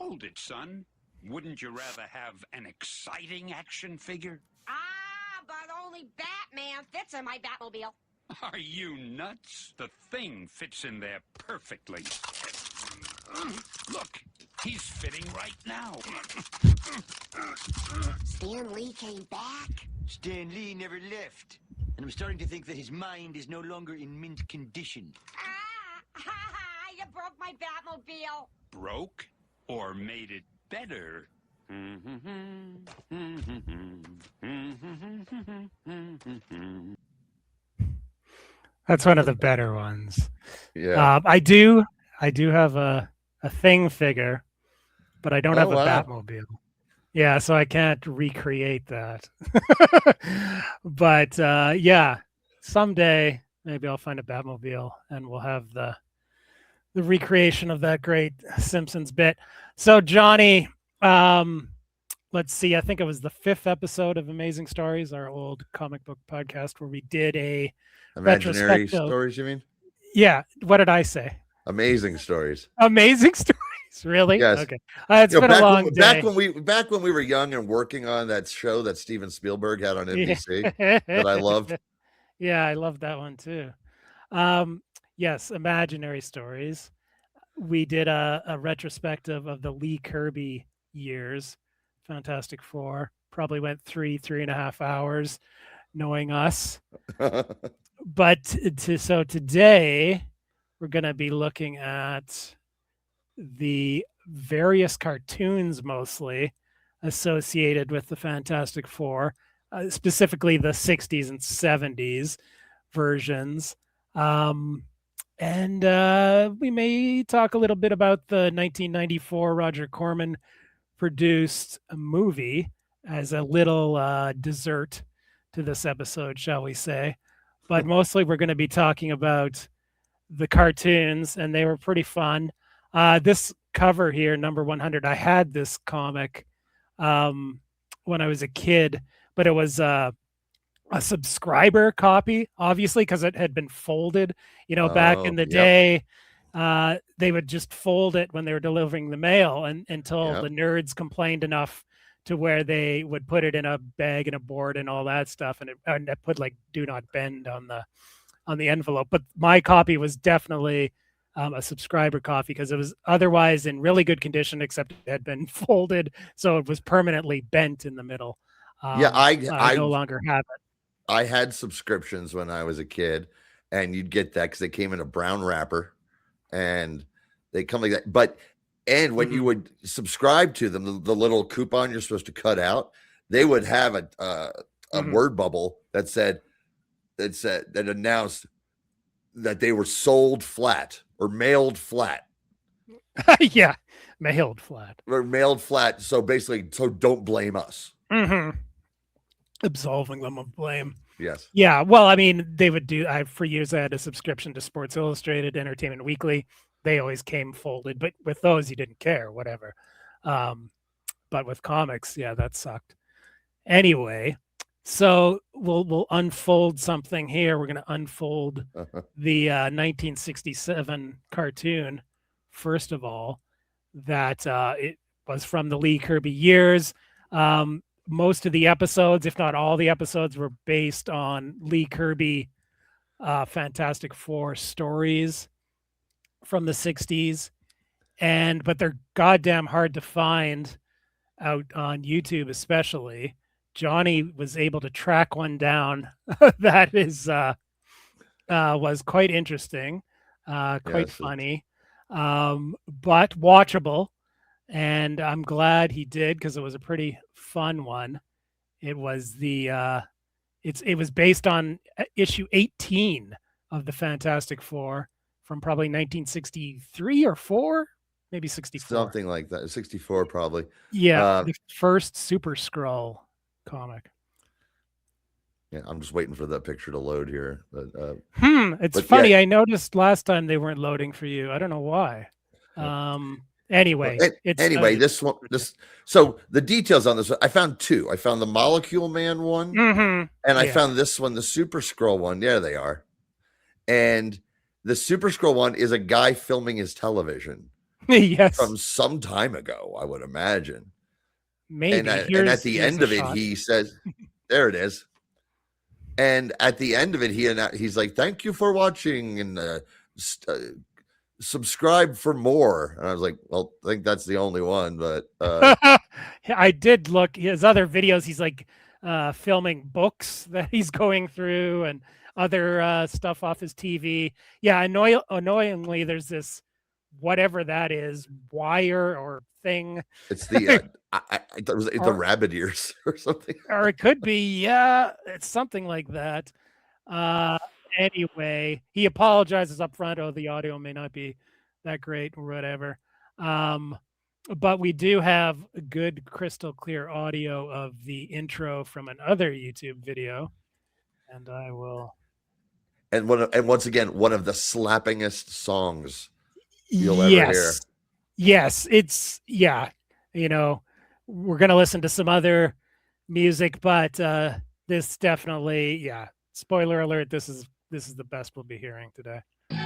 Hold it, son. Wouldn't you rather have an exciting action figure? But only Batman fits in my Batmobile. Are you nuts? The Thing fits in there perfectly. Look, he's fitting right now. Stan Lee came back? Stan Lee never left. And I'm starting to think that his mind is no longer in mint condition. You broke my Batmobile. Broke or made it better? That's one of the better ones. Yeah. I do have a Thing figure, but I don't have a wow. Batmobile. Yeah, so I can't recreate that. But yeah, someday maybe I'll find a Batmobile and we'll have the recreation of that great Simpsons bit. So Johnny, let's see, I think it was the 5th episode of Amazing Stories, our old comic book podcast, where we did a Imaginary retrospective. stories, you mean? Yeah, what did I say? Amazing stories. Amazing Stories. Really? Yes. Okay. It's been a long day. Back when we were young and working on that show that Steven Spielberg had on NBC that I loved. Yeah, I love that one too. Yes, Imaginary Stories. We did a retrospective of the Lee Kirby years. Fantastic Four. Probably went 3.5 hours, knowing us. But so today we're going to be looking at the various cartoons mostly associated with the Fantastic Four, specifically the 60s and 70s versions. And we may talk a little bit about the 1994 Roger Corman produced movie as a little dessert to this episode, shall we say. But mostly we're going to be talking about the cartoons, and they were pretty fun. This cover here, number 100, I had this comic when I was a kid, but it was a subscriber copy, obviously, because it had been folded. You know, back in the day, they would just fold it when they were delivering the mail until the nerds complained enough to where they would put it in a bag and a board and all that stuff, and it put like "do not bend" on the envelope. But my copy was definitely a subscriber copy because it was otherwise in really good condition, except it had been folded, so it was permanently bent in the middle. I no longer have it. I had subscriptions when I was a kid, and you'd get that because they came in a brown wrapper, and they come like that. And when you would subscribe to them, the little coupon you're supposed to cut out, they would have a word bubble that announced that they were sold flat or mailed flat. Yeah, mailed flat. Or mailed flat. So basically, don't blame us. Absolving them of blame. Yes. Yeah. Well, I mean, they would do. For years, I had a subscription to Sports Illustrated, Entertainment Weekly. They always came folded, but with those, you didn't care, whatever. But with comics, yeah, that sucked. Anyway, so we'll unfold something here. We're going to unfold the 1967 cartoon. First of all, that it was from the Lee Kirby years. Most of the episodes, if not all the episodes, were based on Lee Kirby Fantastic Four stories from the 60s. But they're goddamn hard to find out on YouTube, especially. Johnny was able to track one down that was quite interesting, quite funny, but watchable. And I'm glad he did, because it was a pretty fun one. It was it was based on issue 18 of the Fantastic Four from probably 1963 or 4, maybe 64. Something like that. 64 probably. Yeah, the first Super Skrull comic. Yeah, I'm just waiting for that picture to load here. But it's funny. Yeah. I noticed last time they weren't loading for you. I don't know why. Anyway, so the details on this, I found 2. I found the Molecule Man one, and I found this one, the Super Skrull one. There they are. And the Super Skrull one is a guy filming his television. Yes. from some time ago, I would imagine. Maybe. And at Here's the a end of it, shot. he says, "There it is." And at the end of it, he's like, "Thank you for watching, and subscribe for more." And I was like, "Well, I think that's the only one." But I did look his other videos. He's like filming books that he's going through and other stuff off his TV. Yeah, annoyingly, there's this whatever that is, wire or thing, it's the I thought it was the rabbit ears or something. or it could be, yeah, it's something like that. Anyway, he apologizes up front. Oh, the audio may not be that great or whatever. But we do have good crystal clear audio of the intro from another YouTube video. And I will. And once again, one of the slappingest songs you'll ever hear. Yes, it's you know, we're gonna listen to some other music, but this definitely, spoiler alert, this is the best we'll be hearing today. The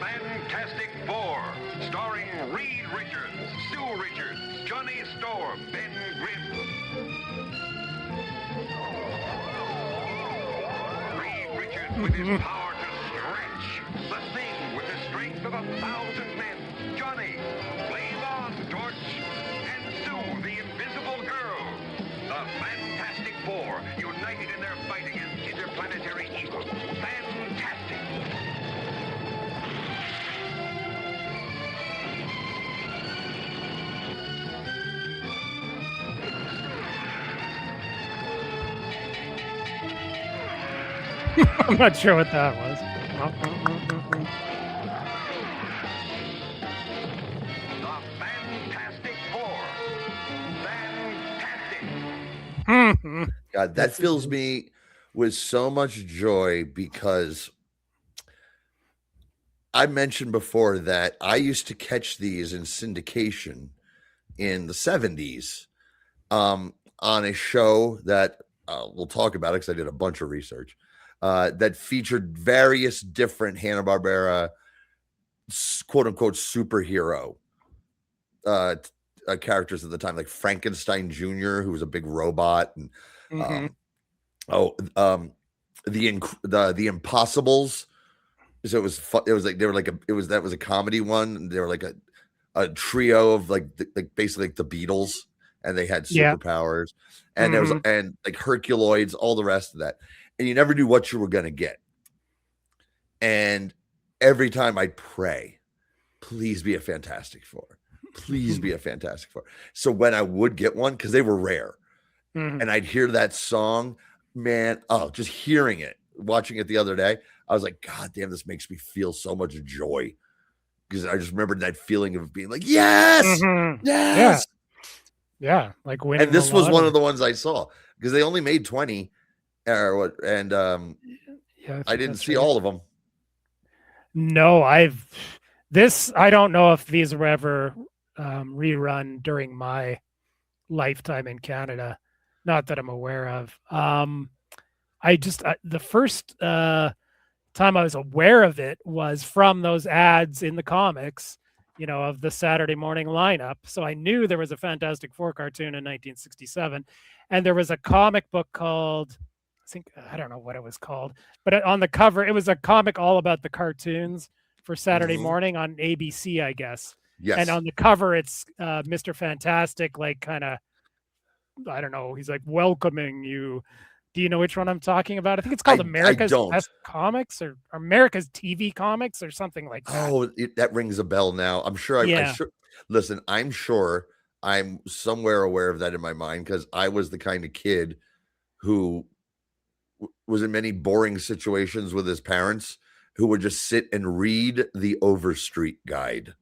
Fantastic Four, starring Reed Richards, Sue Richards, Johnny Storm, Ben Grimm. Reed Richards with his power to stretch. The Thing with the strength of 1,000 men. Johnny, Flame On, Torch, and Sue, the Invisible Girl. The Fantastic Four, united in their fight against interplanetary evil. Fantastic! I'm not sure what that was. The Fantastic Four. Fantastic. God, that fills me with so much joy because I mentioned before that I used to catch these in syndication in the 70s on a show that we'll talk about it because I did a bunch of research that featured various different Hanna-Barbera quote unquote superhero characters at the time, like Frankenstein Jr., who was a big robot, and the Impossibles. So it was like they were like that was a comedy one. They were like a trio of like basically like the Beatles, and they had superpowers, and there was and like Herculoids, all the rest of that, and you never knew what you were gonna get. And every time I'd pray, please be a Fantastic Four. Please be a Fantastic Four. So when I would get one, because they were rare, and I'd hear that song, man, just hearing it, watching it the other day, I was like, God damn, this makes me feel so much joy. Because I just remembered that feeling of being like, yes, yes. Yeah. Like winning. And this was one of the ones I saw because they only made 20 or what. And I didn't see all of them. No, I don't know if these were ever rerun during my lifetime in Canada. Not that I'm aware of. The first time I was aware of it was from those ads in the comics, of the Saturday morning lineup. So I knew there was a Fantastic Four cartoon in 1967, and there was a comic book called, I don't know what it was called, but on the cover, it was a comic all about the cartoons for Saturday morning on ABC, I guess. Yes. And on the cover, it's Mr. Fantastic, like kind of, I don't know, he's like welcoming you. Do you know which one I'm talking about? I think it's called America's Best Comics or America's TV Comics or something like that. Oh, that rings a bell now. I'm sure. Listen, I'm sure I'm somewhere aware of that in my mind because I was the kind of kid who was in many boring situations with his parents who would just sit and read the Overstreet Guide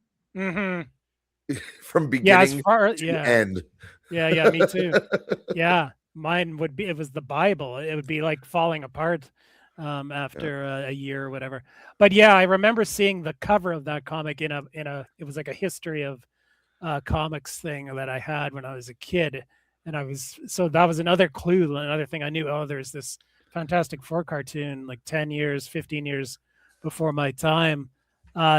from beginning to end. Yeah, me too. Yeah. Mine would be, it was the Bible. It would be like falling apart after a year or whatever. But yeah, I remember seeing the cover of that comic in a it was like a history of comics thing that I had when I was a kid. And so that was another clue, another thing I knew. Oh, there's this Fantastic Four cartoon like 10 years, 15 years before my time.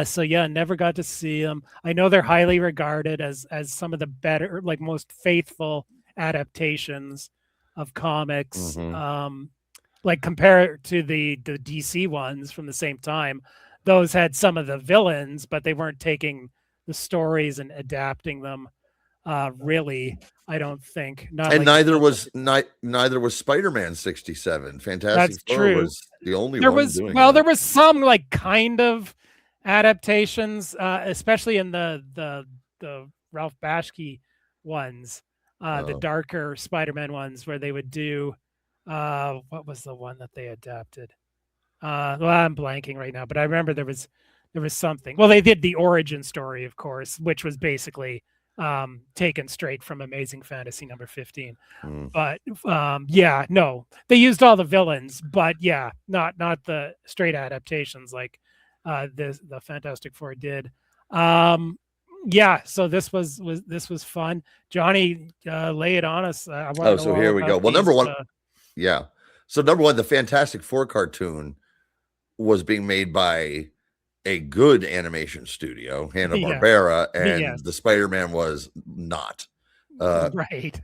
So yeah, never got to see them. I know they're highly regarded as some of the better, like most faithful adaptations of comics. Like compare it to the DC ones from the same time. Those had some of the villains, but they weren't taking the stories and adapting them. Really, I don't think. Not And like neither was Spider-Man 67. Fantastic that's Four true. was the only There one was doing there that. was some like kind of adaptations, especially in the Ralph Bashki ones, the darker Spider-Man ones, where they would do what was the one that they adapted? Well, I'm blanking right now, but I remember there was something. Well, they did the origin story, of course, which was basically taken straight from Amazing Fantasy number 15. But yeah, no, they used all the villains, but yeah, not the straight adaptations like the Fantastic Four did. Yeah, so this was fun. Johnny, lay it on us. I want to know So all here we go. about Well, number these, one, yeah. So number one, the Fantastic Four cartoon was being made by a good animation studio, Hanna-Barbera, and Yes. the Spider-Man was not. Right.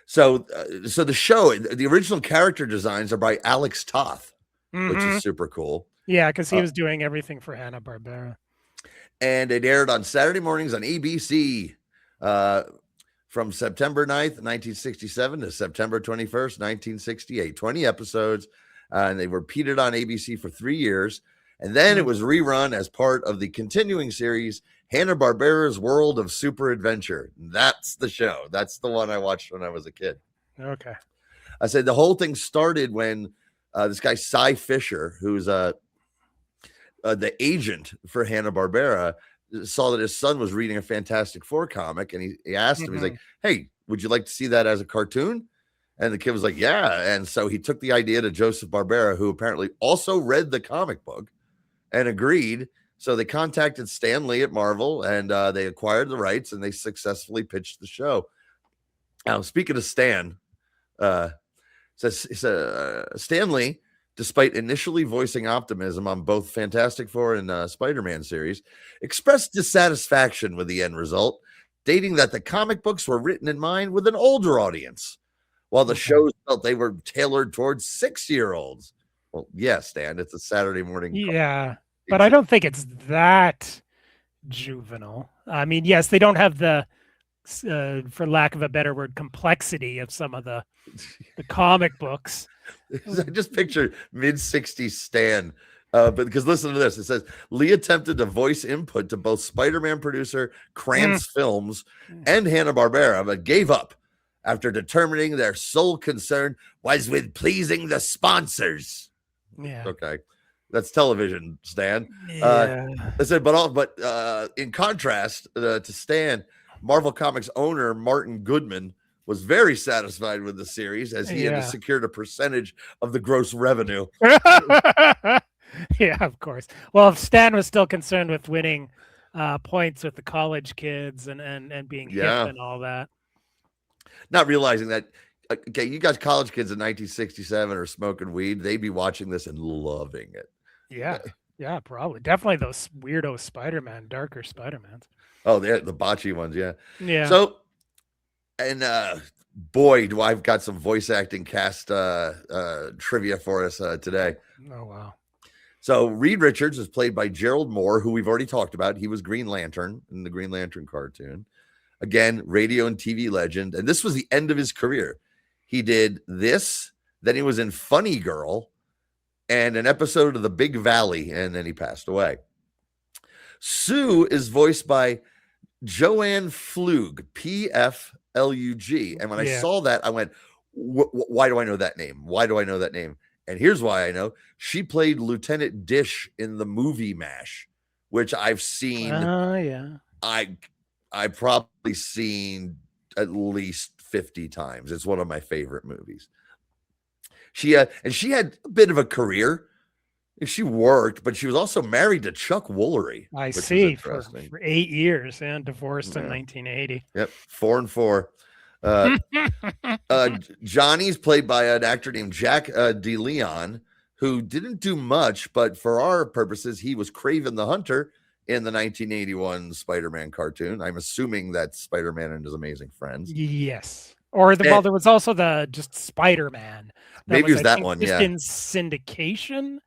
So the show, the original character designs are by Alex Toth, which is super cool. Yeah, because he was doing everything for Hanna-Barbera. And it aired on Saturday mornings on ABC from September 9th, 1967 to September 21st, 1968. 20 episodes, and they were repeated on ABC for 3 years. And then it was rerun as part of the continuing series, Hanna-Barbera's World of Super Adventure. That's the show. That's the one I watched when I was a kid. Okay. I said the whole thing started when this guy, Cy Fisher, who's the agent for Hanna-Barbera, saw that his son was reading a Fantastic Four comic, and he asked him, he's like, hey, would you like to see that as a cartoon? And the kid was like, yeah. And so he took the idea to Joseph Barbera, who apparently also read the comic book, and agreed. So they contacted Stan Lee at Marvel, and they acquired the rights, and they successfully pitched the show. Now, speaking of Stan, Stan Lee, despite initially voicing optimism on both Fantastic Four and Spider-Man series, expressed dissatisfaction with the end result, stating that the comic books were written in mind with an older audience, while the shows felt they were tailored towards 6-year-olds. Well, yes, Stan, it's a Saturday morning. Yeah, but I don't think it's that juvenile. I mean, yes, they don't have the, for lack of a better word, complexity of some of the comic books. I just picture mid-60s Stan. But because listen to this, it says Lee attempted to voice input to both Spider-Man producer Krantz Films and Hanna-Barbera, but gave up after determining their sole concern was with pleasing the sponsors. Yeah. Okay. That's television, Stan. Yeah. I said, but in contrast to Stan, Marvel Comics owner Martin Goodman was very satisfied with the series, as he had secured a percentage of the gross revenue. Yeah, of course. Well, if Stan was still concerned with winning points with the college kids and being hip and all that. Not realizing that, okay, you guys college kids in 1967 are smoking weed, they'd be watching this and loving it. Yeah. Yeah, probably. Definitely those weirdo Spider-Man, darker Spider-Mans. Oh, the botchy ones, yeah. Yeah. So, and boy, do I've got some voice acting cast trivia for us today. Oh, wow. So Reed Richards is played by Gerald Moore, who we've already talked about. He was Green Lantern in the Green Lantern cartoon. Again, radio and TV legend. And this was the end of his career. He did this, then he was in Funny Girl and an episode of The Big Valley, and then he passed away. Sue is voiced by Joanne Flug, P-F-L-U-G. And when I saw that, I went, why do I know that name? Why do I know that name? And here's why I know. She played Lieutenant Dish in the movie MASH, which I've seen. I've probably seen at least 50 times. It's one of my favorite movies. She had a bit of a career. She worked, but she was also married to Chuck Woolery. I see, for 8 years and divorced in 1980. Yep, 4 and 4. Johnny's played by an actor named Jack DeLeon, who didn't do much, but for our purposes, he was Kraven the Hunter in the 1981 Spider-Man cartoon. I'm assuming that's Spider-Man and His Amazing Friends. Yes. Or well, there was also the just Spider-Man. Maybe it was that think, one, just yeah. in syndication.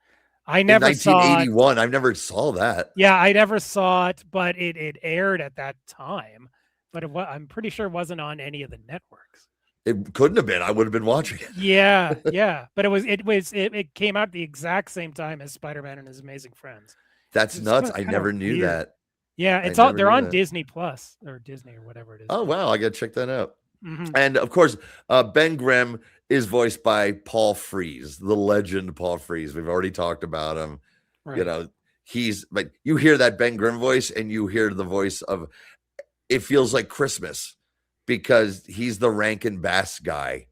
I never saw it. 1981. I never saw that. Yeah, I never saw it, but it aired at that time. But I'm pretty sure it wasn't on any of the networks. It couldn't have been. I would have been watching it. Yeah, yeah. But it came out the exact same time as Spider-Man and His Amazing Friends. That's nuts. I never knew that. Yeah, they're on Disney Plus or Disney or whatever it is. Oh wow, I gotta check that out. Mm-hmm. And of course, Ben Grimm is voiced by Paul Frees, the legend Paul Frees. We've already talked about him. Right. You know, but you hear that Ben Grimm voice and you hear the voice of It Feels Like Christmas, because he's the Rankin Bass guy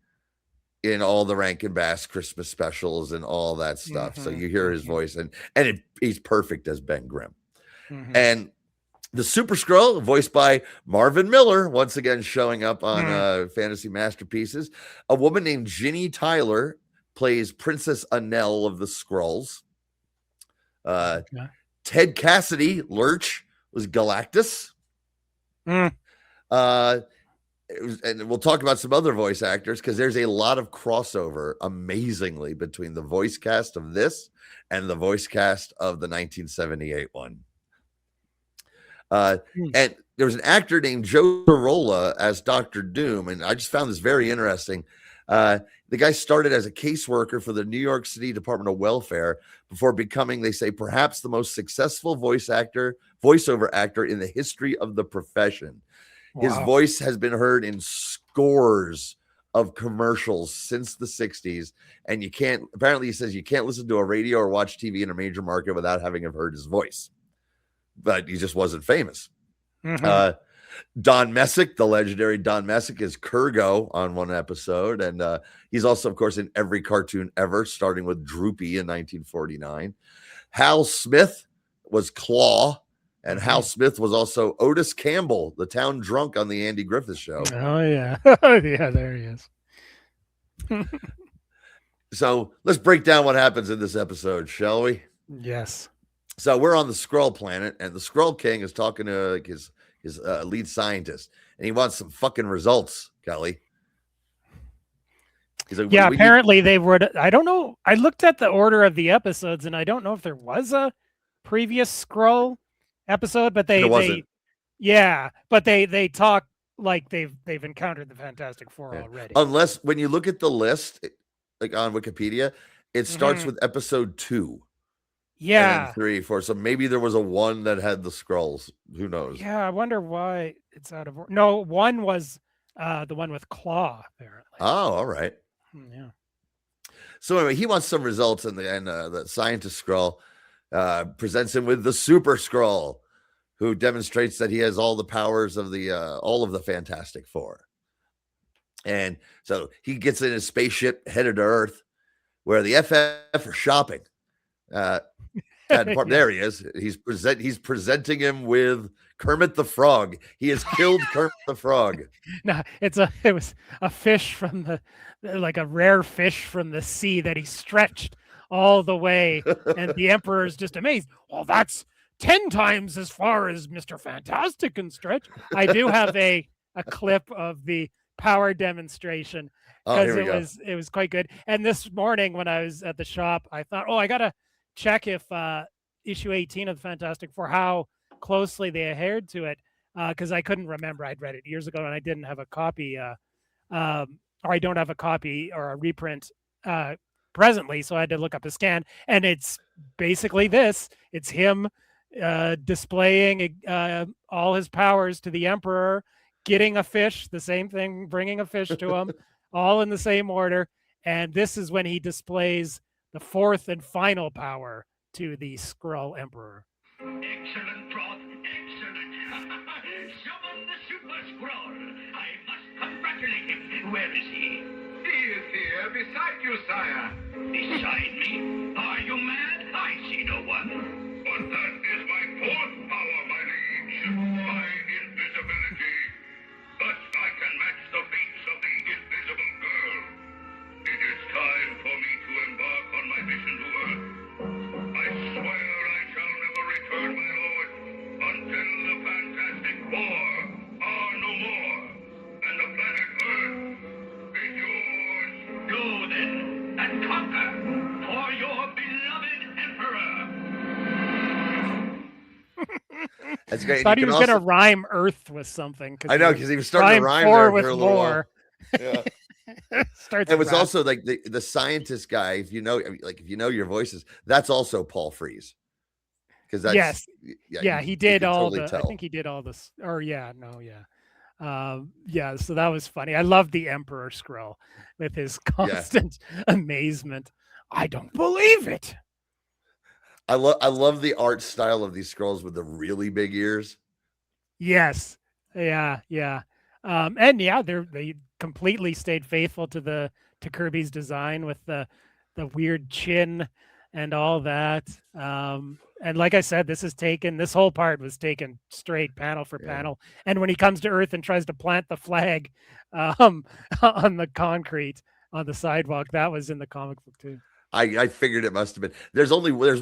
in all the Rankin Bass Christmas specials and all that stuff. Mm-hmm. So you hear his voice and he's perfect as Ben Grimm. Mm-hmm. And the Super Skrull, voiced by Marvin Miller, once again showing up on Fantasy Masterpieces. A woman named Ginny Tyler plays Princess Anel of the Skrulls. Ted Cassidy, Lurch, was Galactus. And we'll talk about some other voice actors because there's a lot of crossover, amazingly, between the voice cast of this and the voice cast of the 1978 one. And there was an actor named Joe Cirola as Dr. Doom, and I just found this very interesting. The guy started as a caseworker for the New York City Department of Welfare before becoming, they say, perhaps the most successful voiceover actor in the history of the profession. Wow. His voice has been heard in scores of commercials since the 60s, and apparently he says you can't listen to a radio or watch TV in a major market without having heard his voice. But he just wasn't famous. Mm-hmm. Don Messick, the legendary Don Messick, is Kurgo on one episode. And he's also, of course, in every cartoon ever, starting with Droopy in 1949. Hal Smith was Claw. And Hal Smith was also Otis Campbell, the town drunk on the Andy Griffith Show. Oh, yeah. Yeah, there he is. So let's break down what happens in this episode, shall we? Yes. So we're on the Skrull planet, and the Skrull King is talking to his lead scientist, and he wants some fucking results, Kelly. He's like, yeah, apparently they were. I don't know. I looked at the order of the episodes, and I don't know if there was a previous Skrull episode, but they talk like they've encountered the Fantastic Four already. Unless when you look at the list, like on Wikipedia, it starts with episode 2. Yeah. And then 3, 4. So maybe there was a 1 that had the Skrulls. Who knows? Yeah, I wonder why it's out of order. No, 1 was the one with Claw, apparently. Oh, all right. Yeah. So anyway, he wants some results, and the scientist Skrull presents him with the Super Skrull, who demonstrates that he has all the powers of all of the Fantastic Four. And so he gets in his spaceship headed to Earth, where the FF are shopping. There he is. He's presenting him with Kermit the Frog. He has killed Kermit the Frog. No, it was a fish from like a rare fish from the sea that he stretched all the way, and the Emperor is just amazed. Well, that's 10 times as far as Mr. Fantastic can stretch. I do have a clip of the power demonstration because it was quite good. And this morning when I was at the shop, I thought, I gotta check if issue 18 of the Fantastic Four, how closely they adhered to it, because I couldn't remember. I'd read it years ago and I didn't have a copy, or I don't have a copy or a reprint presently, so I had to look up a scan, and it's basically this. It's him displaying all his powers to the Emperor, getting a fish, the same thing, bringing a fish to him, all in the same order, and this is when he displays the 4th and final power to the Skrull Emperor. Excellent broth, excellent. Summon the Super Skrull. I must congratulate him. Where is he? He is here beside you, sire. Beside me? Are you mad? I see no one. But that is my 4th power, my liege. My invisibility. Thus I can match the feats That's great. Thought he was gonna rhyme Earth with something. I know, because he was starting to rhyme there with for a little more. while. Yeah. Starts. It was also like the scientist guy. If you know your voices, that's also Paul Frees. Because that's he did all totally the. tell. I think he did all this. Or so that was funny. I love the Emperor Skrull with his constant amazement. I don't believe it. I love the art style of these Skrulls with the really big ears. Yes. Yeah. And they completely stayed faithful to Kirby's design with the weird chin and all that. And like I said, this whole part was taken straight panel for panel. And when he comes to Earth and tries to plant the flag on the concrete on the sidewalk, that was in the comic book too. I figured it must have been. There's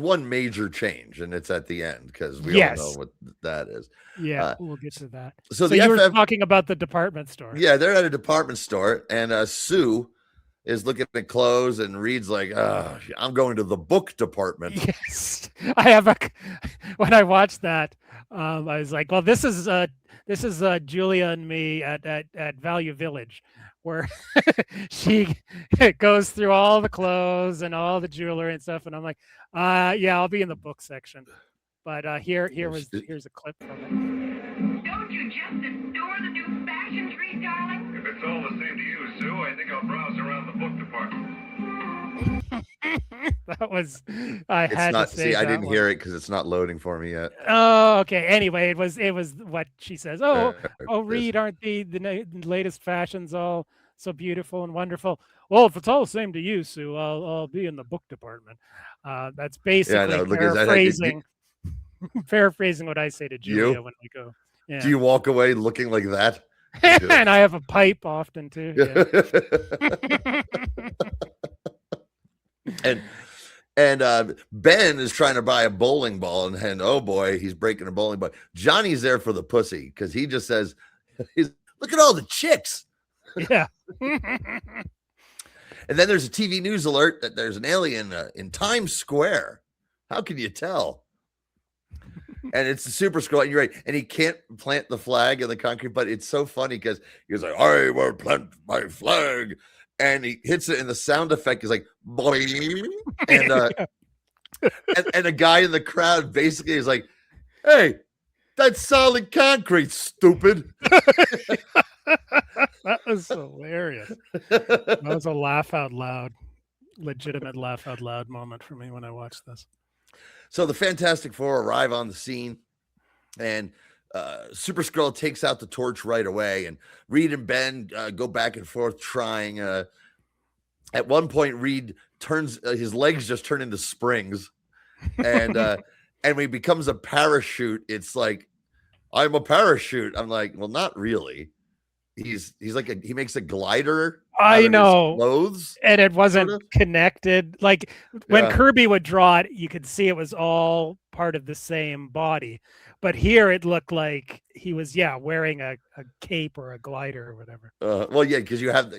one major change, and it's at the end because we all know what that is. Yeah, we'll get to that. So you were talking about the department store. Yeah, they're at a department store, and Sue is looking at clothes, and Reed's like, I'm going to the book department. Yes, when I watched that, I was like, well, this is Julia and me at Value Village, where she goes through all the clothes and all the jewelry and stuff, and I'm like, I'll be in the book section. But here's a clip from it. Don't you just adore the new fashions, Reed, darling? If it's all the same to you, Sue, I think I'll browse around the book department. That was to say. I didn't hear it because it's not loading for me yet. Oh, okay. Anyway, it was what she says. Reed, aren't the latest fashions all so beautiful and wonderful? Well, if it's all the same to you, Sue, I'll be in the book department. That's basically paraphrasing what I say to Julia when we go. Yeah. Do you walk away looking like that? And I have a pipe often too. Yeah. And Ben is trying to buy a bowling ball, and oh boy, he's breaking a bowling ball. Johnny's there for the pussy because he just says, "Look at all the chicks." Yeah. And then there's a TV news alert that there's an alien in Times Square. How can you tell? And it's the Super Skrull, and you're right. And he can't plant the flag in the concrete, but it's so funny because he was like, "I will plant my flag." And he hits it, and the sound effect is like, boing. And a guy in the crowd basically is like, "Hey, that's solid concrete, stupid." That was hilarious. That was a laugh out loud, legitimate laugh out loud moment for me when I watched this. So the Fantastic Four arrive on the scene, and Super Skrull takes out the torch right away, and Reed and Ben go back and forth trying. At one point, Reed turns his legs just turn into springs, and when he becomes a parachute, it's like, "I'm a parachute." I'm like, well, not really. He's like he makes a glider. I know, clothes, and it wasn't connected. Like when Kirby would draw it, you could see it was all part of the same body. But here it looked like he was, wearing a cape or a glider or whatever. Well, yeah, because you have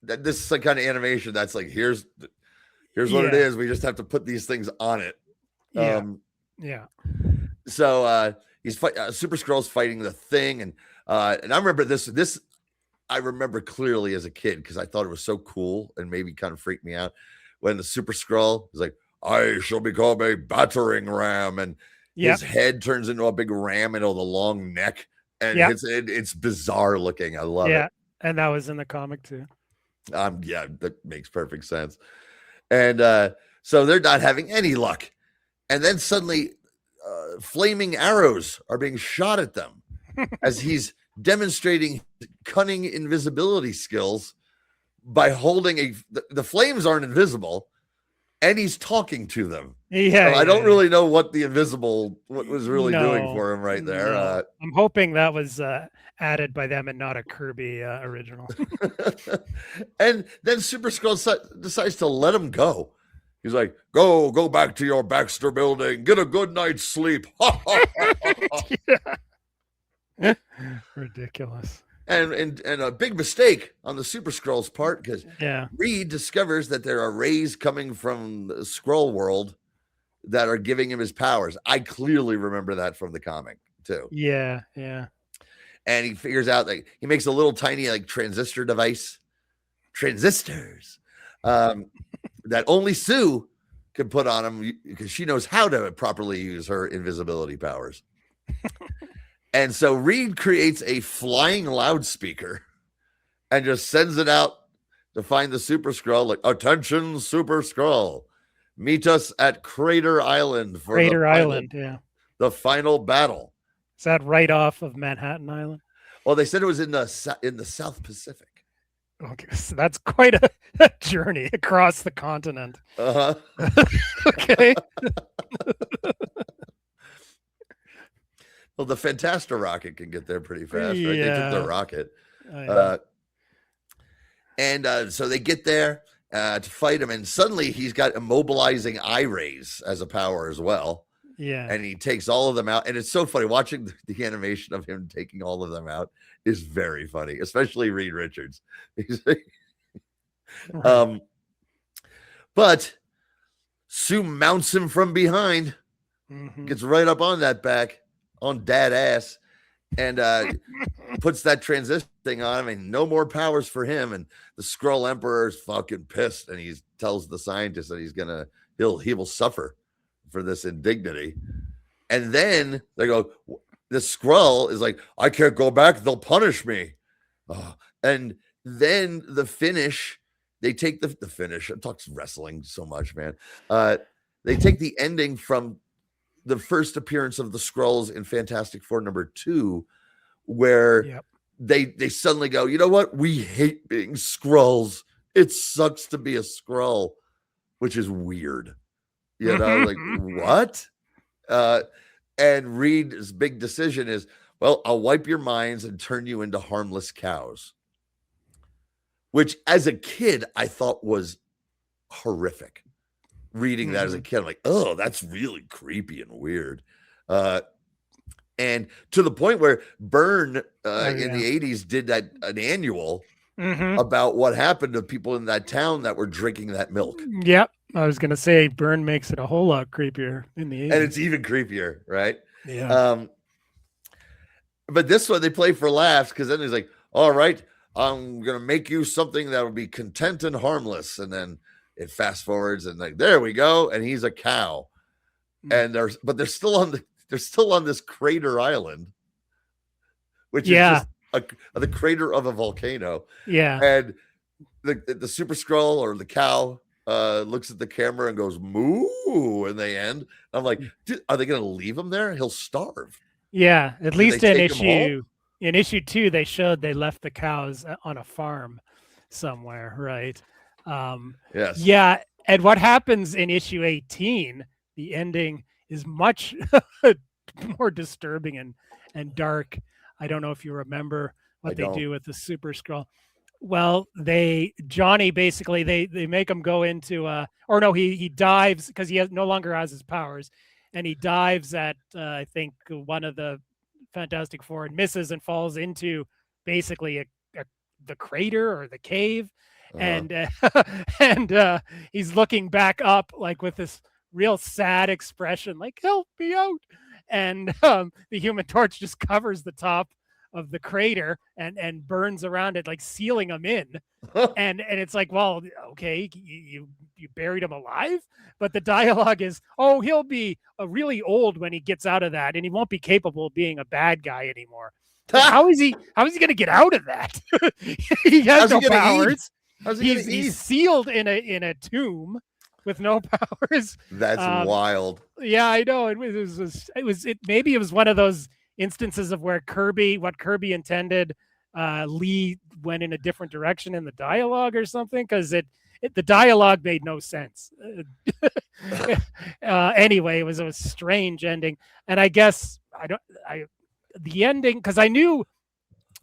this is some kind of animation that's like, here's what it is. We just have to put these things on it. Yeah. So he's Super Skrull's fighting the Thing, and I remember this. I remember clearly as a kid because I thought it was so cool and maybe kind of freaked me out when the Super Skrull was like, "I shall become a battering ram," and his head turns into a big ram and the long neck, and it's bizarre looking. I love it. Yeah, and that was in the comic too. That makes perfect sense. And so they're not having any luck, and then suddenly, flaming arrows are being shot at them as he's demonstrating cunning invisibility skills by holding the flames aren't invisible, and he's talking to them. Yeah, so I don't really know what was really doing for him right there. No. I'm hoping that was added by them and not a Kirby original. And then Super Skrull decides to let him go. He's like, go back to your Baxter building, get a good night's sleep. Ridiculous. And a big mistake on the Super Skrull's part, because Reed discovers that there are rays coming from the Skrull world that are giving him his powers. I clearly remember that from the comic. too. Yeah, yeah. And he figures out that he makes a little tiny like transistor device, transistors, that only Sue can put on him because she knows how to properly use her invisibility powers. And so Reed creates a flying loudspeaker and just sends it out to find the Super Skrull. Like, attention, Super Skrull, meet us at Crater Island for the final battle. Is that right off of Manhattan Island? Well, they said it was in the South Pacific. Okay, so that's quite a journey across the continent. Okay. Well, the Fantasta rocket can get there pretty fast, right? They took the rocket. So they get there to fight him, and suddenly he's got immobilizing eye rays as a power as well. Yeah. And he takes all of them out. And it's so funny. Watching the animation of him taking all of them out is very funny, especially Reed Richards. But Sue mounts him from behind, gets right up on that back, on dad ass, and puts that transistor thing on him, and no more powers for him. And the Skrull Emperor is fucking pissed, and he tells the scientist that he will suffer for this indignity. And then they go, the Skrull is like, I can't go back, they'll punish me. And then the finish, they take the finish. It talks wrestling so much, man. They take the ending from the first appearance of the Skrulls in Fantastic Four #2, where they suddenly go, you know what? We hate being Skrulls. It sucks to be a Skrull, which is weird. You know, like, what? And Reed's big decision is, well, I'll wipe your minds and turn you into harmless cows. Which, as a kid, I thought was horrific. Reading that as a kid, I'm like, oh, that's really creepy and weird. And to the point where Byrne in the 80s did an annual about what happened to people in that town that were drinking that milk. Yep. I was going to say Byrne makes it a whole lot creepier in the 80s. And it's even creepier, right? Yeah. But this one they play for laughs, because then he's like, all right, I'm going to make you something that will be content and harmless. And then it fast forwards and like, there we go. And he's a cow. And they're still on this crater island, which is just the crater of a volcano. Yeah. And the Super Skrull or the cow looks at the camera and goes, moo, and they end. I'm like, are they going to leave him there? He'll starve. Yeah. At least in issue 2, they showed they left the cows on a farm somewhere, right? Yes. Yeah. And what happens in issue 18, the ending is much more disturbing and dark. I don't know if you remember what they do with the Super Skrull. Well, Johnny basically they make him go into he dives because he no longer has his powers, and he dives at I think one of the Fantastic Four and misses and falls into basically the crater or the cave, and he's looking back up like with this real sad expression, like, help me out. And the Human Torch just covers the top of the crater and burns around it, like sealing him in. and it's like, well, okay, you buried him alive, but the dialogue is, oh, he'll be really old when he gets out of that, and he won't be capable of being a bad guy anymore. How is he going to get out of that? He has no powers. He's sealed in a tomb with no powers. That's wild. Yeah, I know. Maybe it was one of those instances of where what Kirby intended, Lee went in a different direction in the dialogue or something, because the dialogue made no sense. Anyway, it was a strange ending, and I guess the ending, because I knew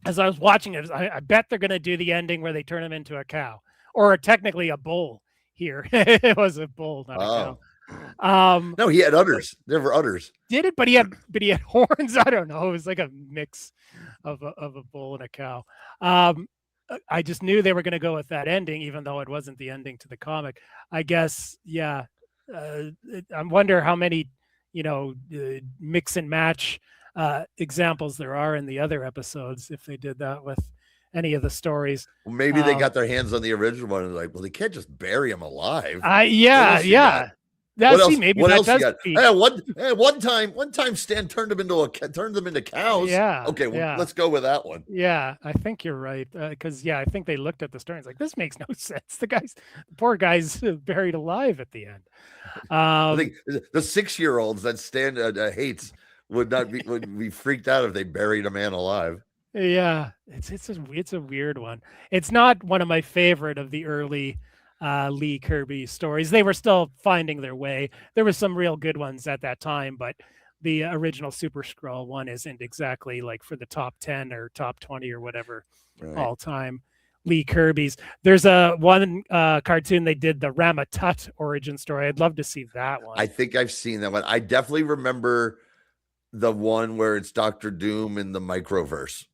as I was watching it, I bet they're going to do the ending where they turn him into a cow, or technically a bull. Here it was a bull, not a cow. No, he had udders. There were udders. Did it? But he had horns. I don't know. It was like a mix of a bull and a cow. I just knew they were going to go with that ending, even though it wasn't the ending to the comic. I guess, yeah. I wonder how many, mix and match examples there are in the other episodes if they did that with any of the stories. Well, maybe they got their hands on the original one and like, well, they can't just bury him alive. Yeah. What else? Maybe what that else you does got? speak. One time, Stan turned them into cows. Yeah. Okay, well, yeah. let's go with that one. Yeah, I think you're right. Because I think they looked at the story and it's like, this makes no sense. The poor guy's buried alive at the end. I think the 6-year-olds that Stan hates would be freaked out if they buried a man alive. Yeah, it's a weird one. It's not one of my favorite of the early Lee Kirby stories. They were still finding their way. There were some real good ones at that time, but the original Super Skrull one isn't exactly like for the top 10 or top 20 or whatever all time Lee Kirby's. There's a one cartoon they did, the Ramatut origin story. I'd love to see that one. I think I've seen that one. I definitely remember the one where it's Dr. Doom in the Microverse.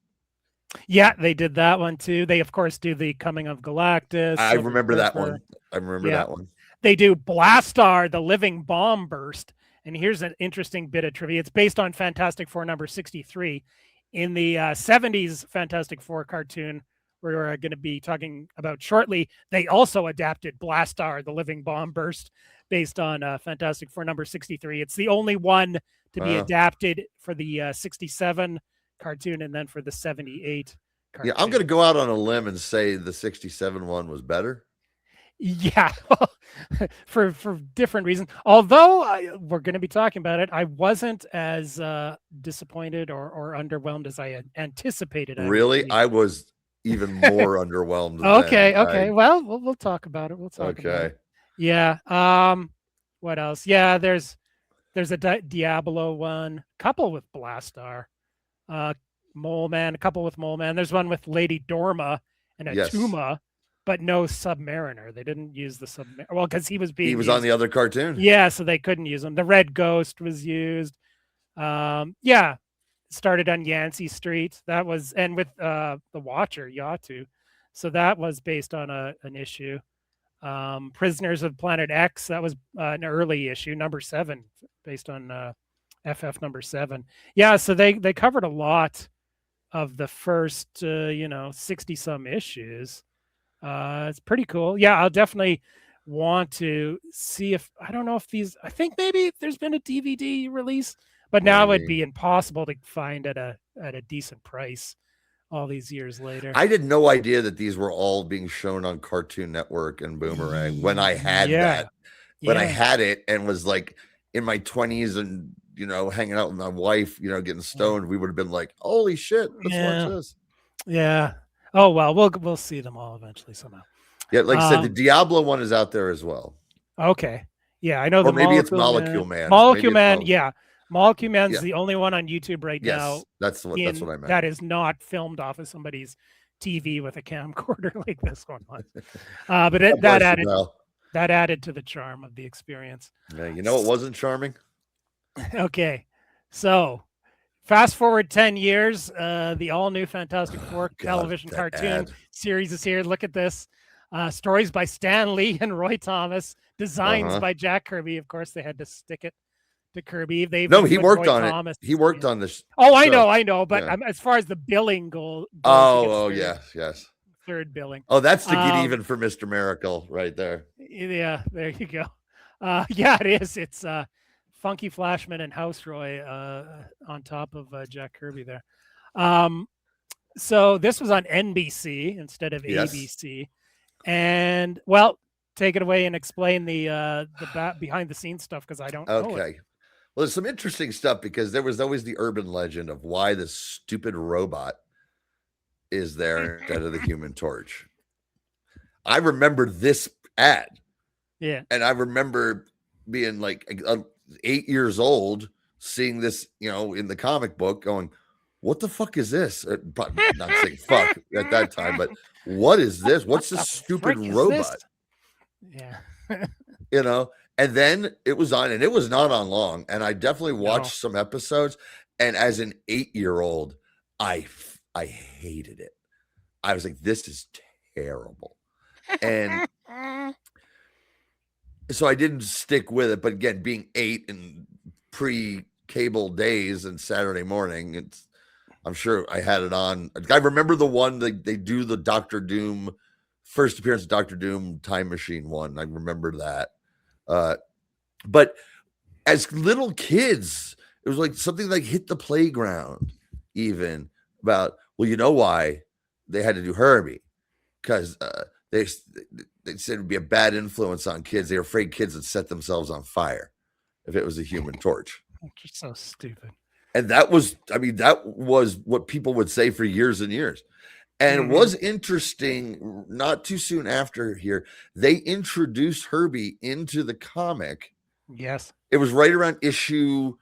Yeah, they did that one too. They of course do the Coming of Galactus. I remember that one. That one. They do Blastar, the living bomb burst. And here's an interesting bit of trivia. It's based on Fantastic Four number 63. In the 70s Fantastic Four cartoon we're going to be talking about shortly, they also adapted Blastar, the living bomb burst, based on Fantastic Four number 63. It's the only one to be adapted for the 67 cartoon and then for the 78 cartoon. Yeah, I'm going to go out on a limb and say the 67 one was better. Yeah, for different reasons. Although we're going to be talking about it, I wasn't as disappointed or underwhelmed as I had anticipated. Really? I was even more underwhelmed. Okay. Well, we'll talk about it. About it. Yeah. What else? Yeah, there's a Diablo one, couple with Blastar, Mole Man, a couple with Mole Man. There's one with Lady Dorma and a Tuma, but no Submariner. They didn't use the Submariner. Well, because he was on the other cartoon. Yeah, so they couldn't use him. The Red Ghost was used. Yeah, started on Yancey Street. That was, and with the Watcher Yatu. So that was based on an issue. Prisoners of Planet X. That was an early issue, number 7, based on FF number 7. Yeah, so they covered a lot of the first 60 some issues. It's pretty cool. Yeah, I'll definitely want to see if, I don't know if these, I think maybe there's been a DVD release, but now it'd be impossible to find at a decent price all these years later. I had no idea that these were all being shown on Cartoon Network and Boomerang when I had that. When I had it and was like in my 20s and hanging out with my wife, getting stoned, we would have been like, holy shit, let's watch this. Yeah. Oh well, we'll see them all eventually somehow. Yeah, like I said, the Diablo one is out there as well. Okay. Yeah, I know. Or maybe it's Molecule Man. Molecule Man, yeah. Molecule Man's the only one on YouTube right now. That's what I meant. That is not filmed off of somebody's TV with a camcorder like this one was. But that added to the charm of the experience. Yeah, it wasn't charming. Okay, so fast forward 10 years, the all-new Fantastic Four television cartoon series is here. Look at this. Stories by Stan Lee and Roy Thomas. Designs by Jack Kirby. Of course, they had to stick it to Kirby. He worked on it. He worked on this. Oh, I know. But as far as the billing goes, yes. Third billing. Oh, that's to get even for Mr. Miracle right there. Yeah, there you go. Yeah, it is. It's Funky Flashman and House Roy on top of Jack Kirby there. So this was on NBC instead of ABC. And well, take it away and explain the behind the scenes stuff because I don't know. Okay. Well, there's some interesting stuff because there was always the urban legend of why this stupid robot is there instead of the Human Torch. I remember this ad. Yeah. And I remember being like 8 years old, seeing this, in the comic book going, what the fuck is this? Not saying fuck at that time, but what is this? What's this stupid robot? Yeah. And then it was on, and it was not on long. And I definitely watched some episodes. And as an 8-year-old, I hated it. I was like, this is terrible. And so I didn't stick with it. But again, being 8 and cable days and Saturday morning. I'm sure I had it on. I remember the one they do the Doctor Doom first appearance of Doctor Doom Time Machine one. I remember that. But as little kids, it was like something like Hit the Playground, even about, well, you know why they had to do Herbie? Because they said it would be a bad influence on kids. They were afraid kids would set themselves on fire if it was a Human Torch. Which is so stupid. And that was what people would say for years and years. And it was interesting, not too soon after here, they introduced Herbie into the comic. Yes. It was right around issue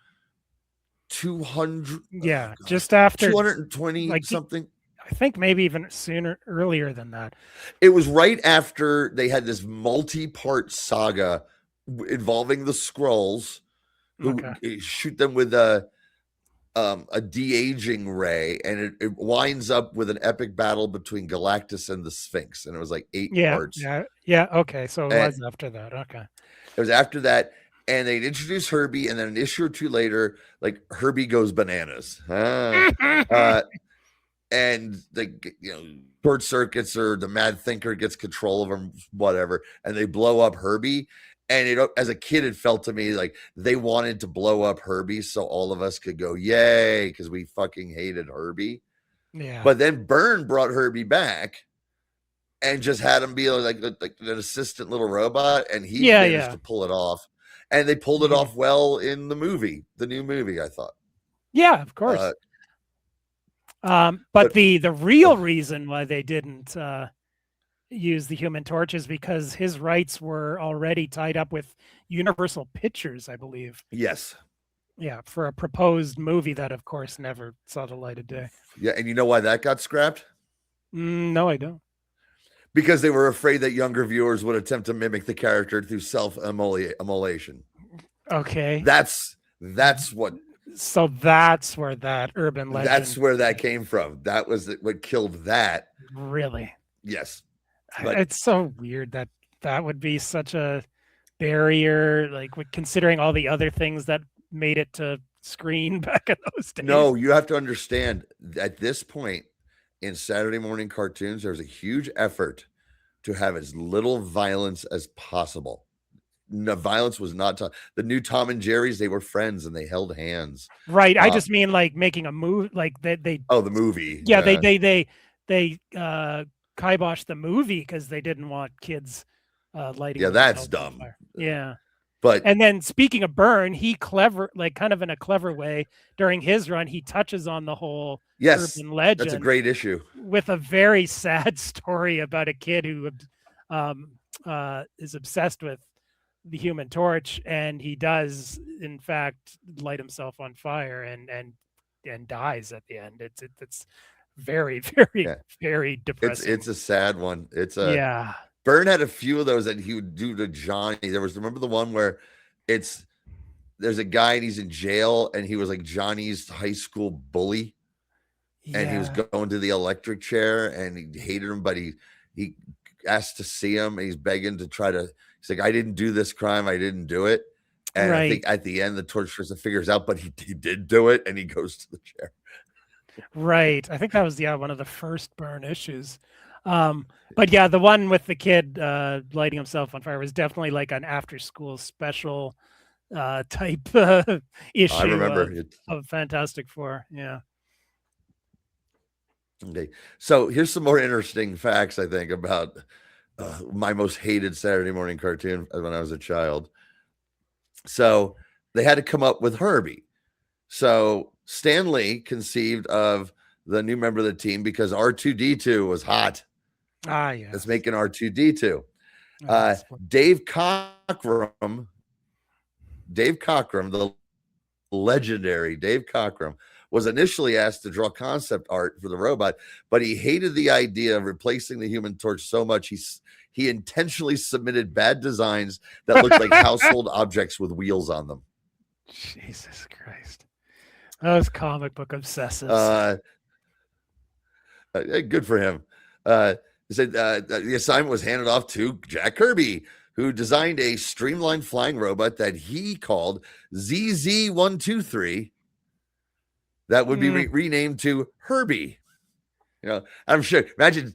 200. Yeah, just after 220 like, something. I think maybe even earlier than that. It was right after they had this multi-part saga involving the Skrulls, who shoot them with a de-aging ray, and it winds up with an epic battle between Galactus and the Sphinx, and it was like 8 parts. Yeah. Okay, so it was after that. Okay, it was after that, and they'd introduce Herbie, and then an issue or two later, like Herbie goes bananas, and short circuits, or the Mad Thinker gets control of him, whatever, and they blow up Herbie. And as a kid, it felt to me like they wanted to blow up Herbie so all of us could go, yay, because we fucking hated Herbie. Yeah. But then Byrne brought Herbie back and just had him be like an assistant little robot, and he managed to pull it off. And they pulled it off well in the new movie, I thought. Yeah, of course. But the real reason why they didn't use the Human Torch is because his rights were already tied up with Universal Pictures, I believe. Yes. Yeah, for a proposed movie that, of course, never saw the light of day. Yeah, and you know why that got scrapped? No, I don't. Because they were afraid that younger viewers would attempt to mimic the character through self-immolation. Okay. That's what. So that's where that urban legend. That's where that came from. That was what killed that. Really? Yes. But it's so weird that would be such a barrier, like considering all the other things that made it to screen back in those days. No, you have to understand, at this point in Saturday morning cartoons, there was a huge effort to have as little violence as possible. No, violence was not the new Tom and Jerry's. They were friends and they held hands. Right. I just mean like making a movie, like they. Oh, the movie. Yeah, they kiboshed the movie because they didn't want kids lighting. Yeah, that's dumb. Yeah. And then speaking of Byrne, he kind of in a clever way during his run, he touches on the whole urban legend. That's a great issue with a very sad story about a kid who is obsessed with the Human Torch, and he does in fact light himself on fire and dies at the end. It's very, very, very depressing. It's a sad one. Yeah. Byrne had a few of those that he would do to Johnny. Remember the one where there's a guy and he's in jail and he was like Johnny's high school bully, and he was going to the electric chair and he hated him, but he asked to see him and he's begging to he's like, I didn't do this crime. I didn't do it. And I think at the end, the torch person figures out, but he did do it, and he goes to the chair. Right. I think that was one of the first Byrne issues. But yeah, the one with the kid lighting himself on fire was definitely like an after-school special type issue. I remember of Fantastic Four. Yeah. Okay, so here's some more interesting facts, I think, about my most hated Saturday morning cartoon when I was a child. So they had to come up with Herbie. So Stan Lee conceived of the new member of the team because R2-D2 was hot. Ah, yeah. Let's make an R2-D2. Dave Cockrum, the legendary Dave Cockrum, was initially asked to draw concept art for the robot, but he hated the idea of replacing the Human Torch so much he intentionally submitted bad designs that looked like household objects with wheels on them. Jesus Christ. Those comic book obsessives. Good for him. He said the assignment was handed off to Jack Kirby, who designed a streamlined flying robot that he called ZZ123 that would be renamed to Herbie. I'm sure. Imagine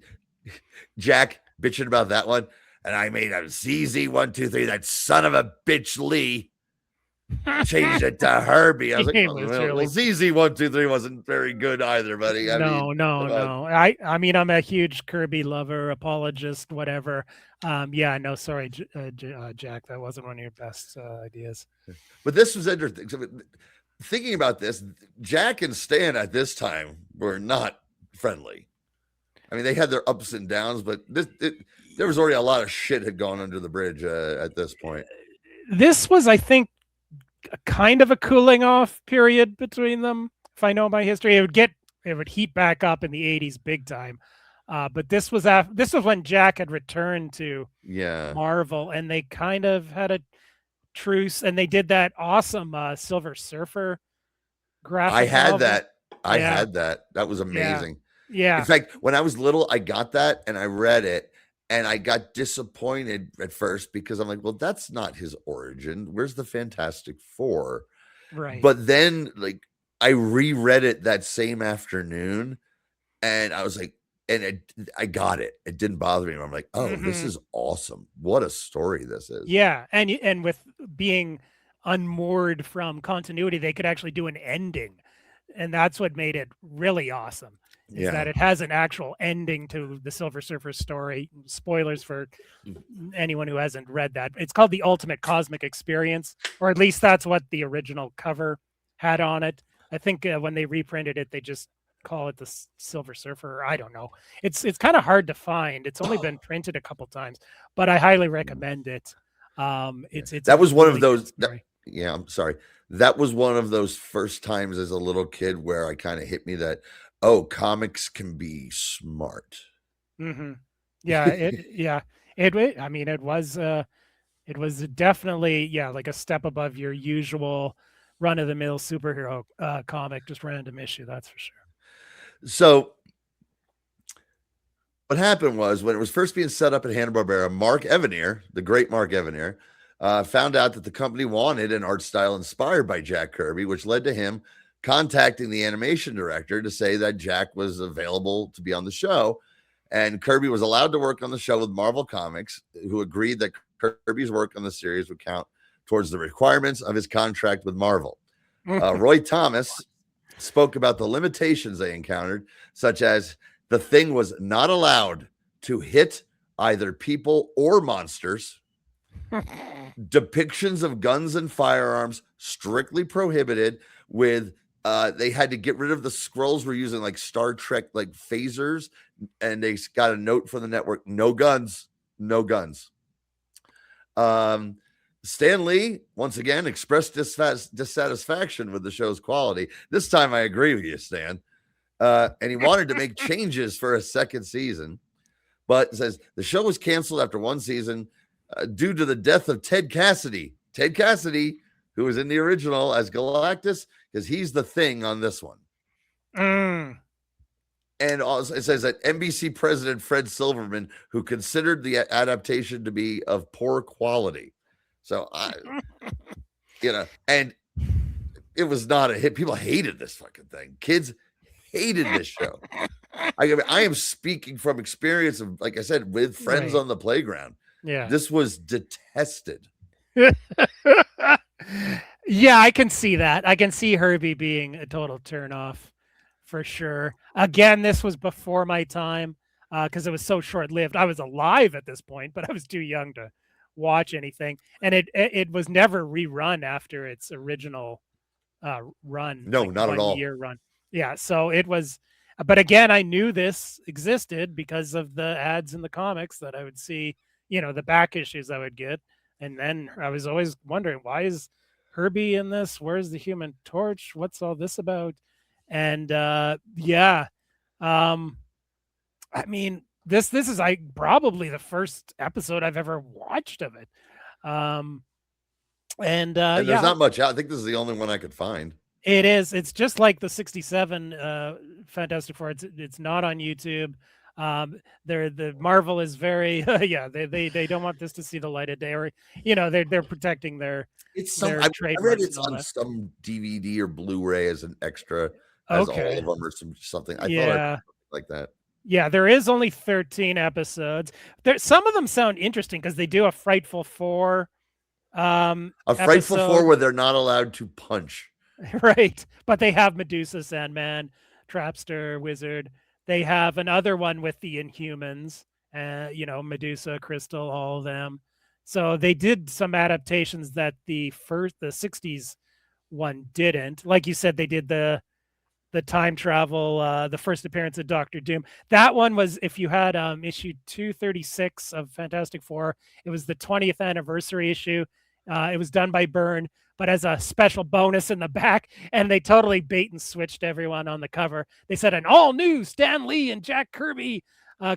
Jack bitching about that one. And I made a ZZ123, that son of a bitch Lee. Changed it to Herbie. I was like, ZZ123 wasn't very good either, buddy. No. I mean, I'm a huge Kirby lover, apologist, whatever. Sorry, Jack, that wasn't one of your best ideas. But this was interesting. So, thinking about this, Jack and Stan at this time were not friendly. I mean, they had their ups and downs, but there was already a lot of shit had gone under the bridge at this point. This was, I think, a kind of a cooling off period between them. If I know my history, it would heat back up in the 80s big time. But this was when Jack had returned to Marvel, and they kind of had a truce, and they did that awesome Silver Surfer graphic. I had that. That was amazing. Yeah. In fact, when I was little, I got that and I read it, and I got disappointed at first because I'm like, well, that's not his origin. Where's the Fantastic Four? Right. But then, like, I reread it that same afternoon, and I was like, I got it. It didn't bother me. I'm like, oh, this is awesome. What a story this is. Yeah, and with being unmoored from continuity, they could actually do an ending, and that's what made it really awesome. Is that it has an actual ending to the Silver Surfer story. Spoilers for anyone who hasn't read that. It's called The Ultimate Cosmic Experience, or at least that's what the original cover had on it. I think when they reprinted it, they just call it the Silver Surfer. I don't know. It's kind of hard to find. It's only been printed a couple times, but I highly recommend it. It's that was one of those. I'm sorry. That was one of those first times as a little kid where I kind of hit me that, oh, comics can be smart. Yeah, it was definitely like a step above your usual run-of-the-mill superhero comic, just random issue, that's for sure. So what happened was, when it was first being set up at Hanna-Barbera, Mark Evanier, the great Mark Evanier, found out that the company wanted an art style inspired by Jack Kirby, which led to him contacting the animation director to say that Jack was available to be on the show. And Kirby was allowed to work on the show with Marvel Comics, who agreed that Kirby's work on the series would count towards the requirements of his contract with Marvel. Roy Thomas spoke about the limitations they encountered, such as the Thing was not allowed to hit either people or monsters. Depictions of guns and firearms strictly prohibited, with they had to get rid of the Skrulls were using like Star Trek like phasers, and they got a note from the network: no guns. Stan Lee once again expressed dissatisfaction with the show's quality. This time I agree with you, Stan. And he wanted to make changes for a second season, but says the show was canceled after one season due to the death of Ted Cassidy. Ted Cassidy, who was in the original as Galactus, because he's the Thing on this one. And also it says that NBC president Fred Silverman, who considered the adaptation to be of poor quality. So and it was not a hit. People hated this fucking thing. Kids hated this show. I am speaking from experience of, like I said, with friends on the playground. Yeah. This was detested. Yeah, I can see that. I can see Herbie being a total turnoff for sure. Again, this was before my time because it was so short-lived. I was alive at this point, but I was too young to watch anything. And it was never rerun after its original run. No, not at all. Year run. Yeah, so it was. But again, I knew this existed because of the ads in the comics that I would see, the back issues I would get. And then I was always wondering, why is Herbie in this? Where's the Human Torch? What's all this about? And I mean, this is probably the first episode I've ever watched of it. And there's not much out. I think this is the only one I could find. It is. It's just like the 67 Fantastic Four. It's not on YouTube. The Marvel is very yeah, they don't want this to see the light of day, or they're protecting their It's their I read trademarks and it's all on that. some DVD or Blu-ray as an extra, as all Okay. of them or something. I thought I Yeah. like that. Yeah, there is only 13 episodes. Some of them sound interesting because they do a Frightful Four A Frightful Four episode, where they're not allowed to punch. right? But they have Medusa, Sandman, Trapster, Wizard. They have another one with the Inhumans, Medusa, Crystal, all of them. So they did some adaptations that the 60s one didn't. Like you said, they did the time travel, the first appearance of Doctor Doom. That one was, if you had issue 236 of Fantastic Four, it was the 20th anniversary issue. It was done by Byrne, but as a special bonus in the back, and they totally bait and switched everyone on the cover. They said an all new Stan Lee and Jack Kirby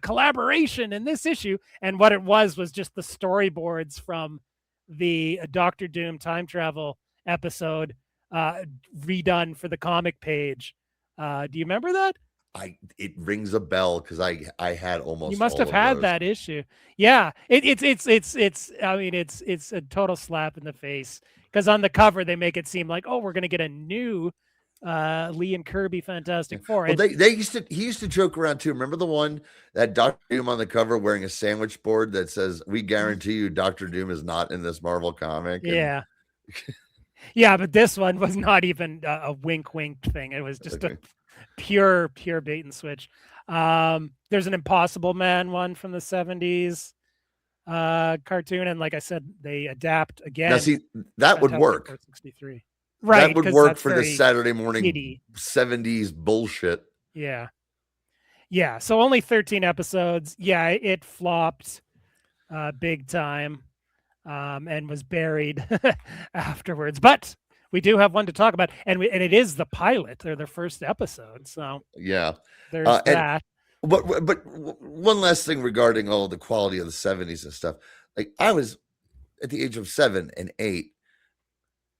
collaboration in this issue, and what it was just the storyboards from the Doctor Doom time travel episode redone for the comic page. Do you remember that? It rings a bell because I had almost. You must all have of had those. that issue. Yeah, it's. I mean, it's a total slap in the face because on the cover they make it seem like, oh, we're gonna get a new Lee and Kirby Fantastic Four. Well, he used to joke around too. Remember the one that Doctor Doom on the cover wearing a sandwich board that says, "We guarantee you, Doctor Doom is not in this Marvel comic." Yeah. Yeah, but this one was not even a wink thing. It was just a pure bait and switch. There's an Impossible Man one from the 70s cartoon, and like I said, they adapt again. Now, see, that would work. 63. Right, that would work for the Saturday morning kiddie. 70s bullshit. Yeah. So only 13 episodes. Yeah, it flopped big time. And was buried afterwards. But we do have one to talk about, and it is the pilot. They're their first episode, so yeah, there's that. But one last thing regarding all the quality of the 70s and stuff. Like I was at the age of 7 and 8,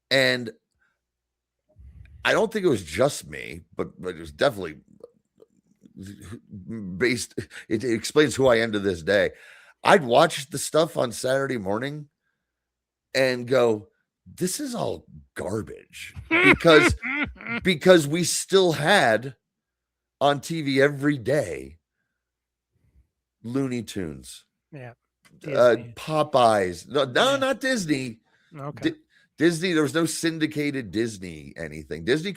and I don't think it was just me, but it was definitely based. It explains who I am to this day. I'd watch the stuff on Saturday morning and go, this is all garbage because we still had on TV every day Looney Tunes, Popeyes. No, not Disney. Okay. Disney. There was no syndicated Disney anything. Disney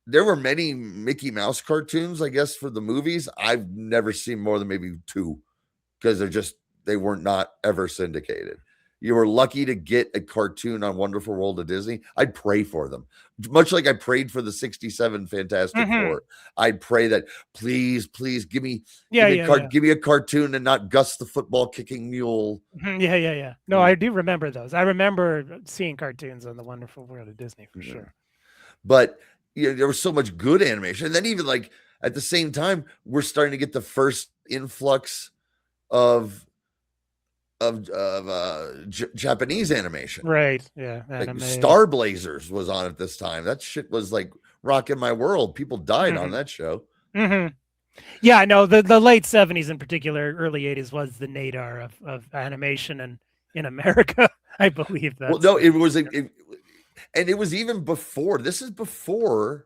there were many Mickey Mouse cartoons, I guess, for the movies. I've never seen more than maybe 2 because they were not ever syndicated. You were lucky to get a cartoon on Wonderful World of Disney. I'd pray for them. Much like I prayed for the 67 Fantastic Four. I'd pray that please give me a cartoon and not Gus the football kicking mule. Yeah. No, I do remember those. I remember seeing cartoons on the Wonderful World of Disney for sure. But there was so much good animation. And then even like at the same time, we're starting to get the first influx of Japanese animation, right? Yeah, like Star Blazers was on at this time. That shit was like rocking my world. People died on that show. Yeah, no, the late 70s in particular, early 80s was the nadir of animation and in America. I believe that. Well, no, it was and it was even before. This is before.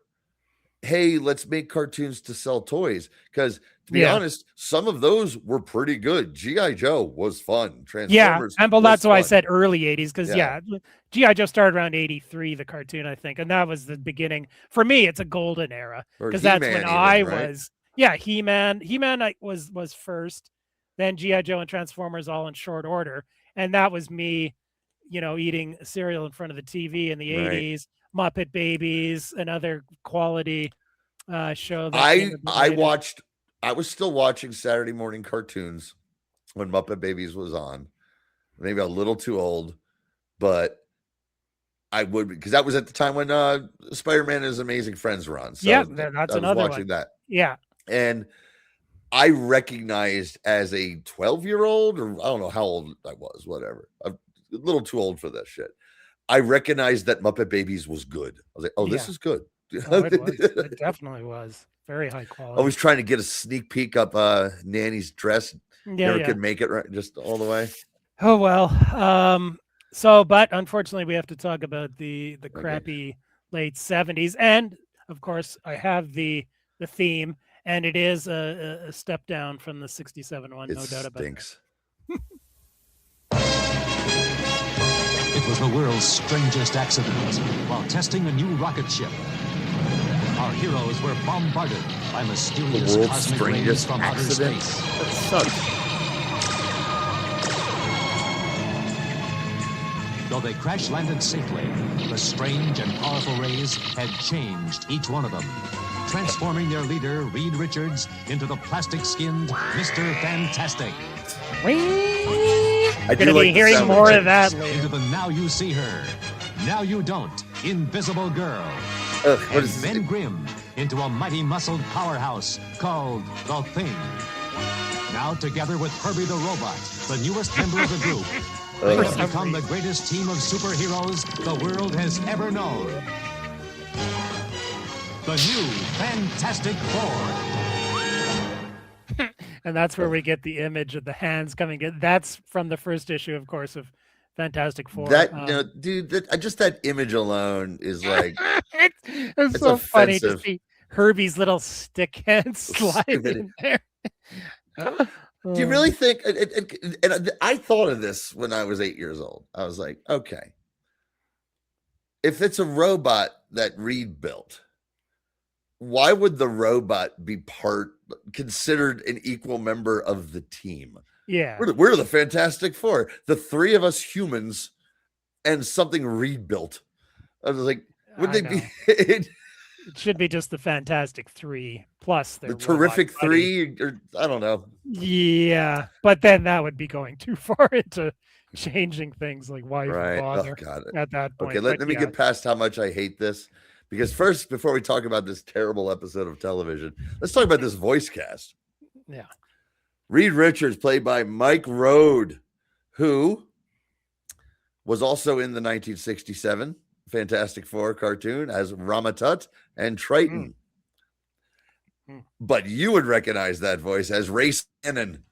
Hey, let's make cartoons to sell toys. Because to be honest, some of those were pretty good. G.I. Joe was fun. Transformers. Yeah, and that's why I said early 80s, because G.I. Joe started around 83, the cartoon, I think. And that was the beginning. For me, it's a golden era. Because that's when I was. Yeah, He-Man. He-Man was first. Then G.I. Joe and Transformers all in short order. And that was me, eating cereal in front of the TV in the 80s. Muppet Babies, another quality show. I was still watching Saturday morning cartoons when Muppet Babies was on. Maybe a little too old, but I would, because that was at the time when Spider-Man and His Amazing Friends were on. So that's I another was watching one. that. Yeah. And I recognized as a 12-year-old, or I don't know how old I was, whatever. I'm a little too old for this shit. I recognized that Muppet Babies was good. I was like, oh, this is good. Oh, it was. It definitely was. Very high quality. Always trying to get a sneak peek up Nanny's dress. Yeah, Never yeah. could make it right, just all the way. Oh well. But unfortunately, we have to talk about the crappy late 70s, and of course, I have the theme, and it is a step down from the 67 one, no doubt about it. Stinks. It was the world's strangest accident while testing a new rocket ship. Our heroes were bombarded by mysterious The world's cosmic rays strangest from outer accident. space. That sucks. Though they crash-landed safely, the strange and powerful rays had changed each one of them, transforming their leader, Reed Richards, into the plastic-skinned Mr. Fantastic. We're going to be hearing more of that later. Into the Now You See Her, Now You Don't, Invisible Girl. What And is Ben this? Grimm into a mighty muscled powerhouse called The Thing. Now together with Herbie the Robot, the newest member of the group, they have become the greatest team of superheroes the world has ever known. The new Fantastic Four. And that's where we get the image of the hands coming in. That's from the first issue, of course, of Fantastic Four. That dude, just that image alone is like it's so funny to offensive. see Herbie's little stick hand slide in there. Do you really think? And I thought of this when I was 8 years old. I was like, okay, if it's a robot that Reed built, why would the robot be considered an equal member of the team? Yeah, We're the Fantastic Four, the three of us humans, and something Reed built. I was like, would they be? It should be just the Fantastic Three plus The Terrific Three, or I don't know. Yeah, but then that would be going too far into changing things. Like, why even bother at that point? Okay, let me get past how much I hate this. Because first, before we talk about this terrible episode of television, let's talk about this voice cast. Yeah. Reed Richards, played by Mike Road, who was also in the 1967 Fantastic Four cartoon as Ramatut and Triton. But you would recognize that voice as Race Bannon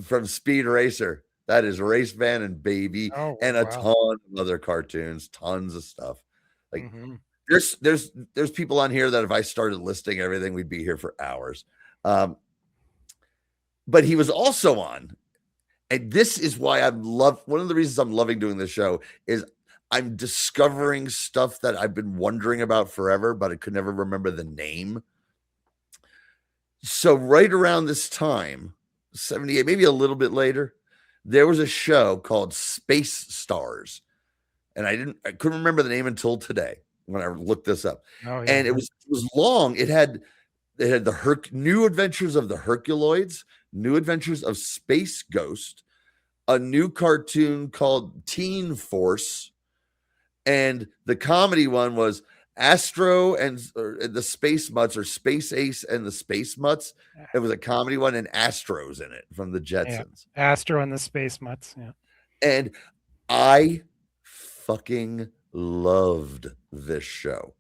from Speed Racer. That is Race Bannon, baby. And a ton of other cartoons, tons of stuff. Like there's people on here that if I started listing everything, we'd be here for hours. But he was also on, and this is why one of the reasons I'm loving doing this show is I'm discovering stuff that I've been wondering about forever, but I could never remember the name. So right around this time, 78, maybe a little bit later, there was a show called Space Stars. And I couldn't remember the name until today when I looked this up. And it was long. It had the New Adventures of the Herculoids, New Adventures of Space Ghost, a new cartoon called Teen Force, and the comedy one was Astro and the Space Mutts, or Space Ace and the Space Mutts. It was a comedy one, and Astro's in it from the Jetsons. Yeah. Astro and the Space Mutts. Yeah. And I fucking loved this show.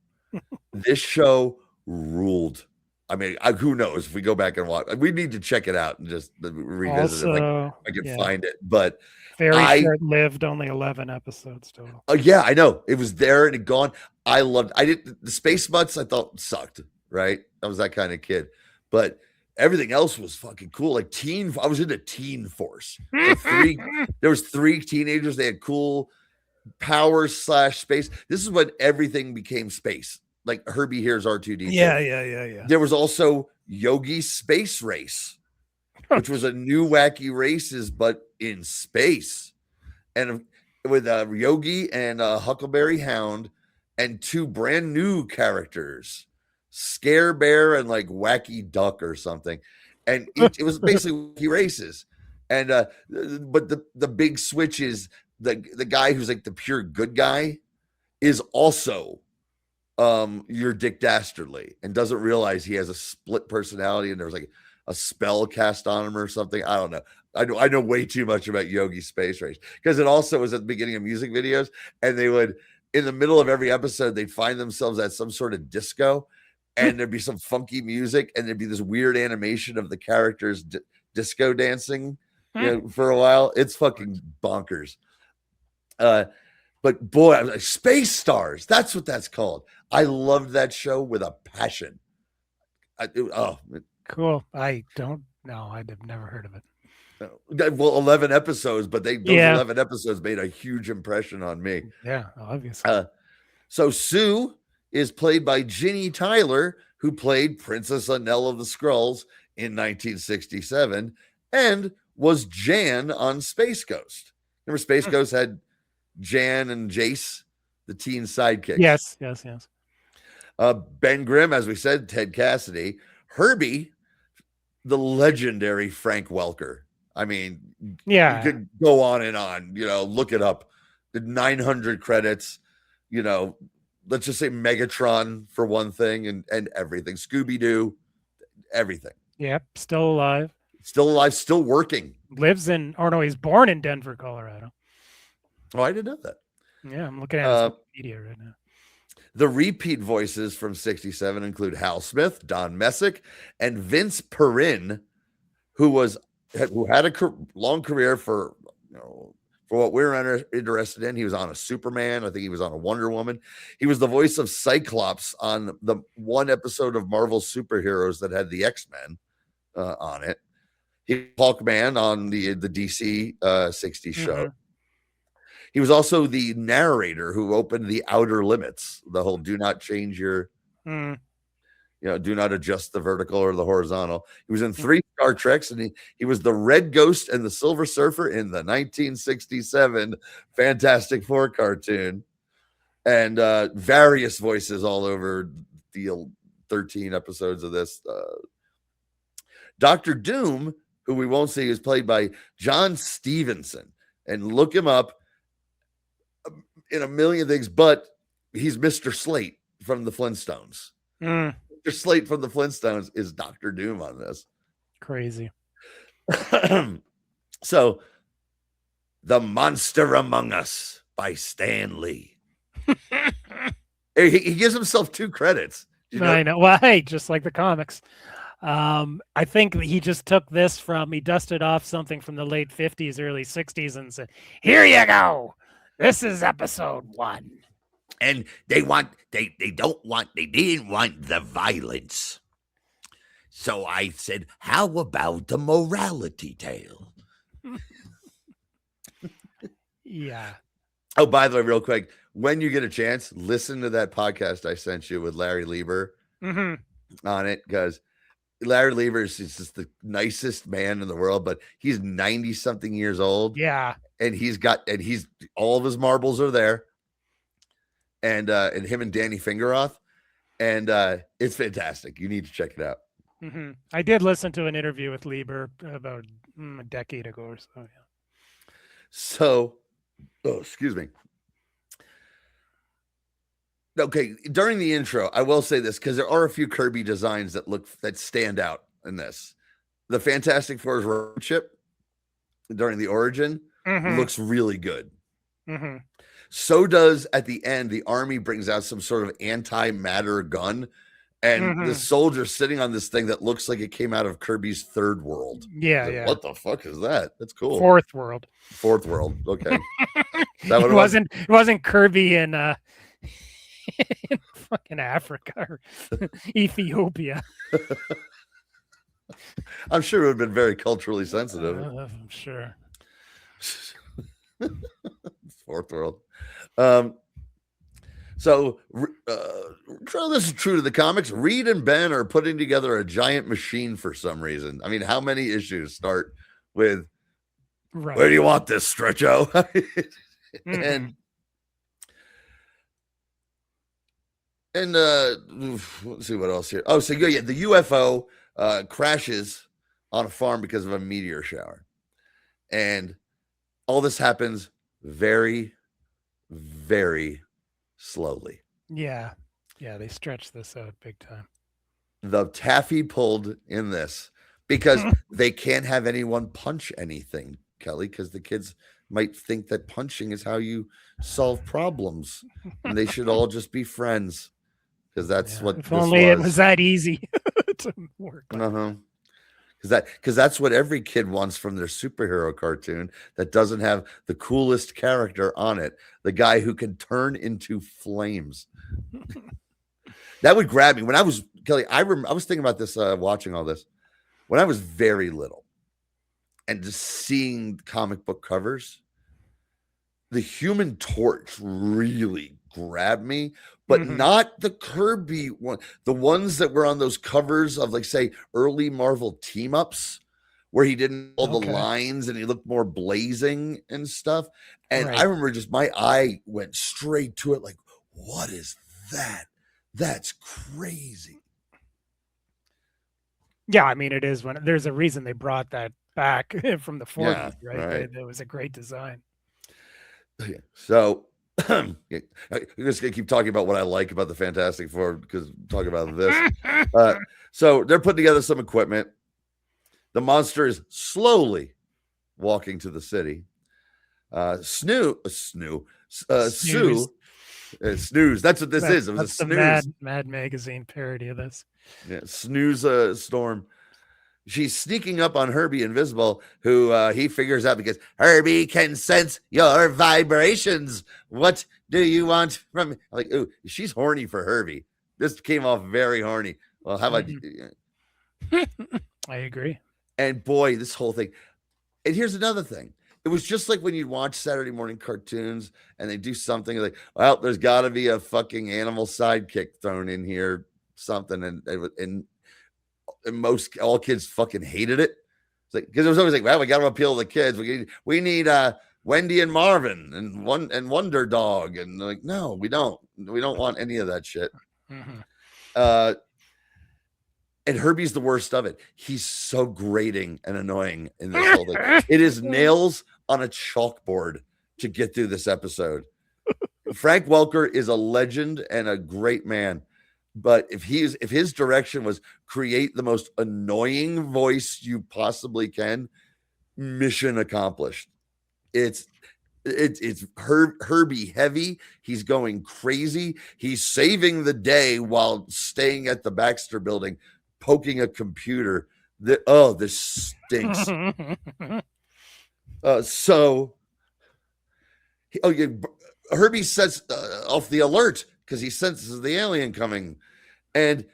This show ruled. I mean, who knows if we go back and watch? We need to check it out and just revisit it. Like, I can find it, but very short-lived, only 11 episodes total. Oh yeah, I know. It was there and it gone. I loved. The Space Mutts I thought sucked. Right, I was that kind of kid, but everything else was fucking cool. Like I was into Teen Force. There was three teenagers. They had cool powers / space. This is when everything became space. Like Herbie here's R2D2. Yeah. There was also Yogi's Space Race, which was a new wacky races, but in space. And with Yogi and Huckleberry Hound and two brand new characters, Scare Bear and like Wacky Duck or something. And it was basically wacky races. And but the big switch is the guy who's like the pure good guy is also your Dick Dastardly and doesn't realize he has a split personality and there's like a spell cast on him or something. I don't know. I know way too much about Yogi Space Race because it also was at the beginning of music videos, and they would in the middle of every episode, they'd find themselves at some sort of disco, and there'd be some funky music, and there'd be this weird animation of the characters disco dancing, for a while. It's fucking bonkers. But boy, Space Stars, that's what that's called. I loved that show with a passion. Cool. I don't know. I've never heard of it. Well, 11 episodes, but those Yeah. 11 episodes made a huge impression on me. Yeah, obviously. So Sue is played by Ginny Tyler, who played Princess Anel of the Skrulls in 1967 and was Jan on Space Ghost. Remember Space Ghost had Jan and Jace, the teen sidekicks. Yes. Ben Grimm, as we said, Ted Cassidy. Herbie, the legendary Frank Welker. I mean, Yeah. you could go on and on, look it up. The 900 credits, let's just say Megatron for one thing, and everything. Scooby-Doo, everything. Yep. Still alive. Still alive, still working. Lives in, or no, he's born in Denver, Colorado. Oh, I didn't know that. Yeah, I'm looking at his media right now. The repeat voices from 67 include Hal Smith, Don Messick, and Vince Perrin, who had a long career for what we're interested in. He was on a Superman. I think he was on a Wonder Woman. He was the voice of Cyclops on the one episode of Marvel Superheroes that had the X-Men on it. He was Hawkman on the DC 60s show. He was also the narrator who opened the Outer Limits, the whole do not change your, do not adjust the vertical or the horizontal. He was in 3 Star Treks, and he was the Red Ghost and the Silver Surfer in the 1967 Fantastic Four cartoon, and various voices all over the 13 episodes of this. Dr. Doom, who we won't see, is played by John Stevenson, and look him up in a million things, but he's Mr. Slate from the Flintstones. Mr. Slate from the Flintstones is Dr. Doom on this. Crazy. So, The Monster Among Us by Stan Lee. He gives himself 2 credits. I know. Well, hey, just like the comics. I think he just took this he dusted off something from the late 50s, early 60s and said, here you go. This is episode 1. And they didn't want the violence. So I said, how about the morality tale? Yeah. Oh, by the way, real quick, when you get a chance, listen to that podcast I sent you with Larry Lieber on it, because Larry Lieber is just the nicest man in the world, but he's 90 something years old. Yeah. And he's all of his marbles are there. And him and Danny Fingeroth. And it's fantastic. You need to check it out. I did listen to an interview with Lieber about a decade ago or so. Yeah. So, excuse me. Okay, during the intro, I will say this because there are a few Kirby designs that stand out in this. The Fantastic Four's road ship during the origin looks really good. So does at the end, the army brings out some sort of anti-matter gun, and the soldier sitting on this thing that looks like it came out of Kirby's Third World. Yeah. What the fuck is that? That's cool. Fourth World. Okay. It wasn't Kirby in fucking Africa or Ethiopia. I'm sure it would have been very culturally sensitive. I'm sure. Fourth World. So this is true to the comics. Reed and Ben are putting together a giant machine for some reason. I mean, how many issues start with where do you want this, Stretcho? And let's see what else here. Oh, so yeah, the UFO crashes on a farm because of a meteor shower. And all this happens very, very slowly. Yeah, they stretch this out big time. The taffy pulled in this because they can't have anyone punch anything, Kelly, because the kids might think that punching is how you solve problems, and they should all just be friends, because that's what If this only it was. was that easy to work. Uh-huh. Because that's what every kid wants from their superhero cartoon that doesn't have the coolest character on it, the guy who can turn into flames. That would grab me when I was Kelly. I was thinking about this watching all this when I was very little, and just seeing comic book covers. The Human Torch really grabbed me, but not the Kirby one. The ones that were on those covers of, like, say, early Marvel team ups, where he didn't all the lines and he looked more blazing and stuff. And I remember just my eye went straight to it, like, what is that? That's crazy. Yeah, I mean, it is when there's a reason they brought that back from the 40s, Yeah, right? right. It was a great design. So I'm just gonna keep talking about what I like about the Fantastic Four, because talking about this. So they're putting together some equipment. The monster is slowly walking to the city. Sue. Snooze. That's what this is. It was a snooze. The Mad Magazine parody of this. Yeah, snooze storm. She's sneaking up on Herbie Invisible, who he figures out because Herbie can sense your vibrations. What do you want from me? Like, ooh, she's horny for Herbie. This came off very horny. Well, how about I agree. And boy, this whole thing. And here's another thing. It was just like when you watch Saturday morning cartoons and they do something like, well, there's got to be a fucking animal sidekick thrown in here, something, and all kids fucking hated it. It's like, because it was always like, well, we got to appeal to the kids. We need Wendy and Marvin and Wonder Dog, and like, no, we don't want any of that shit. And Herbie's the worst of it. He's so grating and annoying in this whole thing. It is nails on a chalkboard to get through this episode. Frank Welker is a legend and a great man. But if his direction was create the most annoying voice you possibly can, mission accomplished. It's Herbie heavy. He's going crazy. He's saving the day while staying at the Baxter Building, poking a computer. This stinks. Herbie sets off the alert because he senses the alien coming, and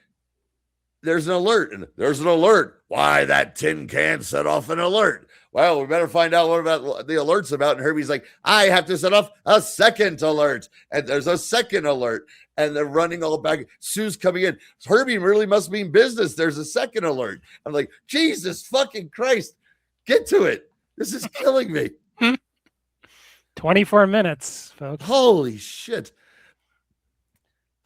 there's an alert. Why, that tin can set off an alert? Well, we better find out what the alert's about. And Herbie's like, I have to set off a second alert. And there's a second alert. And they're running all back. Sue's coming in. Herbie really must mean business. There's a second alert. I'm like, Jesus fucking Christ. Get to it. This is killing me. 24 minutes, folks. Holy shit.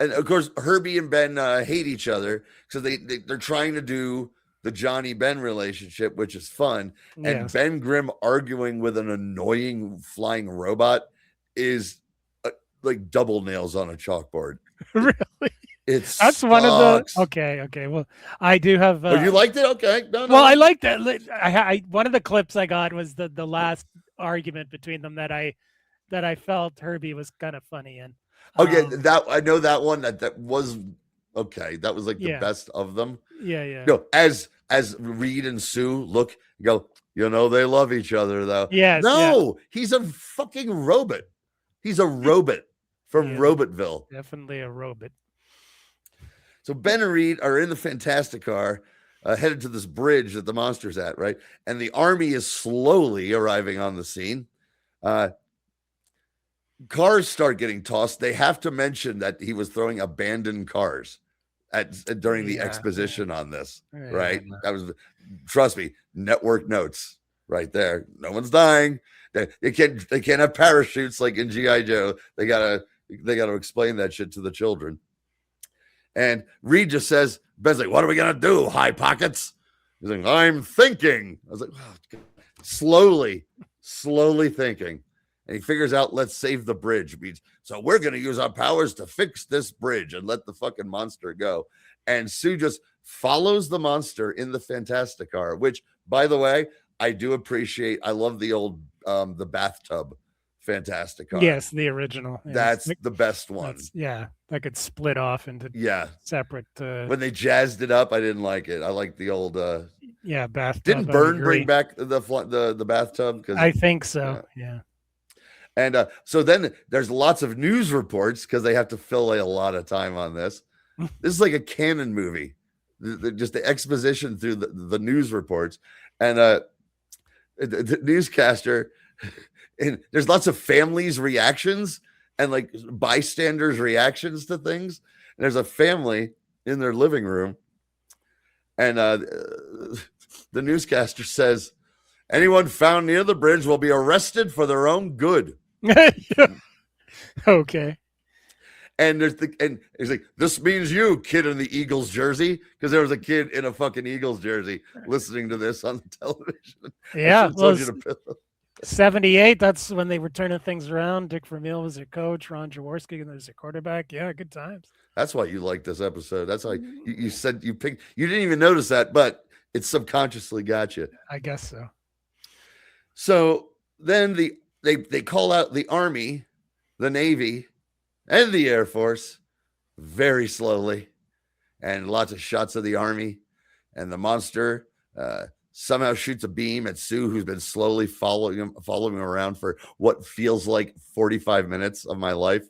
And of course, Herbie and Ben hate each other because they're trying to do the Johnny Ben relationship, which is fun. Yes. And Ben Grimm arguing with an annoying flying robot is like double nails on a chalkboard. Really? That's one of the okay. Well, I do have. You liked it? Okay. No. Well, I liked that. I one of the clips I got was the last argument between them that I felt Herbie was kind of funny in. That I know that one that was okay. That was like the best of them. Yeah. No, as Reed and Sue look, go, they love each other though. Yes. No, he's a fucking robot. He's a robot from Robotville. Definitely a robot. So Ben and Reed are in the Fantastic Car, headed to this bridge that the monster's at, right? And the army is slowly arriving on the scene. Cars start getting tossed. They have to mention that he was throwing abandoned cars during the exposition on this, right? That was, trust me, network notes right there. No one's dying. They can't have parachutes like in G.I. Joe. They gotta explain that shit to the children. And Reed just says, Ben's like, what are we gonna do, High Pockets? He's like, I'm thinking. I was like, oh, slowly thinking. And he figures out, let's save the bridge. So we're going to use our powers to fix this bridge and let the fucking monster go. And Sue just follows the monster in the Fantastic Car, which, by the way, I do appreciate. I love the old the bathtub Fantastic Car. Yes, the original. Yes. That's the best one. That could split off into separate. When they jazzed it up, I didn't like it. I like the old. Bathtub. Didn't Byrne bring back the bathtub? Because I think so. Yeah. And so then there's lots of news reports because they have to fill a lot of time on this. This is like a canon movie, just the exposition through the news reports, and the newscaster. And there's lots of families' reactions and like bystanders' reactions to things. And there's a family in their living room, and the newscaster says, "Anyone found near the bridge will be arrested for their own good." Okay. And he's like, "This means you, kid in the Eagles jersey," because there was a kid in a fucking Eagles jersey listening to this on the television. Yeah, well, 78. That's when they were turning things around. Dick Vermeil was their coach. Ron Jaworski and there's their quarterback. Yeah, good times. That's why you like this episode. That's why you said you picked. You didn't even notice that, but it subconsciously got you. I guess so. So then they call out the Army, the Navy, and the Air Force very slowly, and lots of shots of the Army, and the monster somehow shoots a beam at Sue, who's been slowly following him around for what feels like 45 minutes of my life.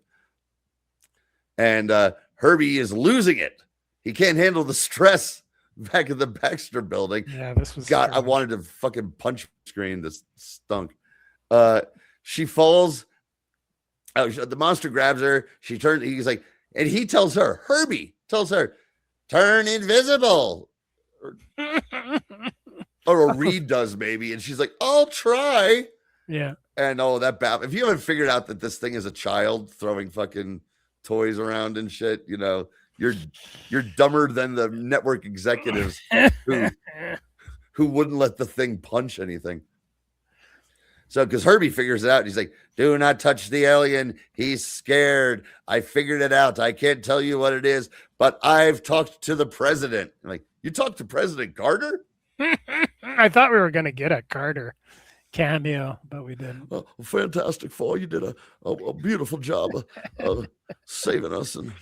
And Herbie is losing it. He can't handle the stress back in the Baxter building. Yeah, this was God. I wanted to fucking punch screen. This stunk. She falls. The monster grabs her. She turns. He's like, and he tells her, Herbie tells her, turn invisible. Or Reed does maybe, and she's like, "I'll try." Yeah. And if you haven't figured out that this thing is a child throwing fucking toys around and shit, you're dumber than the network executives who wouldn't let the thing punch anything. So, because Herbie figures it out, he's like, "Do not touch the alien. He's scared. I figured it out. I can't tell you what it is, but I've talked to the president." I'm like, "You talked to President Carter?" I thought we were going to get a Carter cameo, but we didn't. Fantastic Four, you did a beautiful job of saving us, and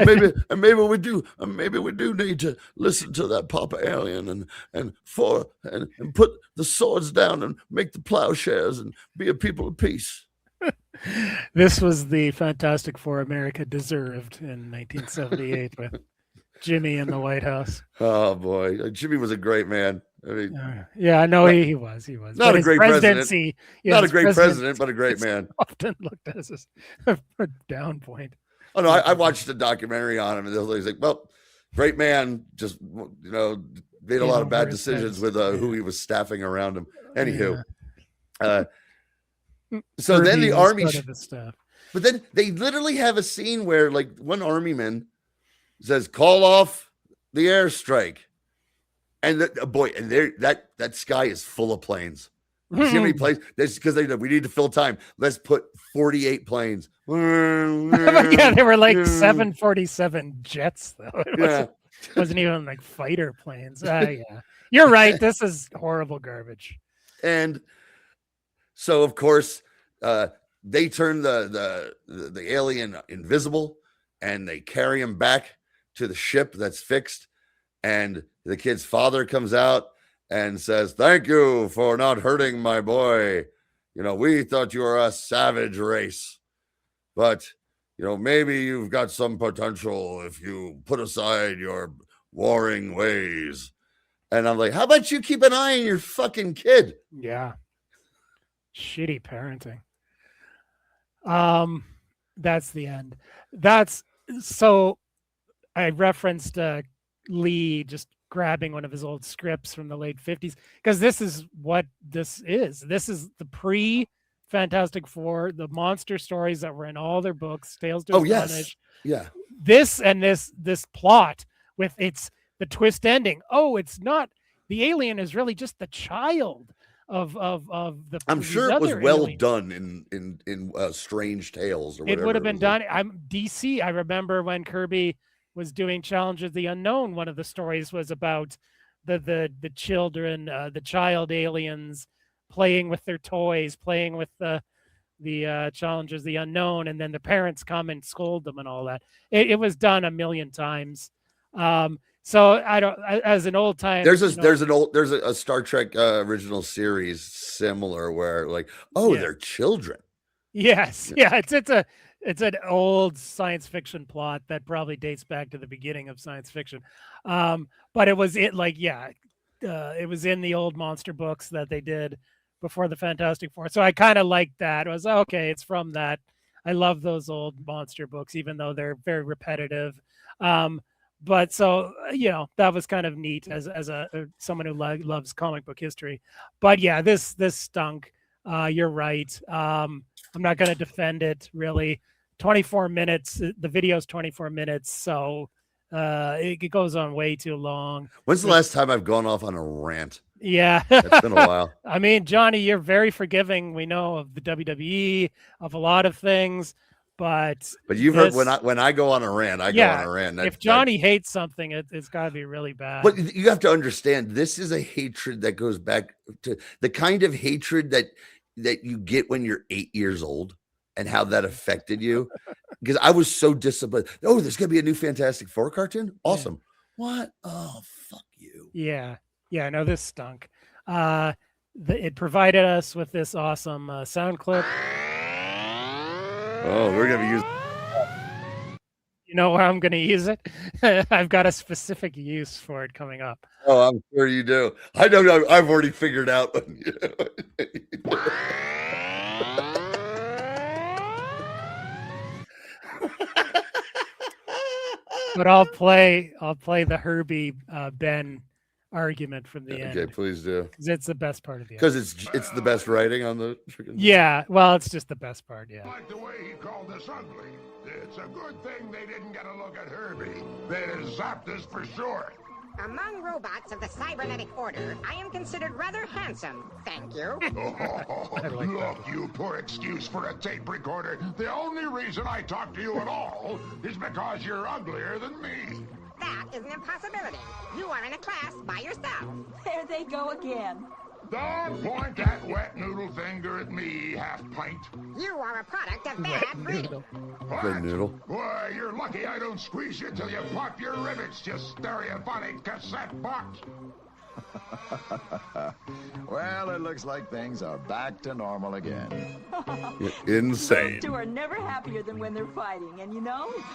maybe we do need to listen to that Papa Alien and put the swords down and make the plowshares and be a people of peace. This was the Fantastic Four America deserved in 1978 with Jimmy in the White House. Oh boy, Jimmy was a great man. I mean, I know he was. Not a great president. Not a great president, but a great man. Often looked as a down point. Oh no, I watched a documentary on him, and he's like, "Well, great man, just made a lot of bad decisions with who he was staffing around him." Anywho, so then the Army, but then they literally have a scene where like one Armyman says, "Call off the airstrike," and that sky is full of planes. You see how many planes? That's because we need to fill time. Let's put 48 planes. Yeah, they were like 747 jets, though. It wasn't even like fighter planes. Yeah, you're right. This is horrible garbage. And so, of course, they turn the alien invisible, and they carry him back to the ship that's fixed, and the kid's father comes out and says, "Thank you for not hurting my boy. We thought you were a savage race, but maybe you've got some potential if you put aside your warring ways." And I'm like, how about you keep an eye on your fucking kid? Yeah. Shitty parenting. That's the end. So I referenced Lee just grabbing one of his old scripts from the late 50s, because this is what this is. This is the pre-Fantastic Four, the monster stories that were in all their books, Tales to Astonish. Yeah. This plot with the twist ending. Oh, it's not, the alien is really just the child of the. I'm sure it was well done in Strange Tales or whatever. It would have been done. I'm DC. I remember when Kirby was doing Challenge of the Unknown, one of the stories was about the children, the child aliens playing with their toys, playing with the challenges, the unknown, and then the parents come and scold them and all that. It was done a million times. So I don't, as an old time, there's a Star Trek original series similar where like, oh, Yeah. they're children. Yes, yeah, it's an old science fiction plot that probably dates back to the beginning of science fiction. But it was it was in the old monster books that they did before the Fantastic Four. So I kind of liked that. It was okay, it's from that. I love those old monster books, even though they're very repetitive. But so that was kind of neat as someone who loves comic book history. But yeah, this stunk. You're right. I'm not going to defend it really. 24 minutes. The video's 24 minutes, so it goes on way too long. When's the last time I've gone off on a rant? Yeah, It's been a while. I mean, Johnny, you're very forgiving. We know of the WWE, of a lot of things, but you've heard when I go on a rant, I go on a rant. If Johnny hates something, it's got to be really bad. But you have to understand, this is a hatred that goes back to the kind of hatred that you get when you're 8 years old and how that affected you. Because I was so disciplined. Oh, there's gonna be a new Fantastic Four cartoon. Awesome. Yeah. What? Oh, fuck you. Yeah. No, this stunk. It provided us with this awesome sound clip. Oh, we're gonna use. You know where I'm gonna use it? I've got a specific use for it coming up. Oh, I'm sure you do. I don't know. I've already figured out. But I'll play the Herbie Ben argument from the end. Okay, please do. Because it's the best part of the Because it's the best writing on the. Yeah, well, it's just the best part. Yeah. I like the way he called us ugly. It's a good thing they didn't get a look at Herbie. They'd have zapped us for sure. Among robots of the cybernetic order, I am considered rather handsome. Thank you. Look, you poor excuse for a tape recorder. The only reason I talk to you at all is because you're uglier than me. That is an impossibility. You are in a class by yourself. There they go again. Don't point that wet noodle finger at me, half-pint. You are a product of bad breeding. Red noodle. Why, you're lucky I don't squeeze you till you pop your rivets, you stereophonic cassette box. Well, it looks like things are back to normal again. Insane. Those two are never happier than when they're fighting, and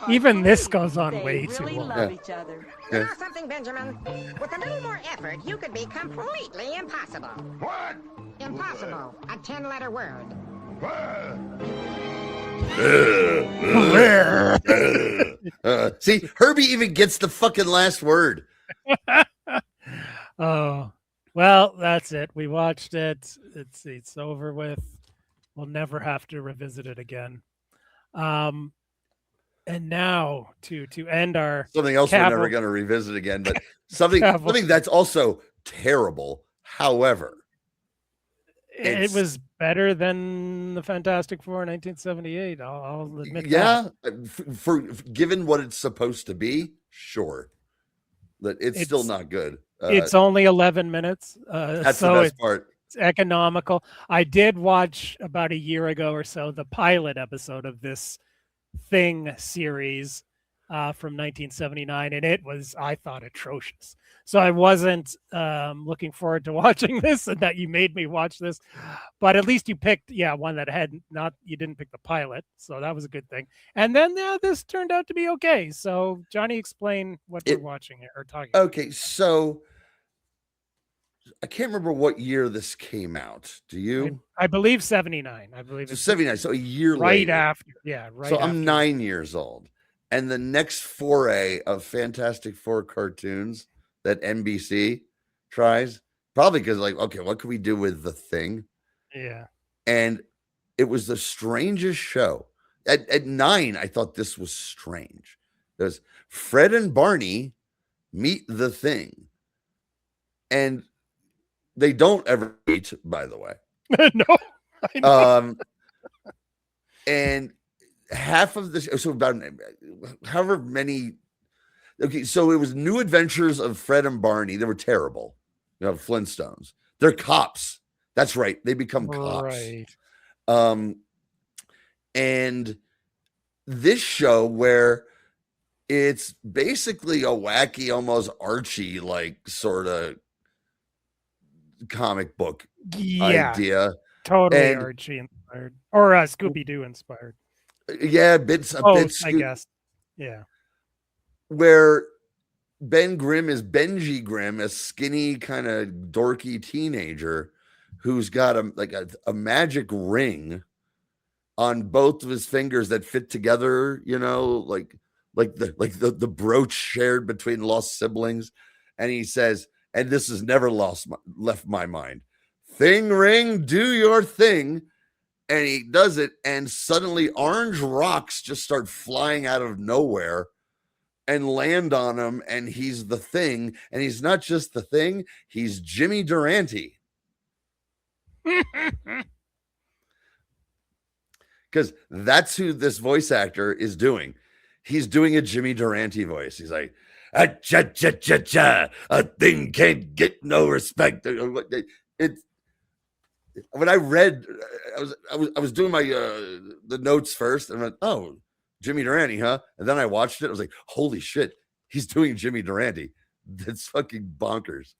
even this goes on they way really too long. love each other. You know something, Benjamin? With a little more effort, you could be completely impossible. What? Impossible. A 10-letter word. See, Herbie even gets the fucking last word. Oh, well, that's it. We watched it. It's over with. We'll never have to revisit it again. And now to end our something else we're never going to revisit again, but something that's also terrible. However, it was better than the Fantastic Four in 1978. I'll admit. Yeah, for given what it's supposed to be, sure, but it's still not good. It's only 11 minutes. That's so the best part. It's economical. I did watch about a year ago or so the pilot episode of this Thing series from 1979, and it was, I thought, atrocious. So I wasn't looking forward to watching this, and that you made me watch this. But at least you picked, one that had you didn't pick the pilot, so that was a good thing. And then this turned out to be okay. So Johnny, explain what we're watching here or talking about. Okay, so I can't remember what year this came out. Do you? I believe 79. I believe it's 79. So a year right later. after. Yeah, right. So after. I'm 9 years old, and the next foray of Fantastic Four cartoons that NBC tries, probably because okay, what could we do with the Thing? Yeah. And it was the strangest show. At 9, I thought this was strange. There's Fred and Barney Meet the Thing. And they don't ever meet, by the way. No. I know. And half of this, so about however many. Okay, so it was New Adventures of Fred and Barney. They were terrible. Flintstones. They're cops. That's right. They become cops. Right. And this show where it's basically a wacky, almost Archie like sort of comic book idea. Totally And Archie inspired, or Scooby-Doo inspired. Yeah, bits I guess. Yeah. Where Ben Grimm is Benji Grimm, a skinny, kind of dorky teenager who's got a magic ring on both of his fingers that fit together, like the brooch shared between lost siblings. And he says, and this has never left my mind. Thing ring, do your thing. And he does it, and suddenly orange rocks just start flying out of nowhere and land on him, and he's the Thing. And he's not just the Thing, he's Jimmy Durante. Because that's who this voice actor is doing. He's doing a Jimmy Durante voice. He's like, cha-cha-cha-cha, a thing can't get no respect. When I read, I was doing my the notes first, and I went, oh, Jimmy Durante, huh? And then I watched it. I was like, holy shit, he's doing Jimmy Durante. That's fucking bonkers.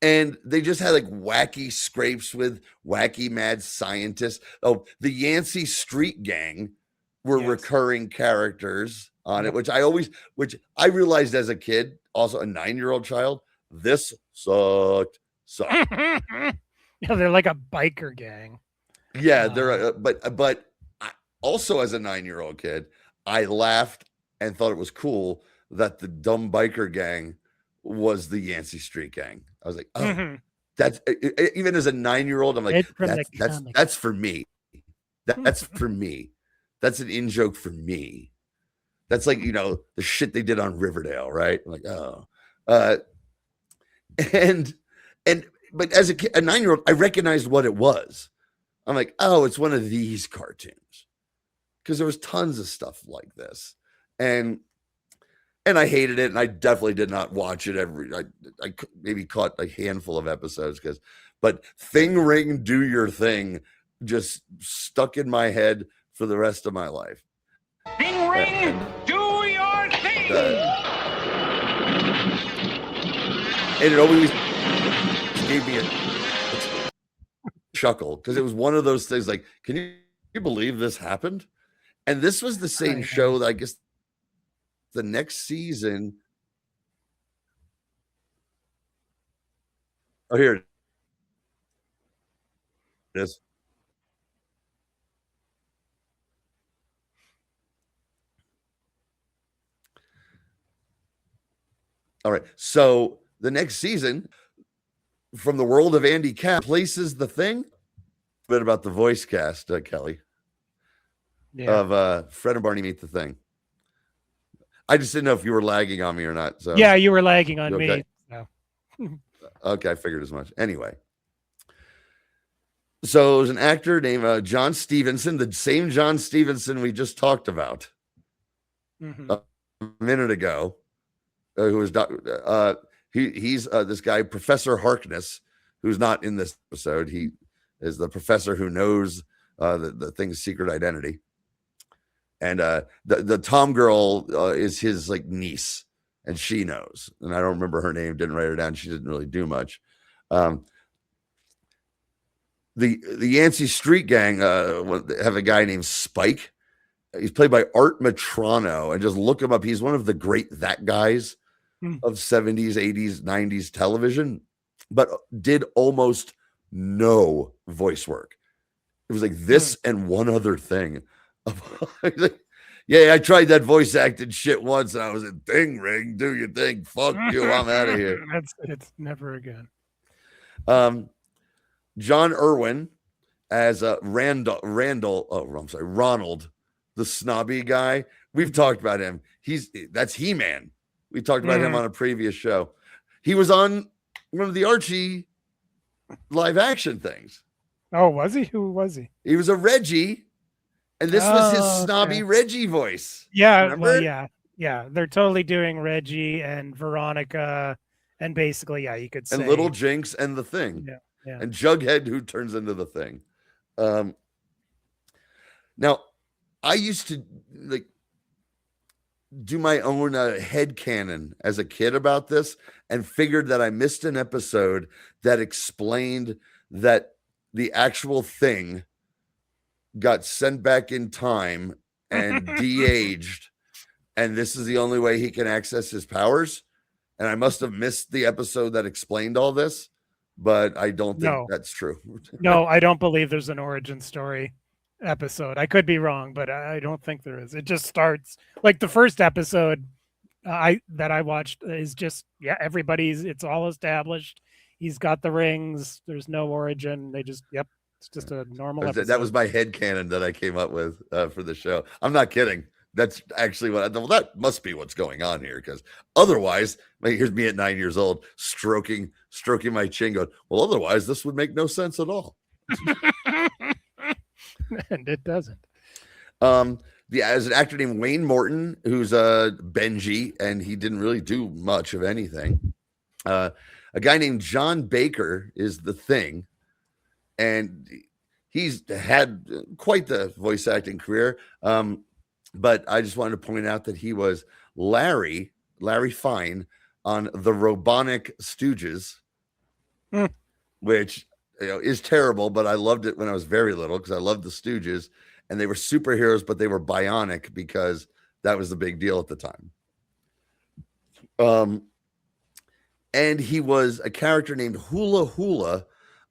And they just had like wacky scrapes with wacky mad scientists. Oh, the Yancey Street Gang were recurring characters on it, which I realized as a kid, also a 9-year-old child, this sucked. Yeah, they're like a biker gang. Yeah, they're but also as a 9-year-old kid, I laughed and thought it was cool that the dumb biker gang was the Yancey Street Gang. I was like, oh, that's even as a 9-year-old, I'm like, that's for me. That's for me. That's an in joke for me. That's like, the shit they did on Riverdale, right? I'm like, oh, but as a 9-year-old, I recognized what it was. I'm like, oh, it's one of these cartoons, because there was tons of stuff like this, and I hated it, and I definitely did not watch it I maybe caught a handful of episodes but Thing Ring, do your thing, just stuck in my head for the rest of my life. Thing ring, do your thing. And it always gave me a chuckle, because it was one of those things like, can you believe this happened? And this was the same show that I guess the next season. Oh, here it is. All right. So the next season, from the world of Andy Capp, places the Thing. A bit about the voice cast, Kelly, of Fred and Barney Meet the Thing. I just didn't know if you were lagging on me or not. So yeah, you were lagging on me. No. Okay, I figured as much. Anyway, so there's an actor named John Stevenson, the same John Stevenson we just talked about a minute ago, who was he's this guy, Professor Harkness, who's not in this episode. He is the professor who knows the Thing's secret identity. And the Tom girl is his like niece, and she knows. And I don't remember her name, didn't write her down. She didn't really do much. The Yancey Street Gang have a guy named Spike. He's played by Art Matrano, and just look him up. He's one of the great that guys of 70s, 80s, 90s television, but did almost no voice work. It was like this and one other thing. Yeah, I tried that voice acting shit once, and I was in Thing Ring, do your thing. Fuck you, I'm out of here. It's never again. John Irwin as Ronald, the snobby guy. We've talked about him. That's He-Man. We talked about him on a previous show. He was on one of the Archie live action things. Oh, was he? Who was he? He was a Reggie, and this was his snobby Reggie voice. Yeah, well, yeah. They're totally doing Reggie and Veronica, and basically, you could say, and Little Jinx and the Thing. Yeah. Yeah. and Jughead, who turns into the Thing. Now, I used to like do my own headcanon as a kid about this, and figured that I missed an episode that explained that the actual Thing got sent back in time and de-aged, and this is the only way he can access his powers. And I must have missed the episode that explained all this, but I don't think that's true. No, I don't believe there's an origin story episode. I could be wrong, but I don't think there is. It just starts like the first episode that I watched is just, it's all established. He's got the rings. There's no origin. They just, it's just a normal episode. That was my headcanon that I came up with for the show. I'm not kidding. That's actually that must be what's going on here, because otherwise, like, here's me at 9 years old stroking my chin, going, well, otherwise this would make no sense at all. And it doesn't. As an actor named Wayne Morton, who's Benji, and he didn't really do much of anything. A guy named John Baker is the Thing, and he's had quite the voice acting career. But I just wanted to point out that he was Larry Fine on the Robonic Stooges, which is terrible, but I loved it when I was very little because I loved the Stooges, and they were superheroes, but they were bionic because that was the big deal at the time. And he was a character named Hula Hula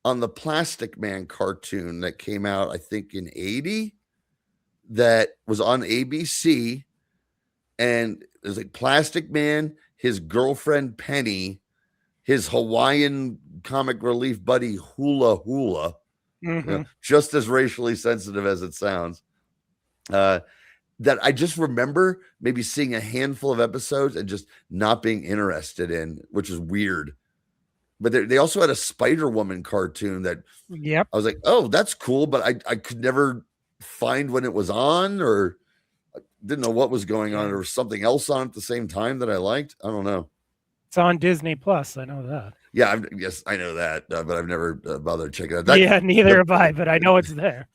on the Plastic Man cartoon that came out, I think, in 80. That was on ABC, and it was like Plastic Man, his girlfriend Penny, his Hawaiian comic relief buddy Hula Hula, just as racially sensitive as it sounds. That I just remember maybe seeing a handful of episodes and just not being interested in, which is weird. But they also had a Spider-Woman cartoon that I was like, oh, that's cool, but I could never find when it was on, or I didn't know what was going on, or something else on at the same time that I liked. I don't know. It's on Disney Plus. I know that. Yeah, yes, I know that, but I've never bothered checking it out. Neither have I, but I know it's there.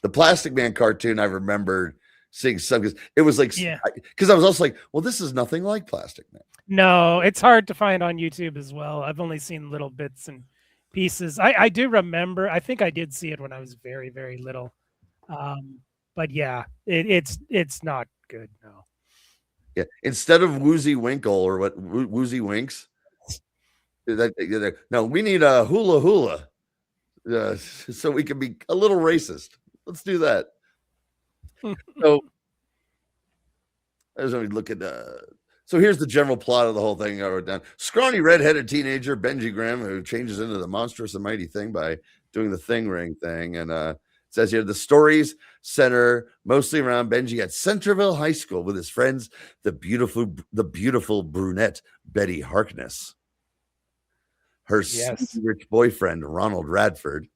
The Plastic Man cartoon, I remembered seeing some, because it was like, because I was also like, well, this is nothing like Plastic Man. No, it's hard to find on YouTube as well. I've only seen little bits and pieces. I do remember, I think I did see it when I was very, very little. But yeah, it's not good. No. Yeah. Instead of Woozy Winkle or what Woozy Winks. No, we need a Hula Hula. So we can be a little racist. Let's do that. So as we look at so here's the general plot of the whole thing I wrote down. Scrawny redheaded teenager Benji Graham, who changes into the monstrous and mighty Thing by doing the Thing ring thing. And says here the stories center mostly around Benji at Centerville High School with his friends, the beautiful brunette Betty Harkness, her rich boyfriend Ronald Radford,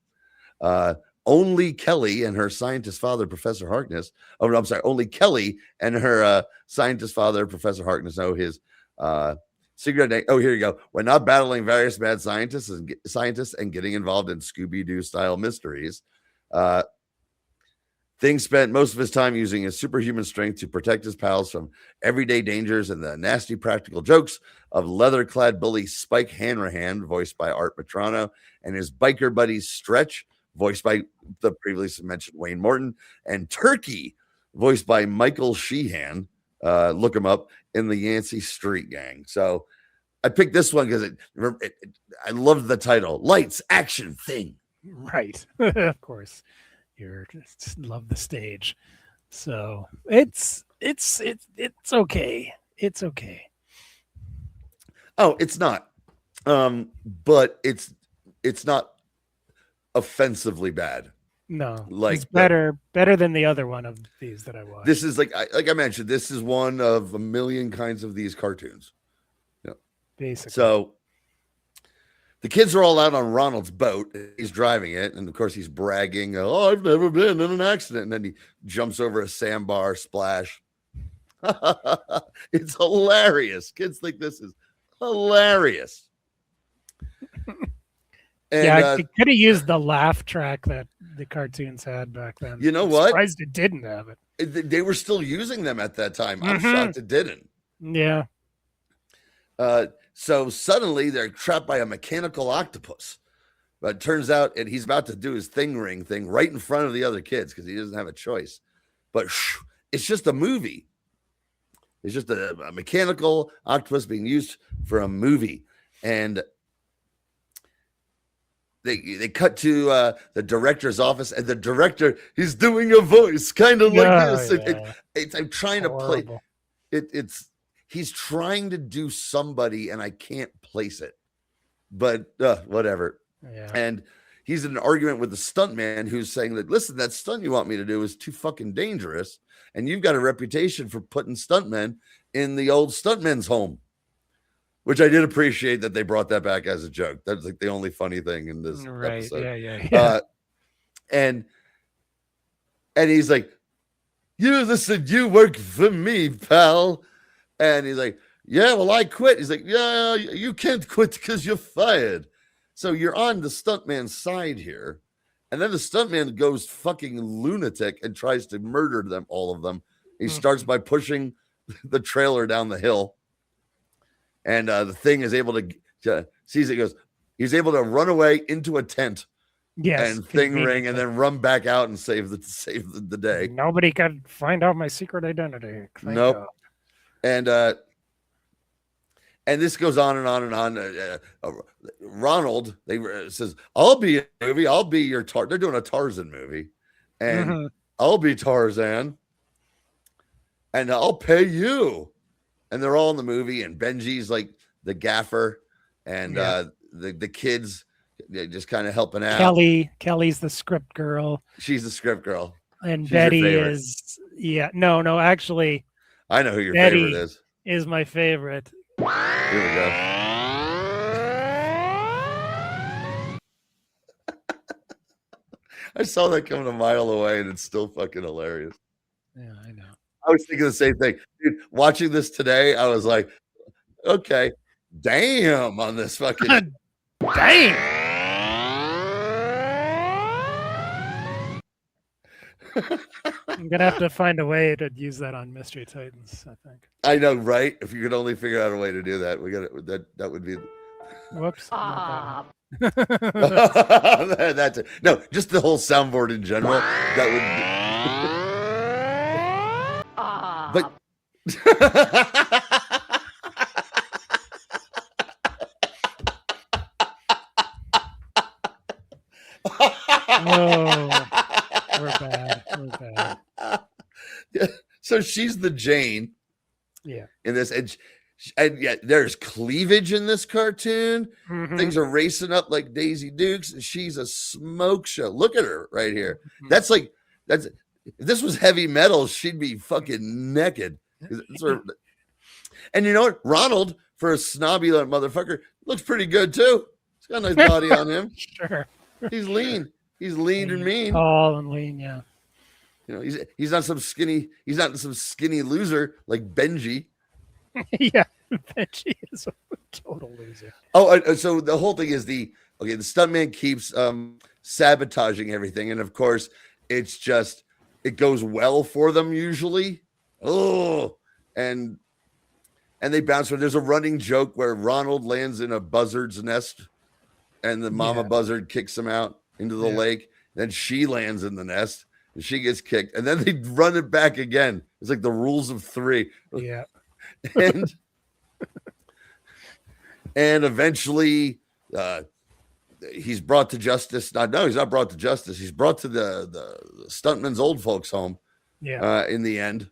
only Kelly and her scientist father Professor Harkness. Oh no, I'm sorry, only Kelly and her scientist father Professor Harkness know his secret name. Oh, here you go. When not battling various mad scientists and getting involved in Scooby-Doo style mysteries. Thing spent most of his time using his superhuman strength to protect his pals from everyday dangers and the nasty practical jokes of leather-clad bully Spike Hanrahan, voiced by Art Matrano, and his biker buddies Stretch, voiced by the previously mentioned Wayne Morton, and Turkey, voiced by Michael Sheehan. Look him up in the Yancey Street Gang. So I picked this one because I love the title, Lights, Action, Thing. Right. Of course. You just love the stage. So it's okay. It's okay. Oh, it's not. But it's not offensively bad. No, like it's better than the other one of these that I watched. This is like I mentioned, this is one of a million kinds of these cartoons. Yeah. Basically. So the kids are all out on Ronald's boat. He's driving it, and of course he's bragging, "Oh, I've never been in an accident." And then he jumps over a sandbar, splash. It's hilarious. Kids think this is hilarious. And, yeah, it could have used the laugh track that the cartoons had back then. You know I'm what? Surprised it didn't have it. They were still using them at that time. I'm shocked it didn't. Yeah. So suddenly they're trapped by a mechanical octopus. But it turns out, and he's about to do his ring thing right in front of the other kids because he doesn't have a choice. But it's just a movie. It's just a mechanical octopus being used for a movie. And they cut to the director's office, and the director, he's doing a voice kind of like this. Yeah. I'm trying to play it. He's trying to do somebody, and I can't place it. But whatever. Yeah. And he's in an argument with the stuntman who's saying that, listen, that stunt you want me to do is too fucking dangerous. And you've got a reputation for putting stuntmen in the old stuntmen's home, which I did appreciate that they brought that back as a joke. That's like the only funny thing in this episode. Yeah. And he's like, listen, you work for me, pal. And he's like, yeah, well, I quit. He's like, yeah, you can't quit because you're fired. So you're on the stuntman's side here. And then the stuntman goes fucking lunatic and tries to murder them, all of them. He starts by pushing the trailer down the hill. And the Thing is able to sees it, goes, he's able to run away into a tent. Yes, and Thing ring and then run back out and save the day. Nobody can find out my secret identity. Nope. And this goes on and on and on. Ronald says, "I'll be in a movie. I'll be your They're doing a Tarzan movie, and I'll be Tarzan, and I'll pay you." And they're all in the movie, and Benji's like the gaffer, and the kids just kind of helping out. Kelly's the script girl. She's the script girl, and she's Betty is no, actually, I know who your Betty favorite is. Is my favorite. Here we go. I saw that coming a mile away, and it's still fucking hilarious. Yeah, I know. I was thinking the same thing. Dude, watching this today, I was like, okay, damn on this fucking damn. I'm gonna have to find a way to use that on Mystery Titans, I think. I know, right? If you could only figure out a way to do that, that would be. Whoops. That's it. No, just the whole soundboard in general. That would. But. Oh, we're bad. Yeah. So she's the Jane. Yeah. In this, and yet there's cleavage in this cartoon. Things are racing up like Daisy Dukes, and she's a smoke show. Look at her right here. That's if this was heavy metal, she'd be fucking naked. And you know what? Ronald, for a snobby little motherfucker, looks pretty good too. He's got a nice body on him. Sure. He's lean. He's lean and mean. Tall and lean, yeah. You know, he's not some skinny loser like Benji. Yeah, Benji is a total loser. Oh, so the whole thing is the stuntman keeps sabotaging everything, and of course, it goes well for them usually. Oh, and they bounce. There's a running joke where Ronald lands in a buzzard's nest, and the mama buzzard kicks him out into the lake. Then she lands in the nest, and she gets kicked, and then they run it back again. It's like the rules of three. Yeah. And eventually he's brought to justice. No, he's not brought to justice. He's brought to the stuntman's old folks home. Yeah. In the end,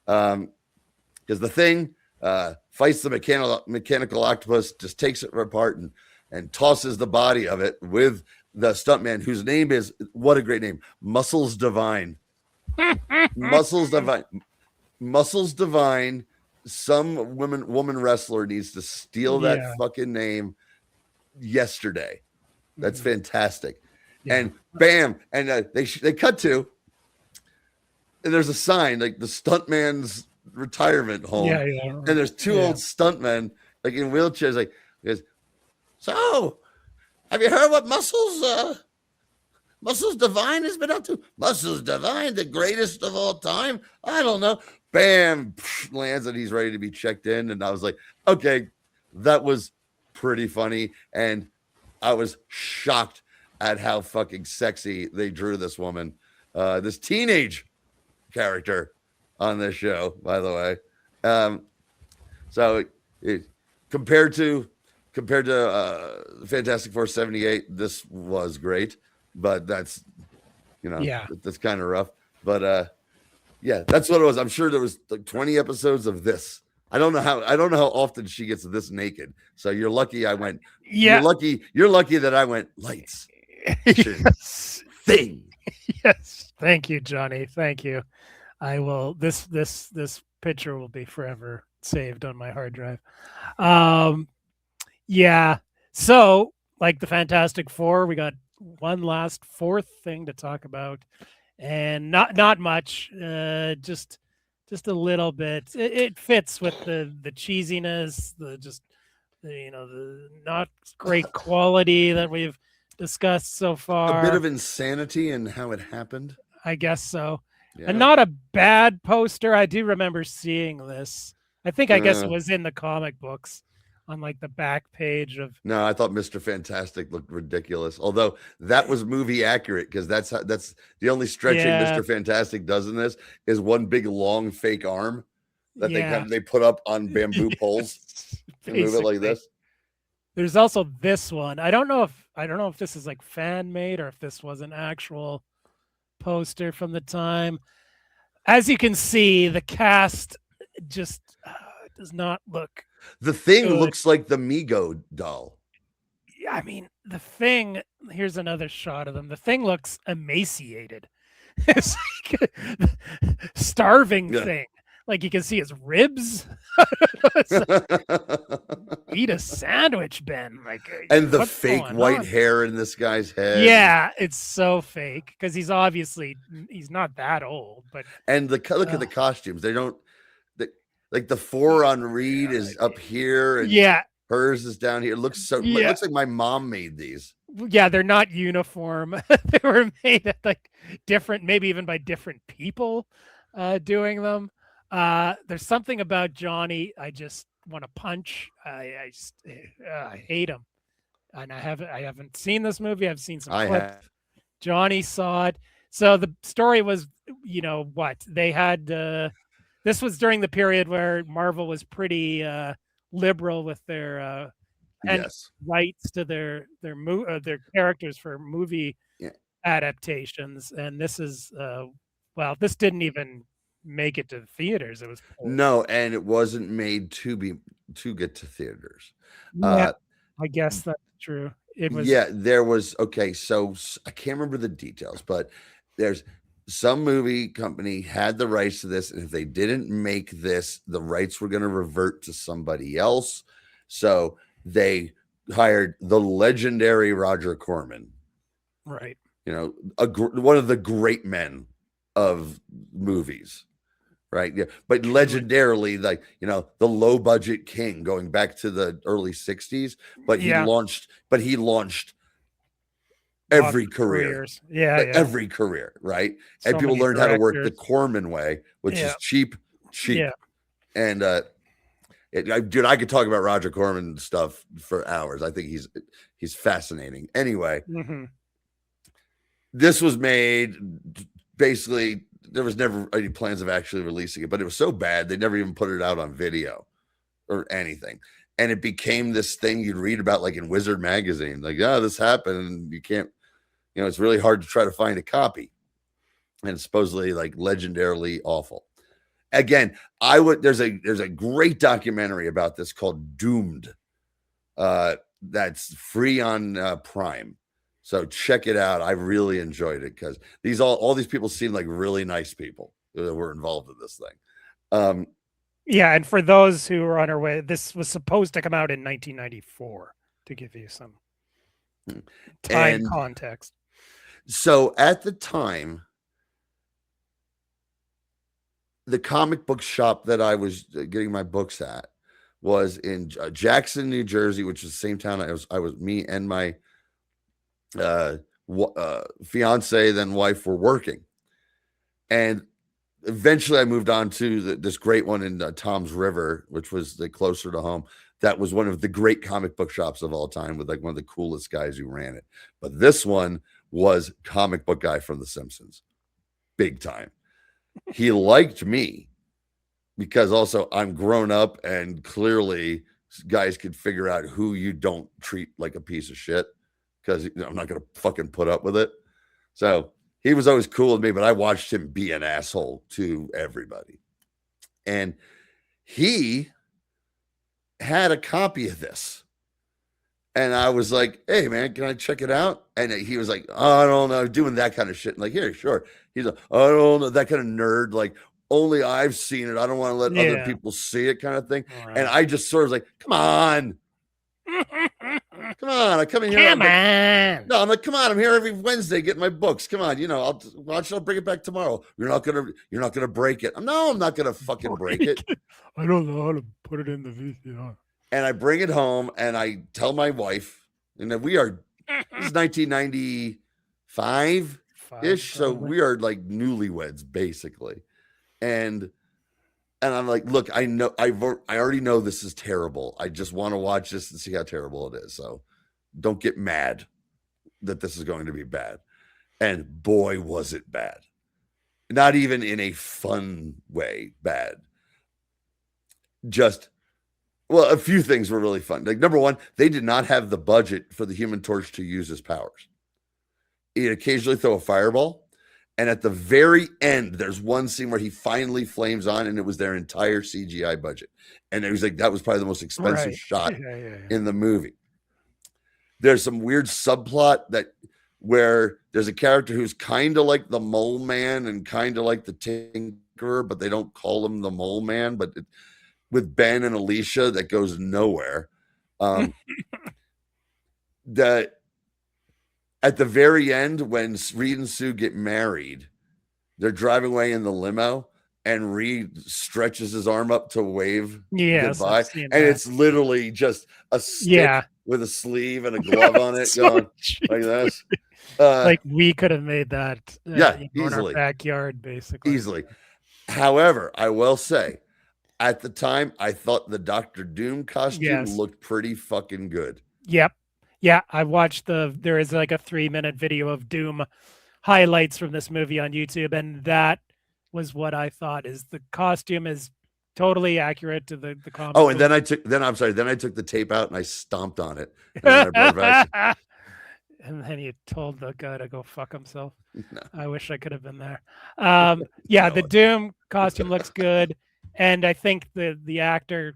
because the Thing fights the mechanical octopus, just takes it apart and tosses the body of it with the stuntman, whose name is, what a great name, Muscles Divine. Muscles Divine. Some woman wrestler needs to steal that fucking name yesterday. That's fantastic. Yeah. And bam, and they cut to, and there's a sign like the stuntman's retirement home. Yeah. And there's two old stuntmen like in wheelchairs. Like, so Have you heard what Muscles Divine has been up to? Muscles Divine, the greatest of all time? I don't know. Bam, lands, and he's ready to be checked in. And I was like, okay, that was pretty funny. And I was shocked at how fucking sexy they drew this woman, this teenage character on this show, by the way. So compared to Fantastic Four 78, this was great, but that's that's kind of rough. But yeah, that's what it was. I'm sure there was like 20 episodes of this. I don't know how often she gets this naked. So you're lucky I went. Yeah. You're lucky that I went lights. Yes. Thing. Yes. Thank you, Johnny. Thank you. I will this picture will be forever saved on my hard drive. Yeah. So, like the Fantastic Four, we got one last fourth thing to talk about, and not much. Just a little bit. It fits with the cheesiness, the not great quality that we've discussed so far. A bit of insanity in how it happened. I guess so. Yeah. And not a bad poster. I do remember seeing this. I guess it was in the comic books on like the back page of. No, I thought Mr. Fantastic looked ridiculous. Although that was movie accurate, because that's the only stretching Mr. Fantastic does in this is one big long fake arm that they put up on bamboo poles and move it like this. There's also this one. I don't know if this is like fan made or if this was an actual poster from the time. As you can see, the cast just does not look. The Thing looks like the Mego doll. Yeah, I mean, the Thing. Here's another shot of them. The Thing looks emaciated. It's like a starving Thing. Like you can see his ribs. Eat a sandwich, Ben. Like, and the fake white hair in this guy's head. Yeah, it's so fake because he's not that old. But and look at the costumes. They don't. Like the 4 on Reed is up here, and hers is down here. It looks so. It looks like my mom made these. Yeah, they're not uniform. They were made at like different, maybe even by different people doing them. There's something about Johnny I just want to punch. I hate him, and I haven't seen this movie. I've seen some clips. Have. Johnny saw it. So the story was, what they had. This was during the period where Marvel was pretty liberal with their rights to their characters for movie adaptations, and this is this didn't even make it to the theaters. It was no, and it wasn't made to get to theaters. Yeah, I guess that's true. It was. Yeah, there was. Okay, so I can't remember the details, but there's. Some movie company had the rights to this, and if they didn't make this, the rights were going to revert to somebody else. So they hired the legendary Roger Corman, right? One of the great men of movies, right? Yeah, but legendarily, like the low budget king, going back to the early '60s. But he launched. Every career, every career, right? So and people learned how to work the Corman way, which is cheap. And dude, I could talk about Roger Corman stuff for hours. I think he's fascinating. Anyway, this was made basically. There was never any plans of actually releasing it, but it was so bad they never even put it out on video or anything. And it became this thing you'd read about like in Wizard magazine, like, this happened, and you can't, it's really hard to try to find a copy. And it's supposedly like legendarily awful. Again, there's a great documentary about this called Doomed. That's free on Prime. So check it out. I really enjoyed it because all these people seem like really nice people that were involved in this thing. Yeah, and for those who are unaware, this was supposed to come out in 1994, to give you some time context. So at the time, the comic book shop that I was getting my books at was in Jackson, New Jersey, which is the same town me and my fiance then wife were working, and eventually I moved on to this great one in Tom's River, which was the closer to home. That was one of the great comic book shops of all time, with like one of the coolest guys who ran it. But this one was comic book guy from The Simpsons, big time. He liked me because also I'm grown up, and clearly guys could figure out who you don't treat like a piece of shit, because I'm not going to fucking put up with it. So he was always cool with me, but I watched him be an asshole to everybody. And he had a copy of this. And I was like, hey, man, can I check it out? And he was like, oh, I don't know, doing that kind of shit. And like, here, sure. He's like, I don't know, that kind of nerd, like, only I've seen it. I don't want to let other people see it, kind of thing. Right. And I just sort of was like, come on. Come on. I come in here. I'm like, come on. I'm here every Wednesday getting my books. Come on. I'll bring it back tomorrow. You're not gonna break it. No, I'm not gonna fucking break it. I don't know how to put it in the VCR. And I bring it home and I tell my wife, and this is 1995 ish. So we are like newlyweds basically. And I'm like, look, I already know this is terrible. I just want to watch this and see how terrible it is. So don't get mad that this is going to be bad. And boy, was it bad. Not even in a fun way bad. Well, a few things were really fun. Like, number one, they did not have the budget for the Human Torch to use his powers. He'd occasionally throw a fireball. And at the very end, there's one scene where he finally flames on, and it was their entire CGI budget. And it was like, that was probably the most expensive shot in the movie. There's some weird subplot where there's a character who's kind of like the Mole Man and kind of like the Tinkerer, but they don't call him the Mole Man. But with Ben and Alicia, that goes nowhere. At the very end, when Reed and Sue get married, they're driving away in the limo, and Reed stretches his arm up to wave goodbye. And it's literally just a stick with a sleeve and a glove on it going like this. Like we could have made that easily. in our backyard, basically. Easily. However, I will say, at the time, I thought the Dr. Doom costume looked pretty fucking good. Yep. Yeah, I watched there is like a 3-minute video of Doom highlights from this movie on YouTube, and that was what I thought is the costume is totally accurate to the comic. Oh, and then I took the tape out and I stomped on it. And then, and then you told the guy to go fuck himself. No. I wish I could have been there. The Doom costume looks good, and I think the actor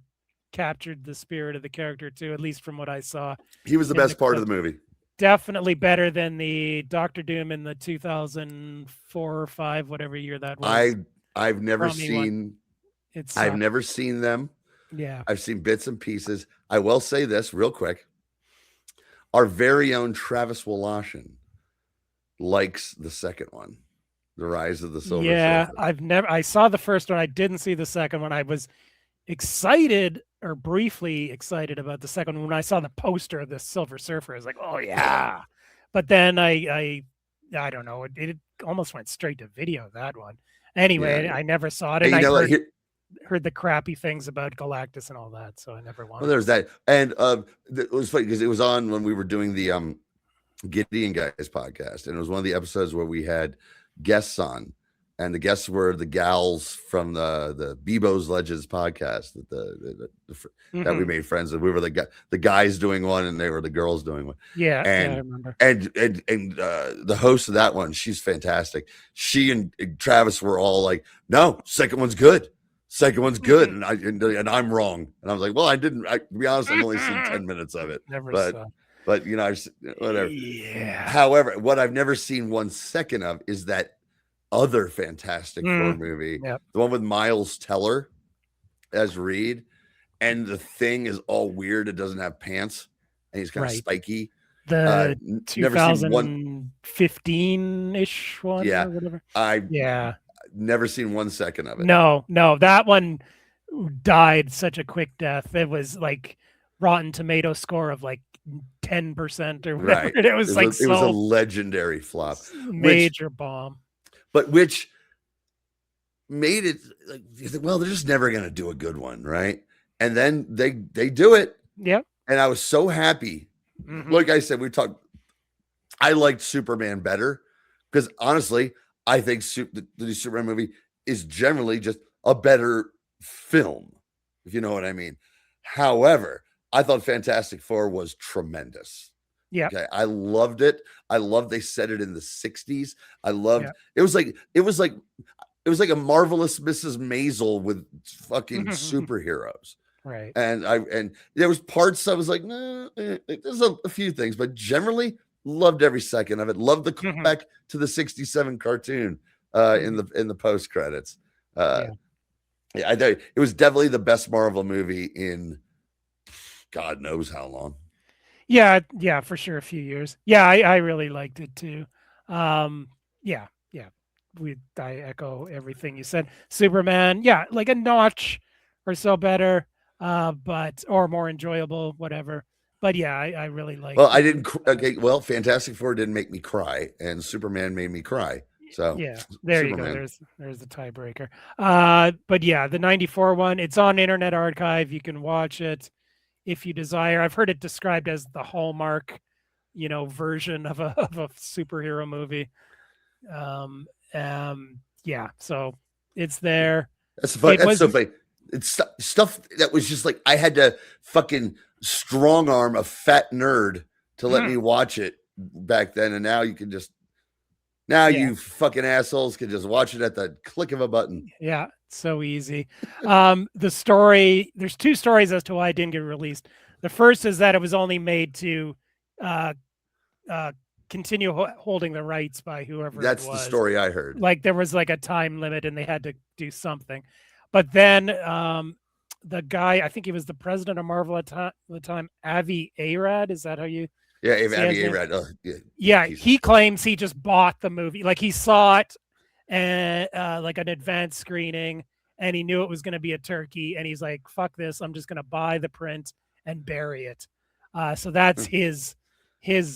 captured the spirit of the character too, at least from what I saw. He was the best part of the movie. Definitely better than the Dr. Doom in the 2004 or 5, whatever year that was. I've never seen them. Yeah. I've seen bits and pieces. I will say this real quick. Our very own Travis Woloshin likes the second one, The Rise of the Silver Surfer. I saw the first one. I didn't see the second one. I was excited, or briefly excited, about the second one when I saw the poster of the Silver Surfer. I was like, oh yeah. But then I don't know, it almost went straight to video, that one. Anyway, I never saw it, and I heard the crappy things about Galactus and all that, so I never wanted. Well, there's that, and it was funny because it was on when we were doing the Gideon Guys podcast, and it was one of the episodes where we had guests on. And the guests were the gals from the Bebo's Legends podcast that we made friends with. We were the guys doing one, and they were the girls doing one. Yeah, and I remember. And the host of that one, she's fantastic. She and Travis were all like, "No, second one's good. Second one's good," and I'm wrong. And I was like, "Well, to be honest, I've only seen 10 minutes of it." But whatever. Yeah. However, what I've never seen 1 second of is that other Fantastic Four movie, the one with Miles Teller as Reed, and the Thing is all weird. It doesn't have pants, and he's kind of spiky. The 2015-ish one, or whatever. Never seen 1 second of it. No, that one died such a quick death. It was like Rotten Tomato score of like 10% or whatever. Right. It was like it was a legendary flop. Major bomb. But which made it like, well, they're just never going to do a good one, right? And then they do it. Yep. And I was so happy. Like I said, I liked Superman better because honestly, I think the new Superman movie is generally just a better film, if you know what I mean. However, I thought Fantastic Four was tremendous. Yeah. Okay. I loved it. I loved they set it in the 60s. I loved it was like a marvelous Mrs. Maisel with fucking superheroes. Right. And there was parts I was like, nah, there's a few things, but generally loved every second of it. Loved the callback to the 67 cartoon in the post credits. I thought it was definitely the best Marvel movie in God knows how long. Yeah, for sure, a few years. Yeah, I really liked it too. Yeah. I echo everything you said. Superman, yeah, like a notch or so better, but or more enjoyable, whatever. But yeah, I really like. Well, I didn't. Okay, well, Fantastic Four didn't make me cry, and Superman made me cry. So yeah, there Superman. You go. There's the tiebreaker. But yeah, the '94 one, it's on Internet Archive. You can watch it if you desire. I've heard it described as the Hallmark, version of a superhero movie. Yeah, so it's there. That's funny. That's so funny. It's stuff that was just like I had to fucking strong arm a fat nerd to let me watch it back then, and now you can just you fucking assholes can just watch it at the click of a button. Yeah, so easy. The story, there's two stories as to why it didn't get released. The first is that it was only made to continue holding the rights by whoever That's it was. The story I heard. Like there was like a time limit and they had to do something. But then the guy, I think he was the president of Marvel at the time, Avi Arad, is that how you Avi Arad. Oh, yeah, he claims he just bought the movie. Like he saw it and like an advanced screening and he knew it was going to be a turkey and he's like, fuck this, I'm just going to buy the print and bury it. So that's his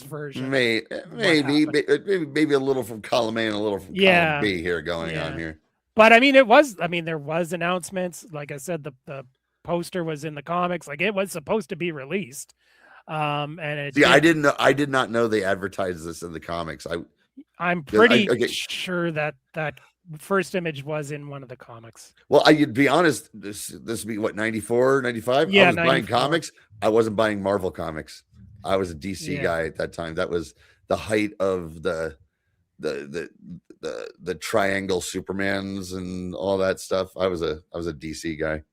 version. Maybe a little from column A and a little from column B here going on here. But I mean, there was announcements. Like I said, the poster was in the comics. Like it was supposed to be released. And I did not know they advertised this in the comics. I'm pretty sure that first image was in one of the comics. Well, I'd be honest, this would be what, 94, 95? Yeah, I was buying comics. I wasn't buying Marvel comics. I was a DC guy at that time. That was the height of the triangle Supermans and all that stuff. I was a DC guy.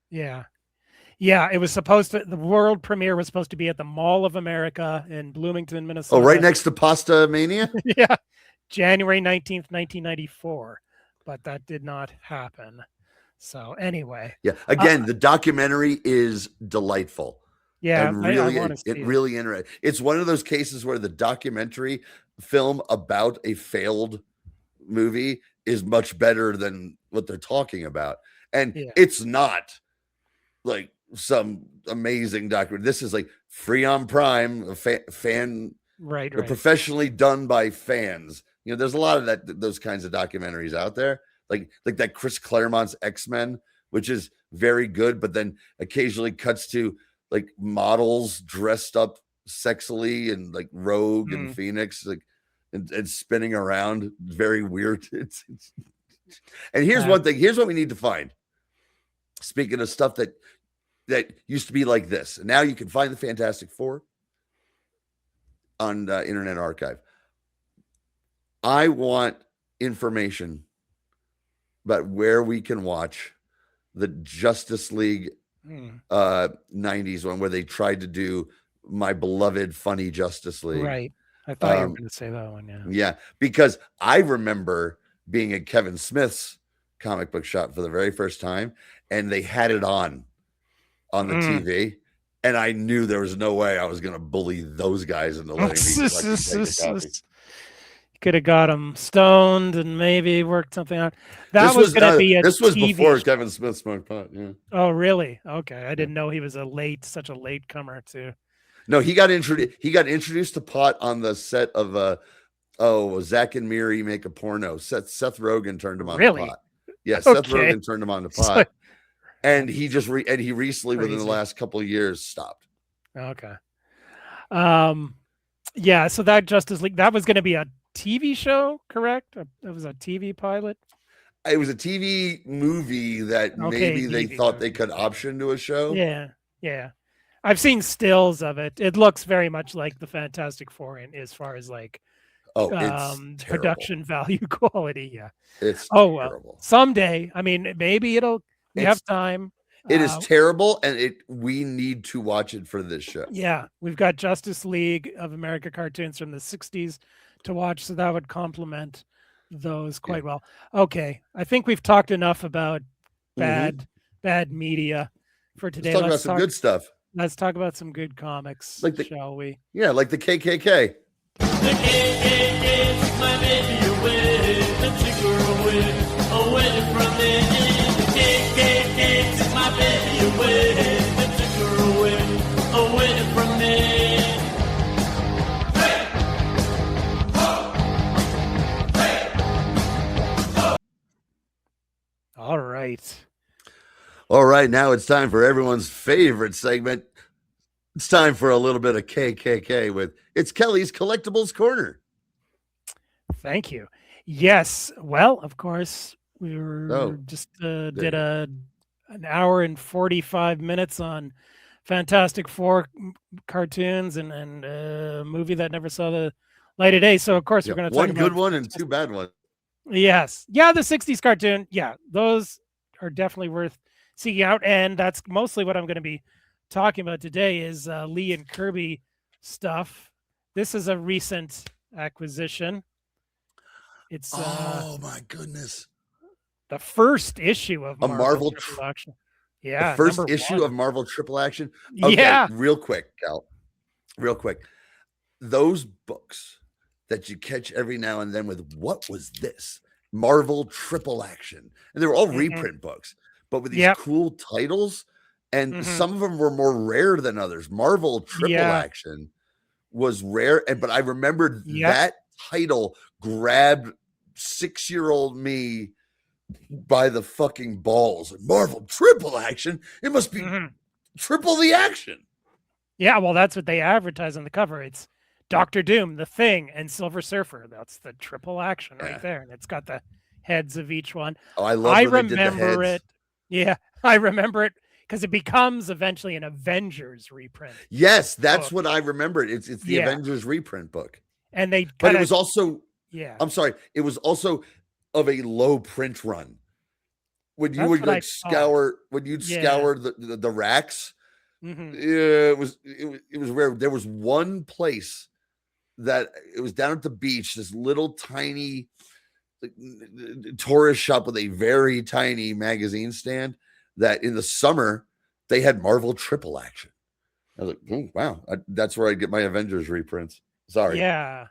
Yeah, it was supposed to. The world premiere was supposed to be at the Mall of America in Bloomington, Minnesota. Oh, right next to Pasta Mania. Yeah, January 19th, 1994, but that did not happen. So anyway, again, the documentary is delightful. Yeah, and really, really interesting. It's one of those cases where the documentary film about a failed movie is much better than what they're talking about, and it's not like some amazing documentary. This is like free on Prime, a fan, right. Professionally done by fans. There's a lot of those kinds of documentaries out there, like that Chris Claremont's X-Men, which is very good, but then occasionally cuts to like models dressed up sexily and like Rogue and Phoenix, like and spinning around. Very weird. And here's one thing. Here's what we need to find. Speaking of stuff that used to be like this, and now you can find the Fantastic Four on Internet Archive. I want information about where we can watch the Justice League 90s one where they tried to do My Beloved Funny Justice League. Right. I thought you were going to say that one. Yeah, because I remember being at Kevin Smith's comic book shop for the very first time, and they had it on the TV, and I knew there was no way I was going to bully those guys into letting me take a copy. Could have got him stoned and maybe worked something out. This was going to be a This was TV before Kevin Smith smoked pot. Yeah. Oh, really? Okay. I didn't know he was such a late comer too. No, he got introduced. He got introduced to pot on the set of Zach and Miri Make a Porno. Seth Rogen turned him on to pot. Yeah, Seth Rogen turned him on to pot, and he recently, within the last couple of years, stopped. Okay. Yeah. So that Justice League, that was going to be a TV show, correct? It was a TV pilot. It was a TV movie that maybe they thought they could option to a show. Yeah. I've seen stills of it. It looks very much like the Fantastic Four as far as like it's production value quality. Yeah. It's terrible. Someday. I mean, maybe we have time. It is terrible, and we need to watch it for this show. Yeah. We've got Justice League of America cartoons from the 60s to watch, so that would complement those quite well. Okay. I think we've talked enough about bad media for today. Let's talk about some good stuff. Let's talk about some good comics, shall we? Yeah, like the KKK. The KKK took my baby away, the girl away from me. The KKK took my baby away, the girl away from me. All right, now it's time for everyone's favorite segment. It's time for a little bit of KKK with It's Kelly's Collectibles Corner. Thank you. Yes. Well, of course, we were did an hour and 45 minutes on Fantastic Four cartoons and a movie that never saw the light of day. So, of course, we're going to talk about one good one and two bad ones. Yes. Yeah, the 60s cartoon. Yeah, those are definitely worth seeking out. And that's mostly what I'm going to be talking about today is Lee and Kirby stuff. This is a recent acquisition. It's my goodness, the first issue of Marvel Triple Action. Yeah, the first issue of Marvel Triple Action. Okay, yeah, real quick, Cal. Real quick, those books that you catch every now and then with what was this Marvel Triple Action, and they were all reprint books, but with these cool titles, and some of them were more rare than others. Marvel Triple Action was rare, but I remembered that title grabbed 6-year-old me by the fucking balls. Marvel Triple Action, it must be triple the action. Yeah, well, that's what they advertise on the cover. It's Doctor Doom, The Thing, and Silver Surfer. That's the triple action right there, and it's got the heads of each one. Oh, I love. I remember it. Yeah, I remember it because it becomes eventually an Avengers reprint. Yes, that's what I remembered. It's the Avengers reprint book, and but it was also I'm sorry, it was also of a low print run. When you would like scour the racks, it was rare. There was one place that it was down at the beach, this little tiny tourist shop with a very tiny magazine stand that in the summer they had Marvel Triple Action. I was like, oh, wow, that's where I get my Avengers reprints. Sorry. Yeah.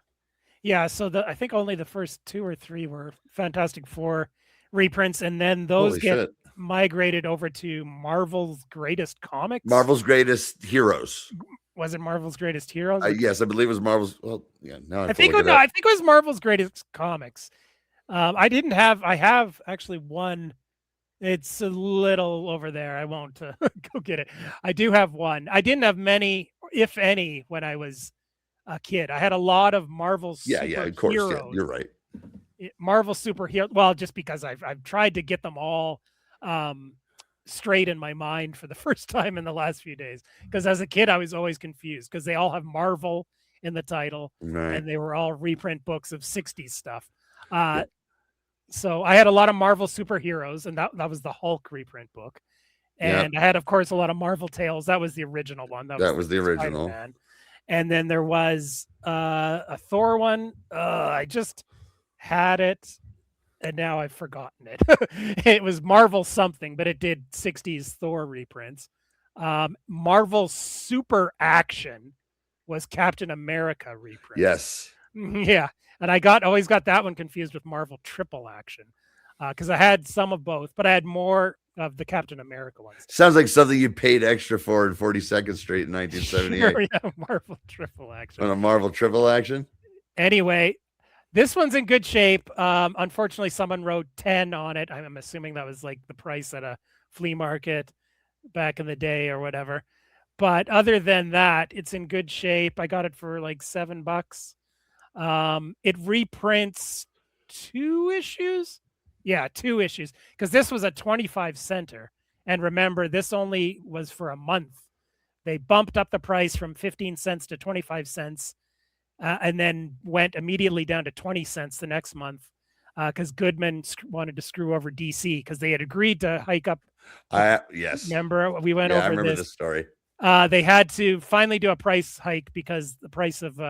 So I think only the first 2 or 3 were Fantastic Four reprints, and then those migrated over to Marvel's Greatest Comics. Marvel's Greatest Heroes. Was it Marvel's Greatest Heroes? Yes, I believe it was Marvel's. Well, yeah. Now I think it was Marvel's Greatest Comics. I have actually one. It's a little over there. I won't go get it. I do have one. I didn't have many, if any, when I was a kid. I had a lot of Marvel superheroes. Yeah, of course. Yeah, you're right. Marvel superhero. Well, just because I've tried to get them all straight in my mind for the first time in the last few days. Because as a kid, I was always confused because they all have Marvel in the title, and they were all reprint books of 60s stuff. So I had a lot of Marvel superheroes, and that was the Hulk reprint book. And I had, of course, a lot of Marvel Tales. That was the original one. That was the original. Spider-Man. And then there was a Thor one. I just had it, and now I've forgotten it. It was Marvel something, but it did 60s Thor reprints. Marvel Super Action was Captain America reprint. Yes. Yeah. And I always got that one confused with Marvel Triple Action because I had some of both, but I had more of the Captain America ones. Sounds like something you paid extra for in 42nd Street in 1978 Sure, yeah, Marvel triple action. on a Marvel triple action. Anyway, this one's in good shape. Unfortunately, someone wrote 10 on it. I'm assuming that was like the price at a flea market back in the day or whatever. But other than that, it's in good shape. I got it for like $7. It reprints 2 issues. Yeah, 2 issues. Because this was a 25 center. And remember, this only was for a month. They bumped up the price from 15 cents to 25 cents. And then went immediately down to 20 cents the next month because Goodman wanted to screw over DC because they had agreed to hike up. Yes. Remember, we went over I remember this. this story. They had to finally do a price hike because the price of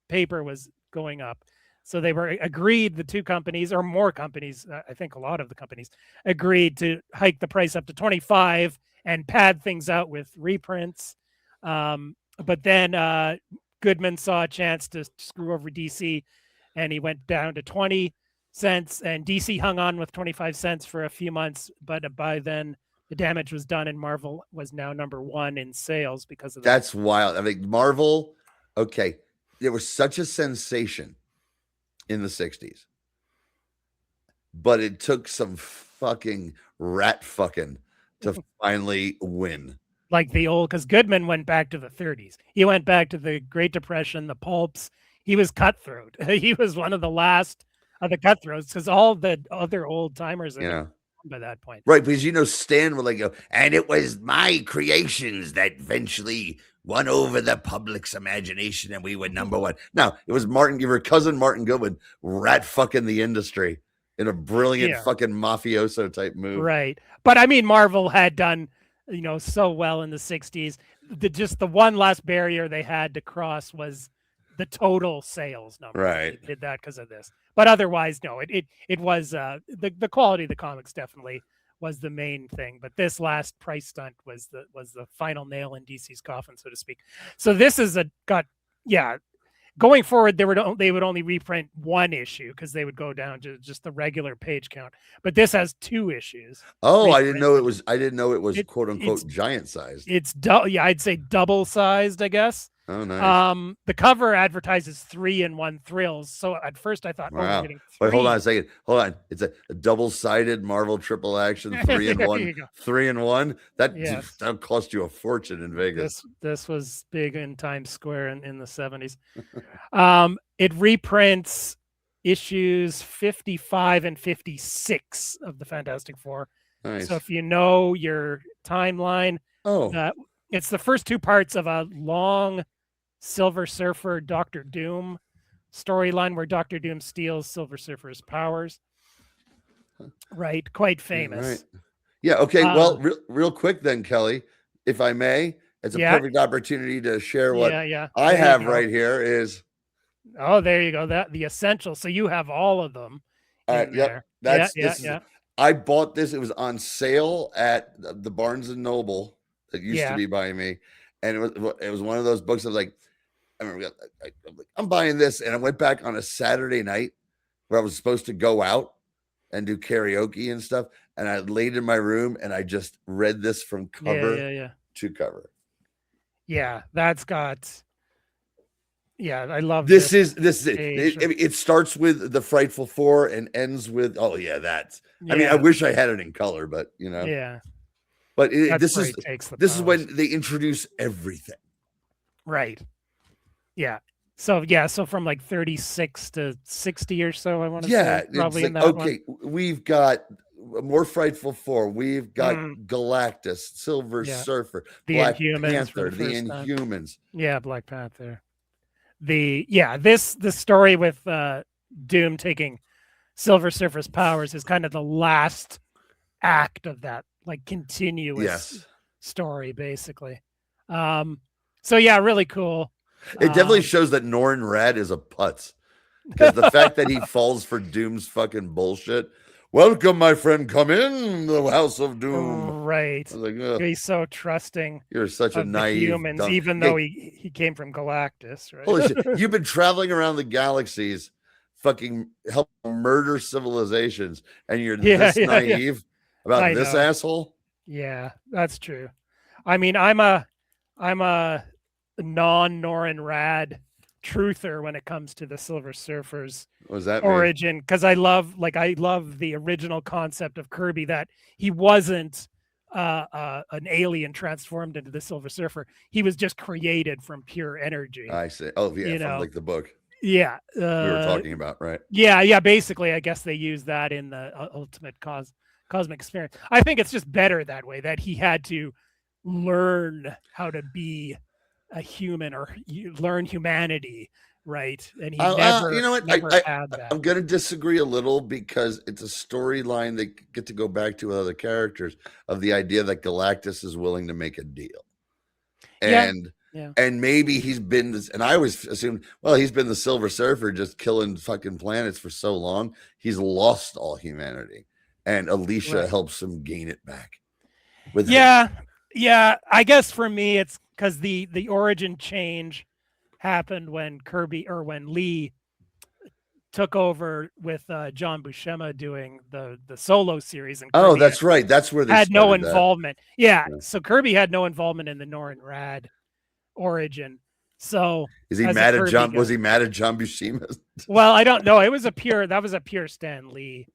paper was going up. So they were agreed, the 2 companies or more companies, I think a lot of the companies agreed to hike the price up to 25 and pad things out with reprints. But then Goodman saw a chance to screw over DC and he went down to 20 cents and DC hung on with 25 cents for a few months. But by then the damage was done and Marvel was now #1 in sales because of that. That's wild. I mean, Marvel, okay, there was such a sensation in the 60s, but it took some fucking rat fucking to finally win. Like the old, because Goodman went back to the 30s. He went back to the Great Depression, the pulps. He was cutthroat. He was one of the last of the cutthroats because all the other old timers are by that point. Right, because Stan would like go, and it was my creations that eventually won over the public's imagination and we were #1. No, it was your cousin Martin Goodman rat fucking the industry in a brilliant fucking mafioso type move. Right. But I mean, Marvel had done so well in the 60s. Just the one last barrier they had to cross was the total sales number. Right. They did that because of this. But otherwise, no, it was the quality of the comics definitely was the main thing. But this last price stunt was the final nail in DC's coffin, so to speak. So this is going forward, they would only reprint 1 issue because they would go down to just the regular page count. But this has 2 issues. Oh, I didn't know it was quote unquote giant sized. It's I'd say double sized, I guess. Oh, nice. The cover advertises 3-in-1 thrills. So at first I thought, wow. we're getting 3. Wait, hold on a second. Hold on. It's a double-sided Marvel triple action 3-in-1. 3-in-1. That'll cost you a fortune in Vegas. This was big in Times Square in the 70s. It reprints issues 55 and 56 of the Fantastic Four. Nice. So if you know your timeline, it's the first 2 parts of a long Silver Surfer Dr. Doom storyline where Dr. Doom steals Silver Surfer's powers. Right, quite famous. Right. Yeah. Okay. Well, real quick then, Kelly, if I may, it's a perfect opportunity to share what I have right here. Is there you go. That the essential. So you have all of them. Yep. I bought this. It was on sale at the Barnes and Noble. That used to be by me, and it was one of those books. I was like, I remember, I'm buying this, and I went back on a Saturday night where I was supposed to go out and do karaoke and stuff, and I laid in my room and I just read this from cover to cover. Yeah, that's got. Yeah, I love this. It starts with the Frightful Four and ends with I mean, I wish I had it in color, but Yeah. But this is when they introduce everything. Right. Yeah. So from like 36 to 60 or so, I want to say. Probably in that one. We've got more Frightful Four. We've got Galactus, Silver Surfer, Black Panther, the Inhumans. Yeah, Black Panther. The story with Doom taking Silver Surfer's powers is kind of the last act of that like continuous story, basically. Really cool. It definitely shows that Norrin Rad is a putz, because the fact that he falls for Doom's fucking bullshit. Welcome, my friend. Come in the House of Doom. Right. He's so trusting. You're such a naive humans, even though he came from Galactus, right? Holy shit. You've been traveling around the galaxies, fucking helping murder civilizations, and you're this naive about this asshole. Yeah, that's true. I mean, I'm a non-Norin Rad truther when it comes to the Silver Surfers What does that mean? origin, because I love the original concept of Kirby, that he wasn't an alien transformed into the Silver Surfer. He was just created from pure energy. I see. Oh, yeah, You from know, like the book yeah, we were talking about, right? yeah. Basically, I guess they use that in the ultimate cosmic experience. I think it's just better that way, that he had to learn how to be a human, or learn humanity, right? And he never, you know what? never had that. I'm going to disagree a little, because it's a storyline they get to go back to with other characters, of the idea that Galactus is willing to make a deal. And and maybe he's been this, and I always assumed, well, he's been the Silver Surfer just killing fucking planets for so long, he's lost all humanity, and Alicia helps him gain it back. Yeah. I guess for me, it's because the origin change happened when when Lee took over with John Buscema doing the solo series, and Kirby that's right. That's where they had no started that. involvement. Yeah, so Kirby had no involvement in the Norin Rad origin. So is he mad at John? Was he mad at John Buscema? Well, I don't know. That was a pure Stan Lee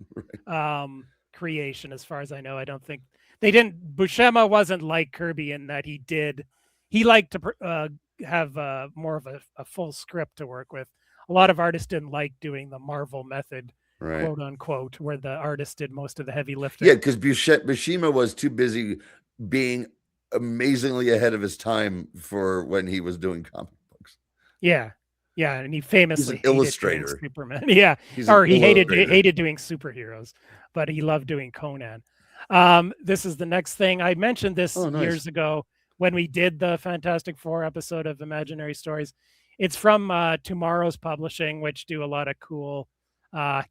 creation, as far as I know. I don't think they didn't. Buscema wasn't like Kirby in that he liked to have more of a full script to work with. A lot of artists didn't like doing the Marvel method, quote unquote, where the artist did most of the heavy lifting. Yeah, because Buscema was too busy being amazingly ahead of his time for when he was doing comic books. Yeah, and he famously hated illustrator Superman. Yeah, or he hated doing superheroes, but he loved doing Conan. This is the next thing. I mentioned this years ago when we did the Fantastic Four episode of Imaginary Stories. It's from Tomorrow's Publishing, which do a lot of cool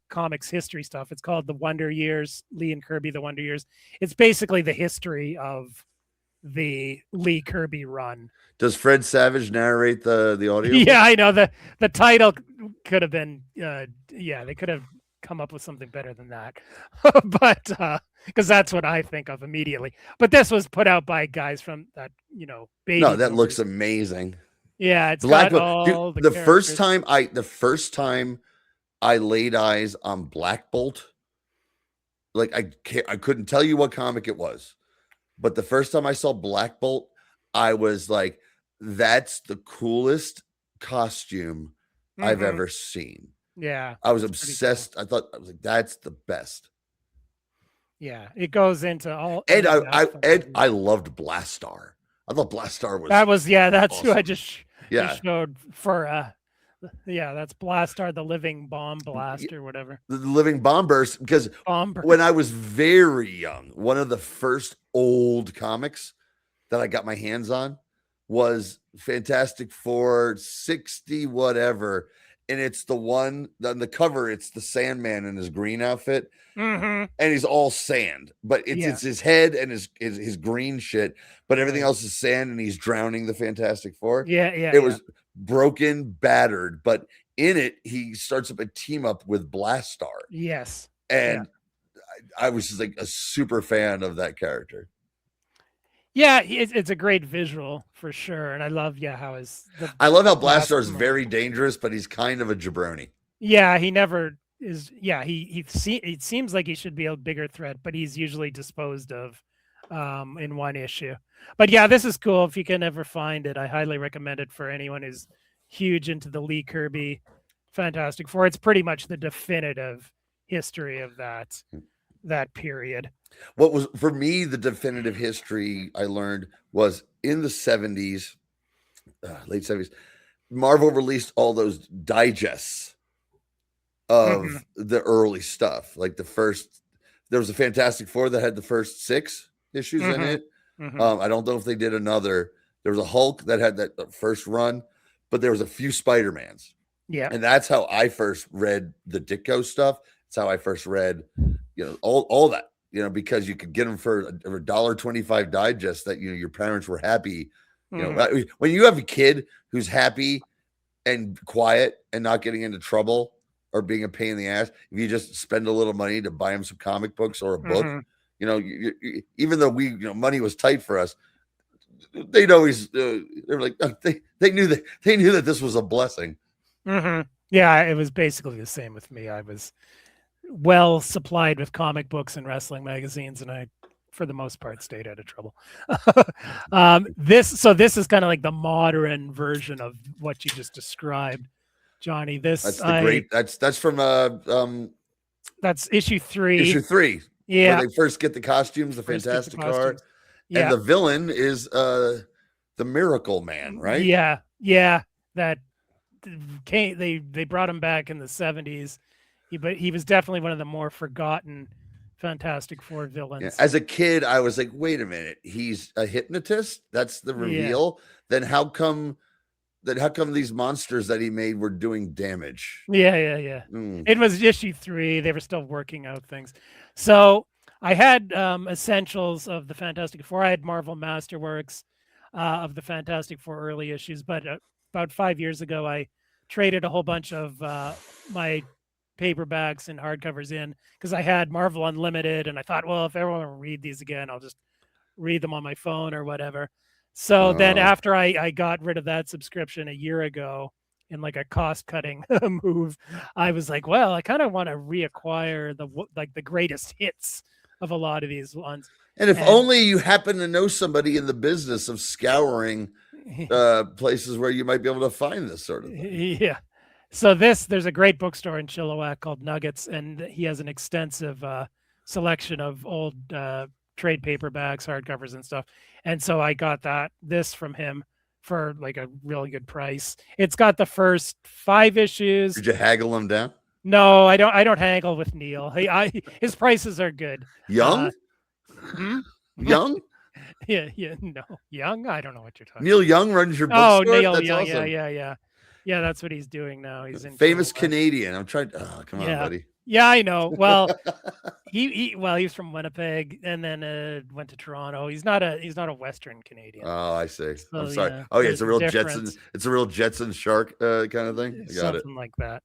comics history stuff. It's called The Wonder Years, Lee and Kirby, The Wonder Years. It's basically the history of the Lee Kirby run. Does Fred Savage narrate the audio? Yeah, I know. The title could have been, they could have come up with something better than that. But because that's what I think of immediately. But this was put out by guys from that, baby. No, that looks amazing. Yeah, it's Black got all Bolt. the first time I laid eyes on Black Bolt, like I couldn't tell you what comic it was, but the first time I saw Black Bolt, I was like, that's the coolest costume I've ever seen. Yeah, I was obsessed. Cool. I was like, that's the best. Yeah, it goes into all. And I loved Blastar. I thought Blastar was. That's awesome. who I just showed for. That's Blastar, the living bomb blast or whatever. The living bomb burst, because when I was very young, one of the first old comics that I got my hands on was Fantastic Four 60 whatever. And it's the one on the cover, it's the Sandman in his green outfit. And he's all sand, but it's his head and his green shit, but everything else is sand, and he's drowning the Fantastic Four. It was broken, battered, but in it, he starts up a team up with Blastar. Yes. And I was just like a super fan of that character. Yeah, it's a great visual for sure. And I love, how I love how Blastar is very dangerous, but he's kind of a jabroni. Yeah, he never is. Yeah, it seems like he should be a bigger threat, but he's usually disposed of in one issue. But yeah, this is cool. If you can ever find it, I highly recommend it for anyone who's huge into the Lee Kirby Fantastic Four. It's pretty much the definitive history of that period. What was for me the definitive history I learned was in the 70s, late 70s, Marvel released all those digests of the early stuff. Like there was a Fantastic Four that had the first 6 issues in it. I don't know if they did another. There was a Hulk that had that first run, but there was a few Spider-Mans. Yeah. And that's how I first read the Ditko stuff. That's how I first read, all that. Because you could get them for $1.25 digest that, your parents were happy. When you have a kid who's happy and quiet and not getting into trouble or being a pain in the ass, if you just spend a little money to buy them some comic books or a book, even though money was tight for us, they'd always they were like they knew that this was a blessing. Mm-hmm. Yeah, it was basically the same with me. I was well supplied with comic books and wrestling magazines, and I, for the most part, stayed out of trouble. This is kind of like the modern version of what you just described, Johnny. That's from that's issue 3. Issue 3. Yeah, where they first get the costumes, the Fantastic Car, yeah. And the villain is the Miracle Man, right? Yeah. That they brought him back in the 70s. But he was definitely one of the more forgotten Fantastic Four villains. Yeah. As a kid, I was like, wait a minute, he's a hypnotist? That's the reveal? Yeah. Then how come these monsters that he made were doing damage? Yeah. It was issue 3. They were still working out things. So I had essentials of the Fantastic Four. I had Marvel Masterworks of the Fantastic Four early issues, but about 5 years ago, I traded a whole bunch of my paperbacks and hardcovers in because I had Marvel Unlimited, and I thought, well, if everyone will read these again, I'll just read them on my phone or whatever. So then after I got rid of that subscription a year ago in like a cost-cutting move, I was like, well, I kind of want to reacquire the greatest hits of a lot of these ones. And if only you happen to know somebody in the business of scouring places where you might be able to find this sort of thing. Yeah. So there's a great bookstore in Chilliwack called Nuggets, and he has an extensive selection of old trade paperbacks, hardcovers, and stuff. And so I got this from him for like a really good price. It's got the first 5 issues. Did you haggle him down? No, I don't haggle with Neil. His prices are good. Young? Young? Yeah, no. Young? I don't know what you're talking Neil about. Young runs your bookstore? Neil That's Young, awesome. Yeah. Yeah, that's what he's doing now. He's in famous Canadian. I'm trying. Oh, come on, buddy. Yeah, I know. Well, he's from Winnipeg and then went to Toronto. He's not a Western Canadian. Oh, I see. So, I'm sorry. yeah, It's a real difference. It's a real Jetson shark kind of thing. I got something like that.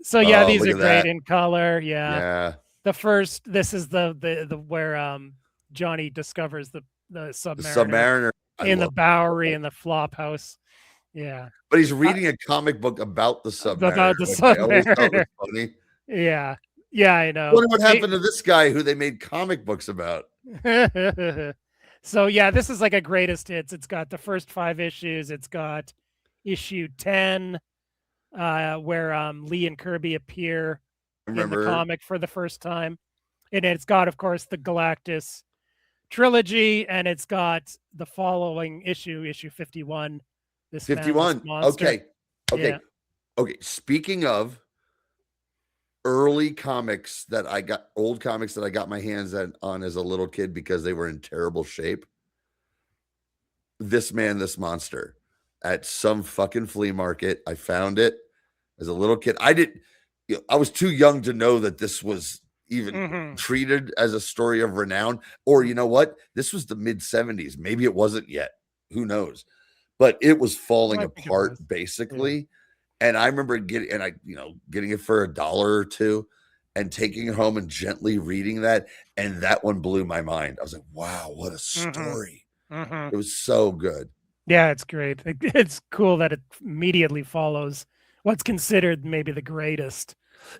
So yeah, these are great in color. Yeah. This is the where Johnny discovers the Submariner in the Bowery in the flop house. Yeah. But he's reading a comic book about the Submariner. About the Submariner. Funny. Yeah. Yeah, I know. I wonder what happened to this guy who they made comic books about. So yeah, this is like a greatest hits. It's got the first 5 issues. It's got issue 10, where Lee and Kirby appear in the comic for the first time. And it's got, of course, the Galactus trilogy, and it's got the following issue 51. This 51. Okay. Yeah. Okay. Speaking of old comics that I got my hands on as a little kid because they were in terrible shape. This Monster at some fucking flea market. I found it as a little kid. I was too young to know that this was even treated as a story of renown, or you know what? This was the mid 70s. Maybe it wasn't yet. Who knows? But it was falling apart basically. Yeah. And I remember getting it for $1 or $2 and taking it home and gently reading that. And that one blew my mind. I was like, wow, what a story. It was so good. Yeah, it's great. It's cool that it immediately follows what's considered maybe the greatest.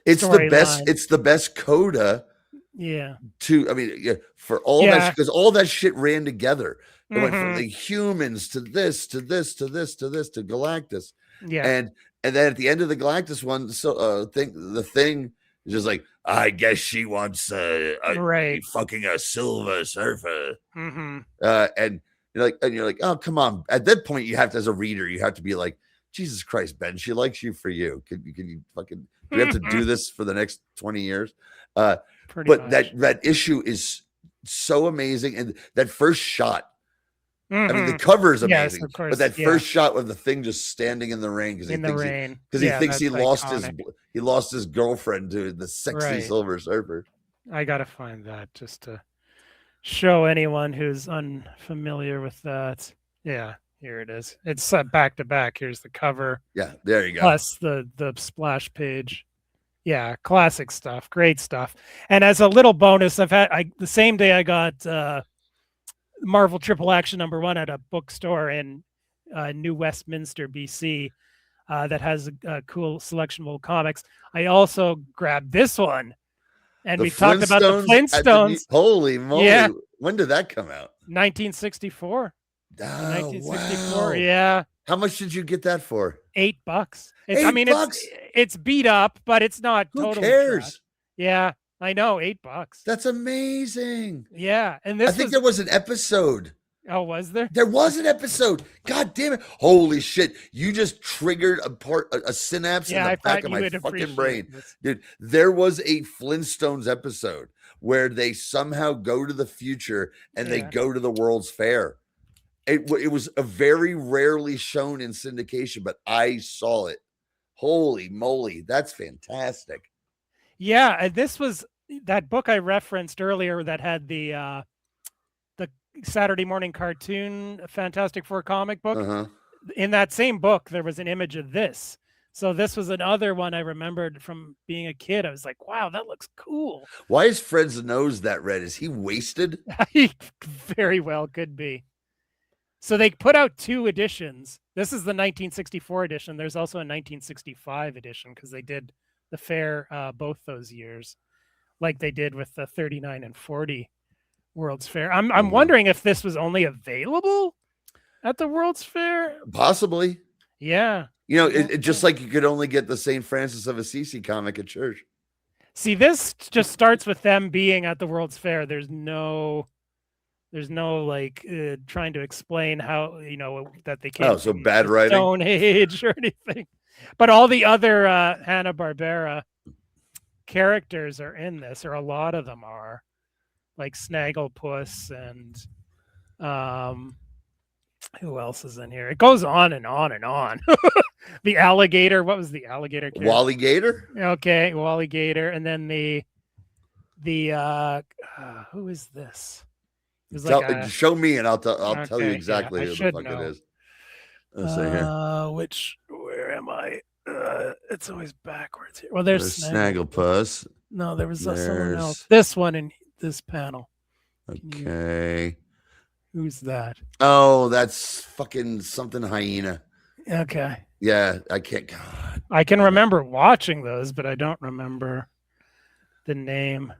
It's the best. It's the best coda. Yeah. For all that, because all that shit ran together. It went from the humans to this, to this, to this, to this, to Galactus. Yeah. And then at the end of the Galactus one, the thing is just like, I guess she wants fucking a Silver Surfer. And you're like, oh, come on. At that point, you have to, as a reader, you have to be like, Jesus Christ, Ben, she likes you for you. Can you fucking, do we have to do this for the next 20 years? But that issue is so amazing. And that first shot, I mean, the cover is amazing, yes, of course, but that first shot with the thing just standing in the rain because he thinks he lost his girlfriend to the sexy Silver Surfer. I gotta find that just to show anyone who's unfamiliar with that. Yeah, here it is. It's back to back. Here's the cover. Yeah, there you go. Plus the splash page. Yeah, classic stuff. Great stuff. And as a little bonus, the same day I got Marvel Triple Action #1 at a bookstore in New Westminster, BC, that has a cool selection of old comics. I also grabbed this one, and The we've talked about the Flintstones. Holy moly! Yeah. When did that come out? 1964. Oh, 1964. wow. Yeah. How much did you get that for? $8. $8? It's beat up, but it's not Who totally cares? trash. Yeah, I know, $8. That's amazing. Yeah, and I this think there was an episode. Oh, was there? There was an episode. God damn it! Holy shit! You just triggered a synapse in the back of my fucking brain, dude. There was a Flintstones episode where they somehow go to the future and they go to the World's Fair. It was a very rarely shown in syndication, but I saw it. Holy moly, that's fantastic. Yeah, and this was that book I referenced earlier that had the Saturday morning cartoon Fantastic Four comic book. Uh-huh. In that same book, there was an image of this. So this was another one I remembered from being a kid. I was like, wow, that looks cool. Why is Fred's nose that red? Is he wasted? He very well could be. So they put out 2 editions. This is the 1964 edition. There's also a 1965 edition because they did the fair both those years, like they did with the 39 and 40 World's Fair. I'm wondering if this was only available at the World's Fair. Possibly. Yeah. You know, it just like you could only get the St. Francis of Assisi comic at church. See, this just starts with them being at the World's Fair. There's no like trying to explain how, that they came so bad writing, Stone Age or anything. But all the other Hanna-Barbera characters are in this, or a lot of them are, like Snagglepuss and who else is in here? It goes on and on and on. The alligator. What was the alligator character? Wally Gator. Okay, Wally Gator, and then the who is this? Show me, and I'll tell you exactly who the fuck it is. Let's see here. Where am I? It's always backwards here. Well, there's Snagglepuss. No, there was someone else. This one in this panel. Okay. Who's that? Oh, that's fucking something hyena. Okay. Yeah, I can't. God. I can remember watching those, but I don't remember the name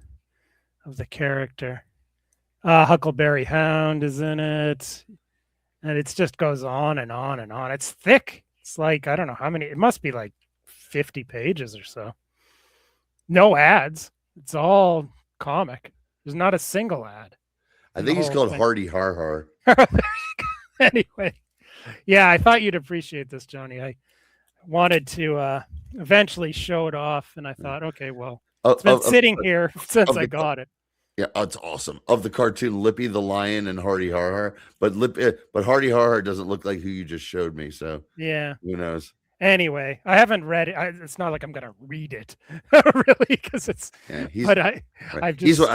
of the character. Huckleberry Hound is in it. And it just goes on and on and on. It's thick. It's like, I don't know how many. It must be like 50 pages or so. No ads. It's all comic. There's not a single ad. I think he's called Hardy Har. Anyway. Yeah, I thought you'd appreciate this, Johnny. I wanted to eventually show it off, and I thought, okay, well, it's been sitting here since I got it. Yeah, it's awesome. Of the cartoon, Lippy the Lion and Hardy Har, but Hardy Har doesn't look like who you just showed me. So yeah, who knows? Anyway, I haven't read it. It's not like I'm gonna read it, really, because it's. Yeah,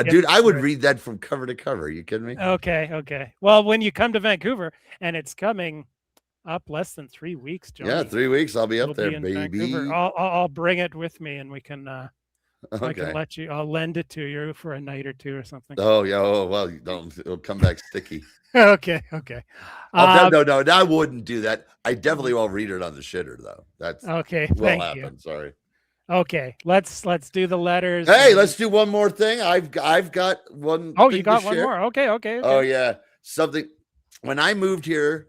dude, I would read that from cover to cover. Are you kidding me? Okay. Well, when you come to Vancouver, and it's coming up less than 3 weeks, Johnny. Yeah, 3 weeks. I'll be up there, baby. Vancouver. I'll bring it with me, and we can. Okay. I can let you. I'll lend it to you for a night or two or something. Oh yeah. Oh well, it'll come back sticky. Okay. No, I wouldn't do that. I definitely won't read it on the shitter though. That's okay. Will happen. Sorry. Okay, let's do the letters. Hey, let's do one more thing. I've got one. Oh, you got one more. Okay. Oh yeah, something. When I moved here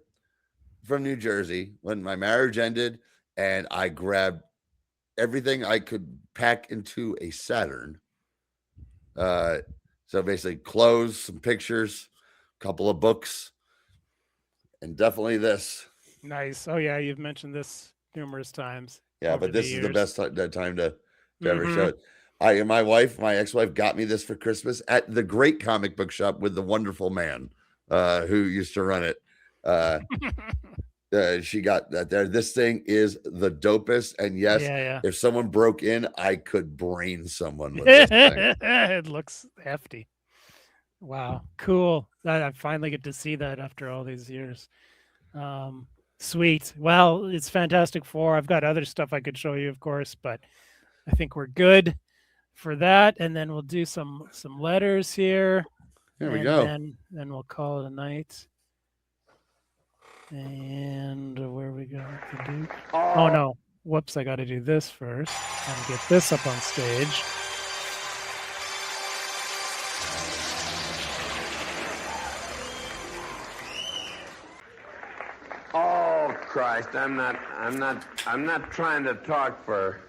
from New Jersey, when my marriage ended, and I grabbed everything I could pack into a Saturn. So basically clothes, some pictures, a couple of books, and definitely this. Nice. Oh yeah, you've mentioned this numerous times. Yeah, but this is the best time to ever show it. My ex-wife got me this for Christmas at the great comic book shop with the wonderful man who used to run it. She got that there. This thing is the dopest. And yes, if someone broke in, I could brain someone with this thing. It looks hefty. Wow. Cool. I finally get to see that after all these years. Sweet. Well, it's Fantastic Four. I've got other stuff I could show you, of course, but I think we're good for that, and then we'll do some letters here. There we go. And then we'll call it a night. And where we go to do? Oh no! Whoops! I got to do this first and get this up on stage. Oh Christ! I'm not trying to talk for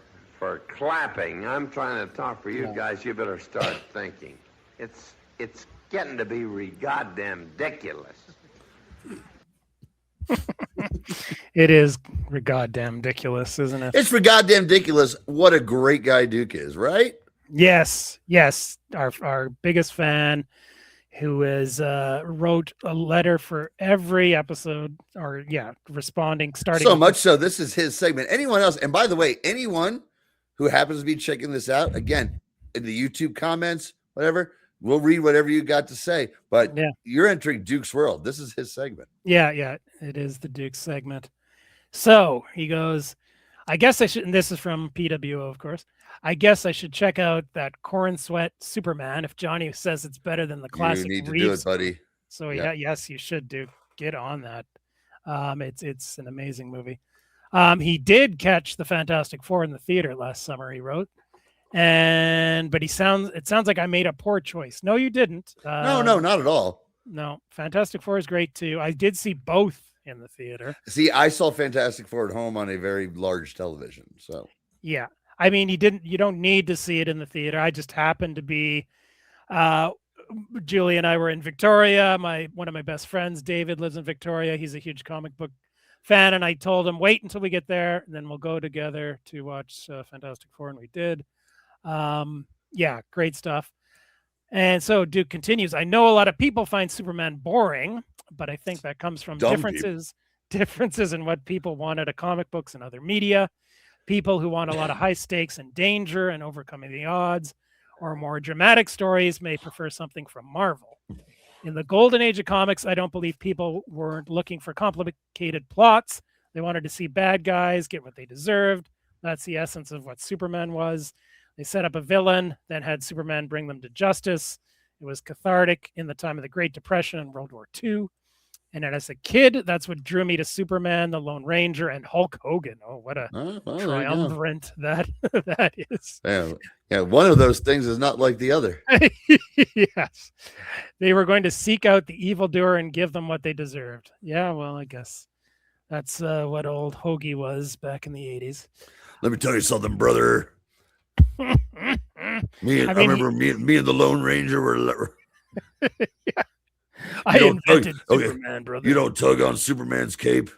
clapping. I'm trying to talk for you guys. You better start thinking. It's getting to be goddamn ridiculous. It is goddamn ridiculous, isn't it? It's for goddamn ridiculous. What a great guy Duke is, right? Yes. Our biggest fan, who is wrote a letter for every episode, or responding, starting. So much so, this is his segment. Anyone else? And by the way, anyone who happens to be checking this out, again, in the YouTube comments, whatever, we'll read whatever you got to say. But you're entering Duke's world. This is his segment. Yeah, it is the Duke segment. So he goes, I guess I should, and this is from PWO, of course. I guess I should check out that Corn Sweat Superman if Johnny says it's better than the classic. You need to Reeves. do it, buddy. So yes, you should do. Get on that. It's an amazing movie. He did catch the Fantastic Four in the theater last summer, he wrote. But it sounds like I made a poor choice. No, you didn't. No, not at all. No, Fantastic Four is great too. I did see both in the theater. See, I saw Fantastic Four at home on a very large television. So yeah, I mean, you don't need to see it in the theater. I just happened to be, Julie and I were in Victoria. One of my best friends, David, lives in Victoria. He's a huge comic book fan, and I told him, wait until we get there, and then we'll go together to watch Fantastic Four, and we did. Great stuff. And so Duke continues, I know a lot of people find Superman boring, but I think that comes from differences in what people want out of comic books and other media. People who want a lot of high stakes and danger and overcoming the odds, or more dramatic stories, may prefer something from Marvel. In the golden age of comics, I don't believe people weren't looking for complicated plots. They wanted to see bad guys get what they deserved. That's the essence of what Superman was. They set up a villain, then had Superman bring them to justice. It was cathartic in the time of the Great Depression and World War II. And then as a kid, that's what drew me to Superman, the Lone Ranger, and Hulk Hogan. Oh, what a triumvirate that is. Yeah, one of those things is not like the other. Yes. They were going to seek out the evildoer and give them what they deserved. Yeah, well, I guess that's what old Hoagie was back in the 80s. Let me tell you something, brother. I remember me and the Lone Ranger were. I invented Superman, brother. You don't tug on Superman's cape.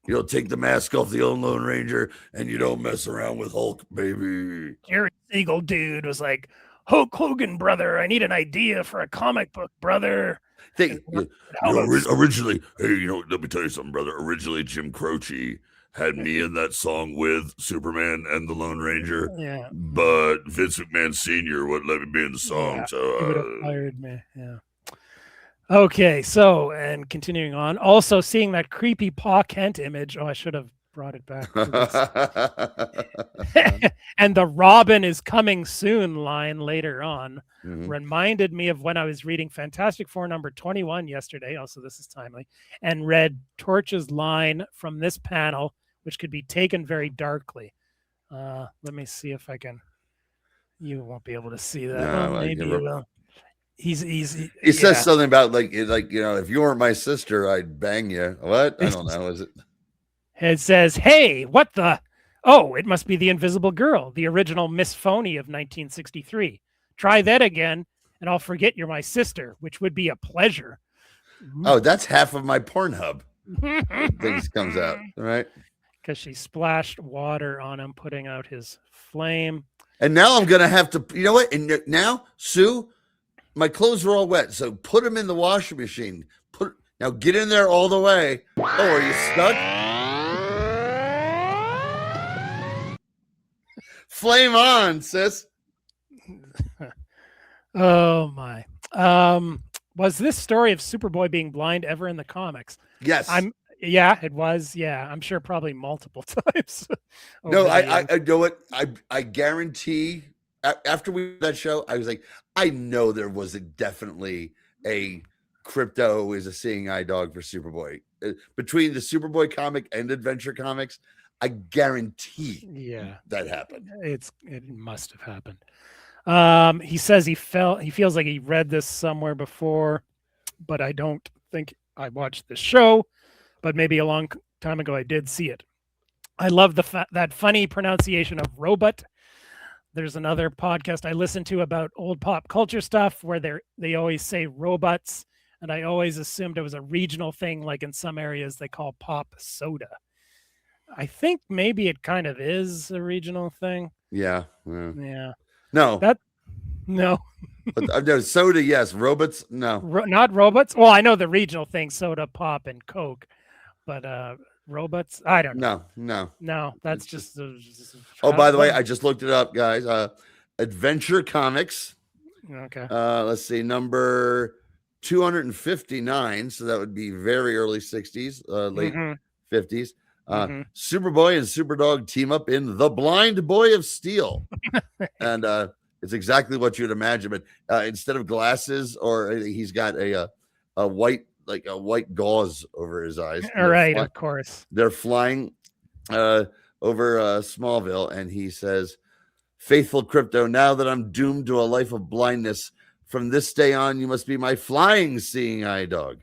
You don't take the mask off the old Lone Ranger, and you don't mess around with Hulk, baby. Jerry Siegel dude was like, Hulk Hogan, brother. I need an idea for a comic book, brother. Originally, let me tell you something, brother. Originally, Jim Croce had me in that song with Superman and the Lone Ranger. Yeah. But Vince McMahon Sr. wouldn't let me be in the song. Yeah, so he would have fired me. Yeah. Okay, so, and continuing on, also seeing that creepy Pa Kent image. Oh, I should have brought it back. And the Robin is coming soon line later on reminded me of when I was reading Fantastic Four number 21 yesterday. Also, this is timely. And read Torch's line from this panel, which could be taken very darkly. Let me see if I can. You won't be able to see that. No, maybe you will. He says something about like if you weren't my sister, I'd bang you. What? I don't know. Is it? It says, "Hey, what the? Oh, it must be the Invisible Girl, the original Miss Phony of 1963. Try that again, and I'll forget you're my sister, which would be a pleasure." Oh, that's half of my Pornhub. Things comes out, right? Because she splashed water on him, putting out his flame. And now I'm gonna have to. You know what? And now, Sue. My clothes are all wet, so put them in the washing machine. Now get in there all the way. Oh, are you stuck? Flame on, sis. Oh my. Was this story of Superboy being blind ever in the comics? Yes. Yeah, it was. Yeah, I'm sure probably multiple times. No, over the I years. know what I guarantee. After we did that show, I was like, I know there was definitely a Crypto is a seeing eye dog for Superboy. Between the Superboy comic and Adventure Comics, I guarantee Yeah, that happened. it must have happened. He says he feels like he read this somewhere before, but I don't think I watched the show. But maybe a long time ago I did see it. I love that funny pronunciation of robot. There's another podcast I listen to about old pop culture stuff where they always say robots, and I always assumed it was a regional thing, like in some areas they call pop soda. I think maybe it kind of is a regional thing. Yeah. Yeah. No. No. But no, soda, yes. Robots, no. Not robots. Well, I know the regional thing, soda, pop, and Coke, but robots, I don't know. No, that's just. Oh, by the way, I just looked it up, guys. Adventure Comics. Okay. Let's see, number 259. So that would be very early 60s, late 50s. Superboy and Superdog team up in The Blind Boy of Steel. And it's exactly what you'd imagine, but instead of glasses, or he's got a white, like a white gauze over his eyes. All right, of course. They're flying over Smallville, and he says, "Faithful Crypto, now that I'm doomed to a life of blindness, from this day on, you must be my flying seeing eye dog."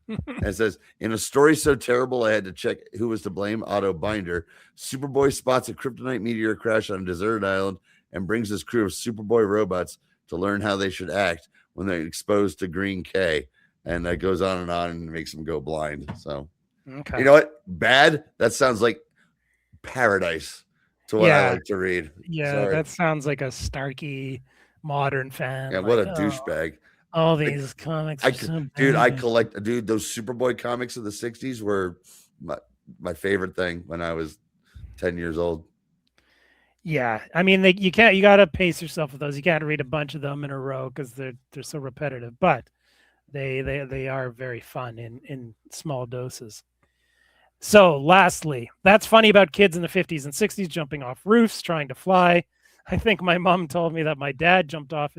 And it says, in a story so terrible, I had to check who was to blame. Otto Binder. Superboy spots a kryptonite meteor crash on a deserted island and brings his crew of Superboy robots to learn how they should act when they're exposed to Green K. And that goes on and makes them go blind. So, okay. You know what? Bad. That sounds like paradise to what I like to read. Yeah, Sorry. that sounds like a Starkey modern fan. Yeah, what a douchebag. All these comics are so dude, I bad. collect those Superboy comics of the 60s were my favorite thing when I was 10 years old. Yeah, I mean, you got to pace yourself with those. You can't read a bunch of them in a row because they're so repetitive, but they are very fun in small doses. So lastly, that's funny about kids in the 50s and 60s jumping off roofs, trying to fly. I think my mom told me that my dad jumped off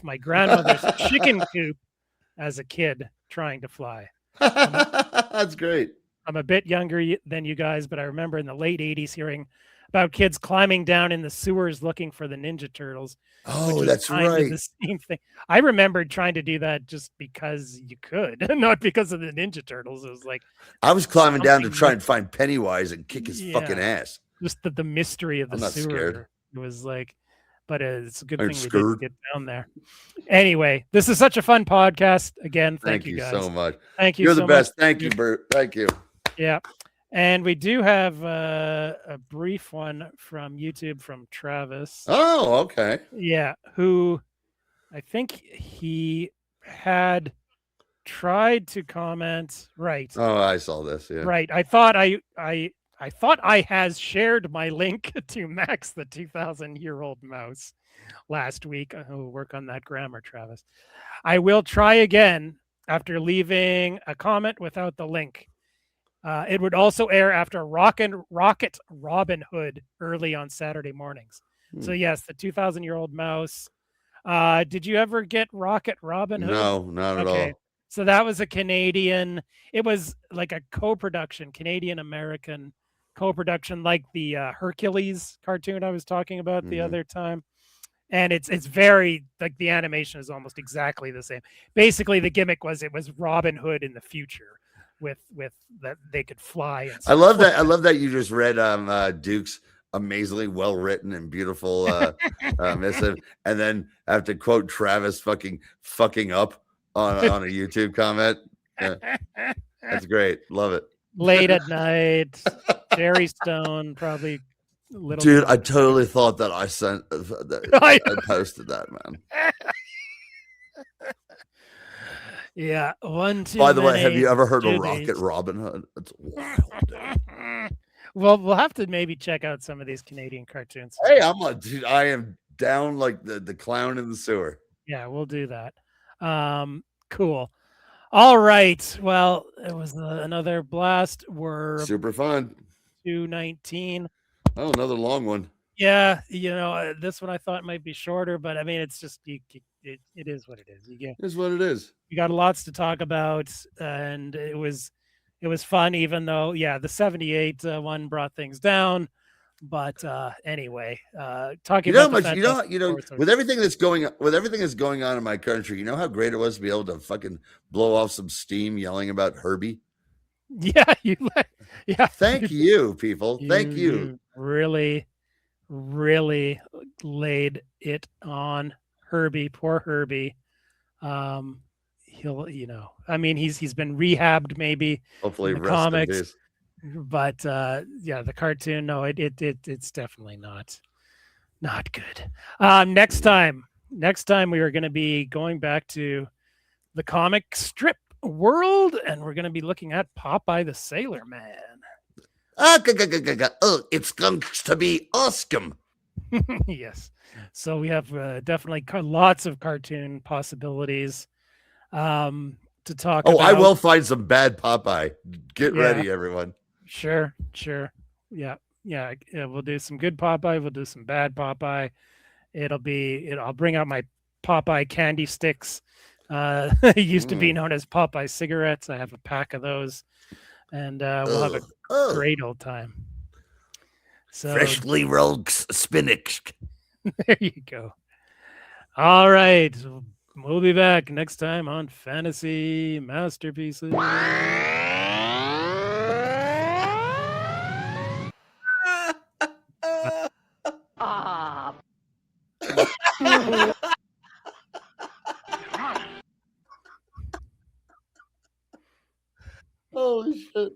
my grandmother's chicken coop as a kid trying to fly. That's great. I'm a bit younger than you guys, but I remember in the late 80s hearing about kids climbing down in the sewers looking for the Ninja Turtles. Oh, that's right. The same thing. I remembered trying to do that just because you could, not because of the Ninja Turtles. It was like I was climbing down to try and find Pennywise and kick his fucking ass. Just the mystery of the sewer. Scared. It was like, but it's a good thing we didn't get down there. Anyway, this is such a fun podcast. Again, thank you guys so much. Thank you. You're so the best. much. Thank you, Bert. Thank you. Yeah. And we do have a brief one from YouTube from Travis. Oh, okay. Yeah, who I think he had tried to comment. Right. Oh, I saw this. Yeah. Right. I thought I has shared my link to Max the 2,000-year-old mouse last week. I'll work on that grammar, Travis. I will try again after leaving a comment without the link. It would also air after Rocket Robin Hood early on Saturday mornings. So yes, the 2,000-year-old mouse. Did you ever get Rocket Robin Hood? No, not at all. So that was a Canadian. It was like a co-production, Canadian-American co-production, like the Hercules cartoon I was talking about the other time. And it's very like the animation is almost exactly the same. Basically, the gimmick was it was Robin Hood in the future. With that they could fly. And I love that. I love that you just read Duke's amazingly well written and beautiful missive, and then have to quote Travis fucking up on a YouTube comment. Yeah. That's great. Love it. Late at night, Jerry Stone probably. Dude, I totally thought that I sent. I posted that, man. Yeah, By the way, have you ever heard of Rocket Robin Hood? It's wild. Well, we'll have to maybe check out some of these Canadian cartoons. Hey, I am down like the clown in the sewer. Yeah, we'll do that. Cool. All right. Well, it was another blast. We're Super fun. 2:19. Oh, another long one. Yeah, this one I thought might be shorter, but I mean, it's just it is what it is. Is what it is. You got lots to talk about, and it was fun, even though the 78 one brought things down. But anyway, talking You know how about much with everything that's going on in my country, you know how great it was to be able to fucking blow off some steam yelling about Herbie. Thank you, people. Thank you. You really, really laid it on Herbie. Poor Herbie. He'll, I mean, he's been rehabbed maybe. Hopefully, in the rest in comics, peace. but the cartoon, no, it's definitely not good. Next time we are going to be going back to the comic strip world, and we're going to be looking at Popeye the Sailor Man. It's going to be awesome. Yes. So we have definitely lots of cartoon possibilities to talk about. I will find some bad Popeye. Get ready, everyone. Sure. Yeah. We'll do some good Popeye. We'll do some bad Popeye. I'll bring out my Popeye candy sticks. It used to be known as Popeye cigarettes. I have a pack of those, and we'll have a great old time. So, freshly rolled spinach. There you go. All right. We'll be back next time on Fantasy Masterpieces. Holy shit.